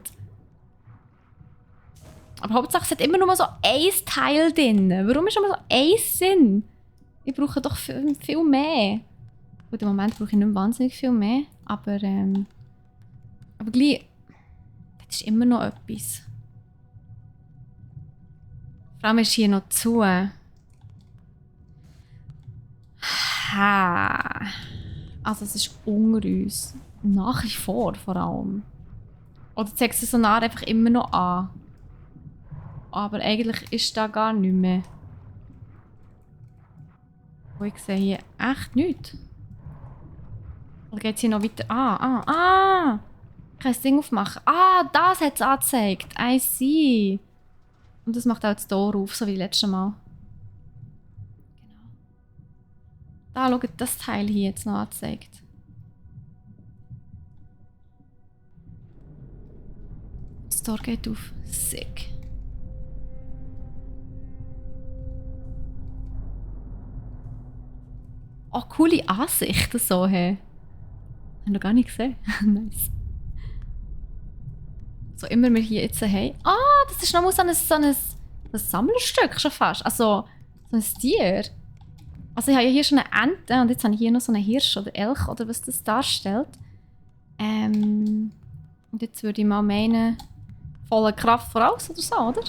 Aber Hauptsache, es hat immer nur so ein Teil drin. Warum ist immer so ein Sinn? Ich brauche doch viel mehr. Gut, im Moment brauche ich nicht wahnsinnig viel mehr. Aber gleich. Das ist immer noch etwas. Vor allem ist hier noch zu. Also es ist unter uns. Nach wie vor allem. Oder zeigt es Sonar einfach immer noch an. Aber eigentlich ist da gar nichts mehr. Oh, ich sehe hier echt nichts. Oder geht es hier noch weiter? Ich kann das Ding aufmachen. Das hat es angezeigt. I see. Und das macht auch das Tor auf, so wie letztes Mal. Genau. Da, schaut, das Teil hier jetzt noch angezeigt. Das Tor geht auf. Sick. Oh, coole Ansichten so, hey. Haben wir gar nicht gesehen. Nice. So immer wir hier jetzt haben. Das ist nochmal so ein Sammlerstück schon fast. Also, so ein Tier. Also ich habe ja hier schon eine Ente und jetzt habe ich hier noch so einen Hirsch oder Elch oder was das darstellt. Und jetzt würde ich mal meinen, volle Kraft voraus oder so, oder?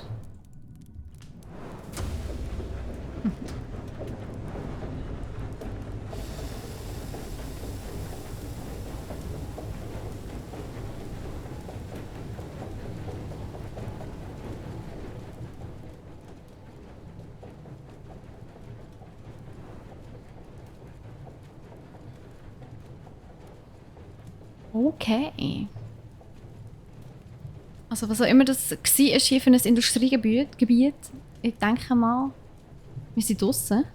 Okay. Also was auch immer das war hier für ein Industriegebiet, ich denke mal, wir sind draussen.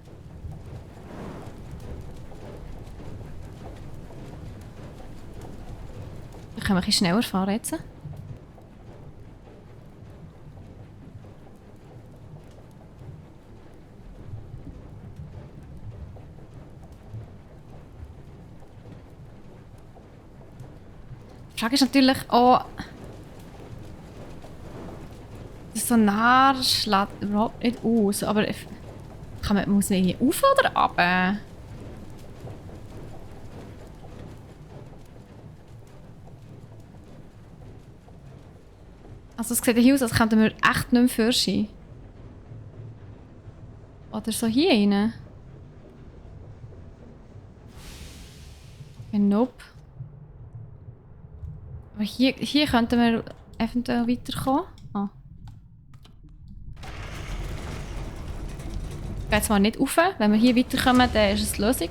Wir können ein bisschen schneller fahren jetzt. Die Frage ist natürlich auch, der Sonar schlägt überhaupt nicht aus, aber muss man hier auf oder runter? Also es sieht hier aus, als könnten wir echt nicht mehr fürschen. Oder so hier rein. Nope. Aber hier könnten wir eventuell weiterkommen. Ich gehe jetzt mal nicht rauf. Wenn wir hier weiterkommen, dann ist es die Lösung.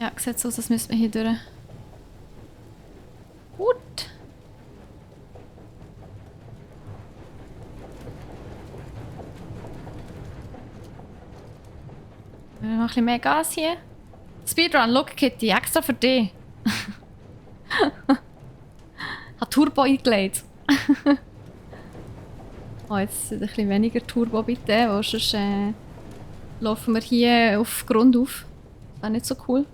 Ja, sieht so aus, als müssen wir hier durch. Gut. Wir machen ein bisschen mehr Gas hier. Speedrun, look Kitty, extra für dich. Hat Turbo eingelegt. Jetzt ein bisschen weniger Turbo bitte, weil sonst laufen wir hier auf Grund auf. Das wäre nicht so cool.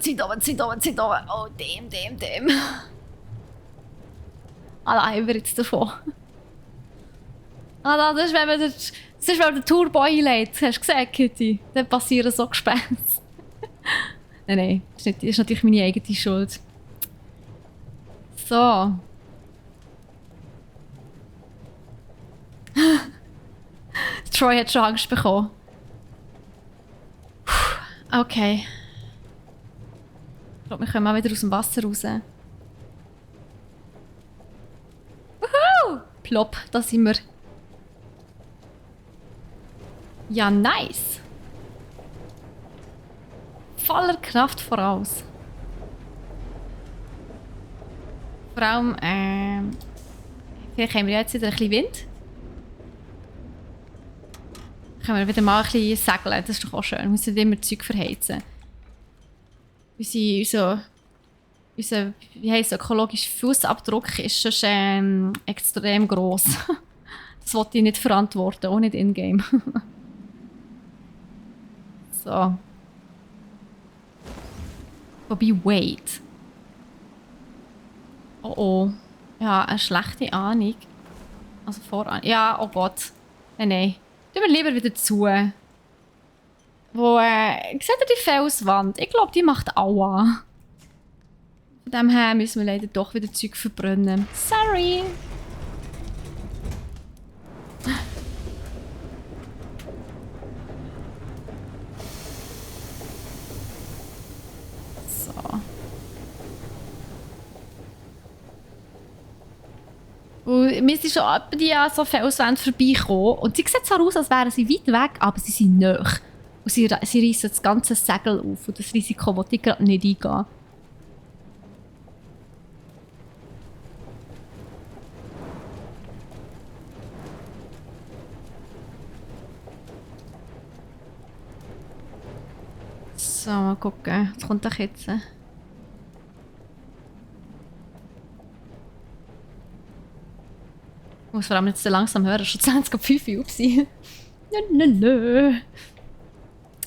Zieht oben. Oh, damn. Allein wir jetzt davon. Das ist, wenn man den Turbo einlädt. Hast du gesehen, Kitty? Dann passieren so Gespenster. Nein, das ist natürlich meine eigene Schuld. So. Troy hat schon Angst bekommen. Okay. Ich glaube, wir kommen mal wieder aus dem Wasser raus. Wuhu! Plopp, da sind wir. Ja, nice. Voller Kraft voraus. Vor allem, vielleicht haben wir jetzt wieder ein bisschen Wind. Können wir wieder mal ein bisschen segeln, das ist doch auch schön. Wir müssen nicht immer Zeug verheizen. Unser wie heisst es, ökologischer Fußabdruck ist schon extrem gross. Das wollte ich nicht verantworten, auch nicht in-game. So. Wobei, wait. Oh. Ja, eine schlechte Ahnung. Also voran. Ja, oh Gott. Nein. Tun wir lieber wieder zu. Wo, seht ihr die Felswand? Ich glaube, die macht Aua. Von dem her müssen wir leider doch wieder Zeug verbrennen. Sorry. So. Und wir sind schon etwa die an so Felswände vorbeigekommen. Und sie sieht zwar aus, als wären sie weit weg, aber sie sind nahe. Und sie reissen das ganze Segel auf. Und das Risiko will ich gerade nicht eingehen. So, mal gucken. Was kommt doch jetzt? Ich muss vor allem jetzt so langsam hören. Schon 20 ab 5 Uhr sein. Nö.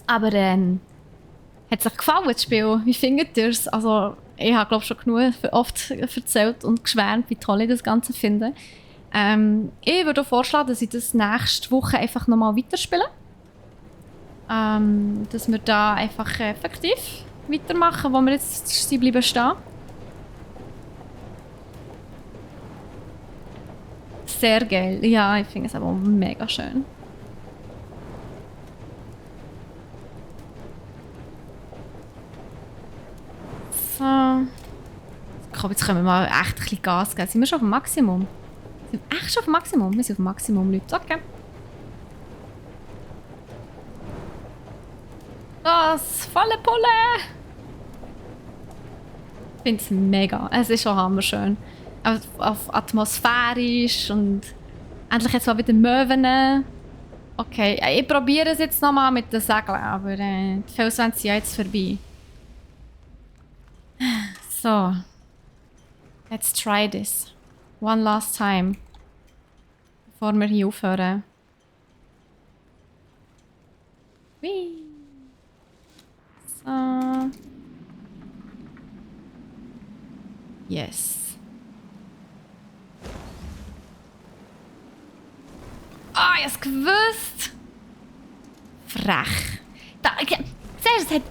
Aber hat es euch gefallen, das Spiel? Wie findet ihr es? Also, ich habe glaube schon genug oft erzählt und geschwärmt, wie toll ich das Ganze finde. Ich würde auch vorschlagen, dass ich das nächste Woche einfach nochmal weiterspiele. Dass wir da einfach effektiv weitermachen, wo wir jetzt bleiben stehen. Sehr geil. Ja, ich finde es aber mega schön. So. Komm, jetzt können wir mal echt ein bisschen Gas geben. Sind wir schon auf dem Maximum? Sind wir echt schon auf dem Maximum? Wir sind auf dem Maximum, Leute. Okay. Das volle Pulle! Ich finde es mega. Es ist schon hammerschön. Auf atmosphärisch und endlich jetzt mal wieder Möwen. Okay, ich probiere es jetzt nochmal mit den Segeln, aber die Felswände sind ja jetzt vorbei. So. Let's try this. One last time. Bevor wir hier aufhören. Whee. So. Yes. Ah, ich hab's gewusst. Frech.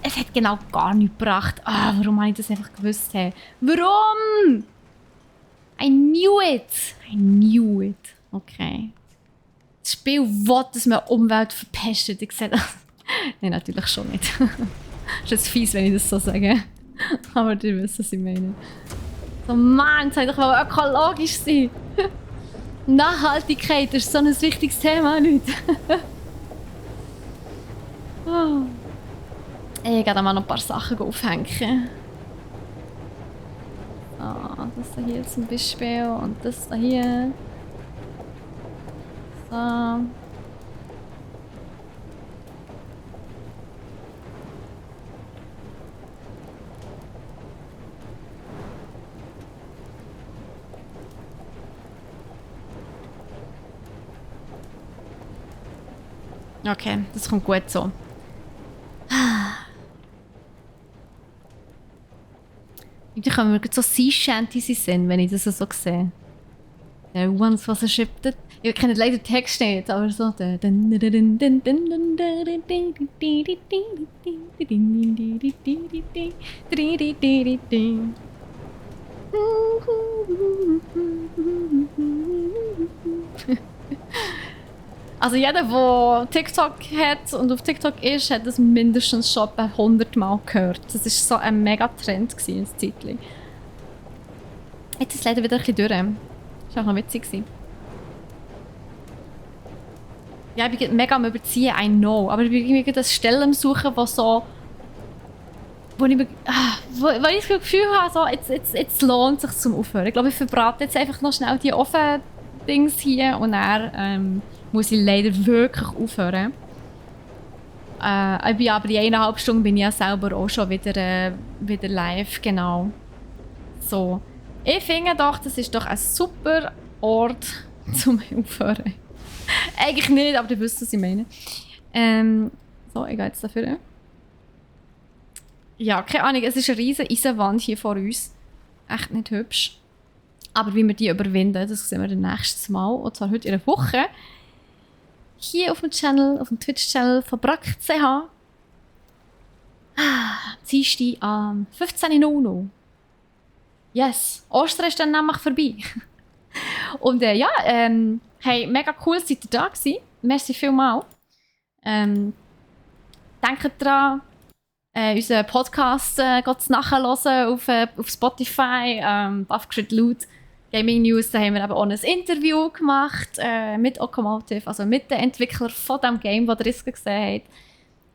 Es hat genau gar nichts gebracht. Ah, warum habe ich das einfach gewusst? Hey? Warum? I knew it. I knew it. Okay. Das Spiel will, dass man Umwelt verpestet. Ich sehe das. Nein, natürlich schon nicht. Das ist jetzt fies, wenn ich das so sage. Aber ihr wisst, was ich meine. So, Mann, es soll doch mal ökologisch sein. Nachhaltigkeit ist so ein wichtiges Thema, Leute. Oh. Ich gehe mal noch ein paar Sachen aufhängen. So, das hier zum Beispiel und das hier. So. Okay, das kommt gut so. Irgendwie kommen mir so Sea Shanties in, wenn ich das so sehe. The ones was a ship that... Ich kenne leider den Text nicht, aber so... Also jeder, der TikTok hat und auf TikTok ist, hat das mindestens schon etwa 100 Mal gehört. Das war so ein Mega-Trend eine Zeitlang. Jetzt ist es leider wieder ein bisschen durch. Das war auch noch witzig. Ja, ich bin mega am Überziehen, I know. Aber ich bin irgendwie das Stellen am Suchen, wo so... Wo ich das Gefühl habe, so, jetzt lohnt es sich zum Aufhören. Ich glaube, ich verbrate jetzt einfach noch schnell die Ofen-Dings hier und dann muss ich leider wirklich aufhören. Ich bin aber in 1,5 Stunden bin ich ja selber auch schon wieder live, genau. So. Ich finde doch, das ist doch ein super Ort zum Aufhören. Eigentlich nicht, aber ihr wisst, was ich meine. So, ich gehe jetzt dafür. Ja, keine Ahnung, es ist eine riesige Eisenwand hier vor uns. Echt nicht hübsch. Aber wie wir die überwinden, das sehen wir das nächste Mal. Und zwar heute in einer Woche. Hier auf dem Channel, auf dem Twitch-Channel von brack.ch. Dienstag am 15.00 Yes, Ostern ist dann nämlich vorbei. Und hey, mega cool, seid ihr da gewesen. Merci vielmals. Denkt dran, unseren Podcast nachhören auf Spotify, Buffgrid Loot, Gaming News. Da haben wir eben auch ein Interview gemacht mit Okomotive, also mit den Entwicklern von dem Game, das ihr jetzt gesehen habt.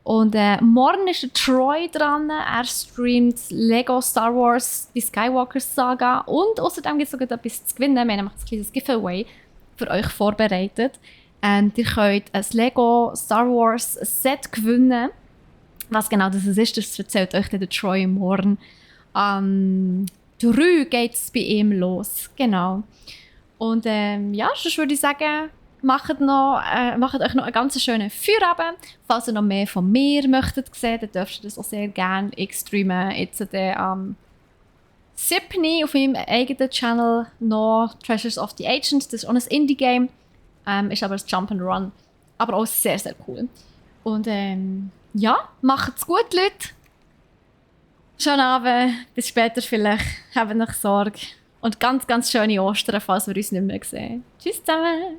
Und morgen ist der Troy dran. Er streamt Lego Star Wars, die Skywalker Saga. Und außerdem gibt es sogar etwas zu gewinnen. Wir haben nämlich ein kleines Giveaway für euch vorbereitet. Ihr könnt ein Lego Star Wars Set gewinnen. Was genau das ist, das erzählt euch der Troy morgen. 3 geht es bei ihm los. Genau. Und sonst würde ich sagen, macht euch noch einen ganz schönen Feierabend. Falls ihr noch mehr von mir möchtet sehen, dann dürft ihr das auch sehr gerne. Ich streame jetzt am 7. auf meinem eigenen Channel noch Treasures of the Ancients. Das ist auch ein Indie-Game. Ist aber ein Jump-and-Run. Aber auch sehr, sehr cool. Und macht's gut, Leute. Schönen Abend. Bis später vielleicht. Habt noch Sorge. Und ganz, ganz schöne Ostern, falls wir uns nicht mehr sehen. Tschüss zusammen.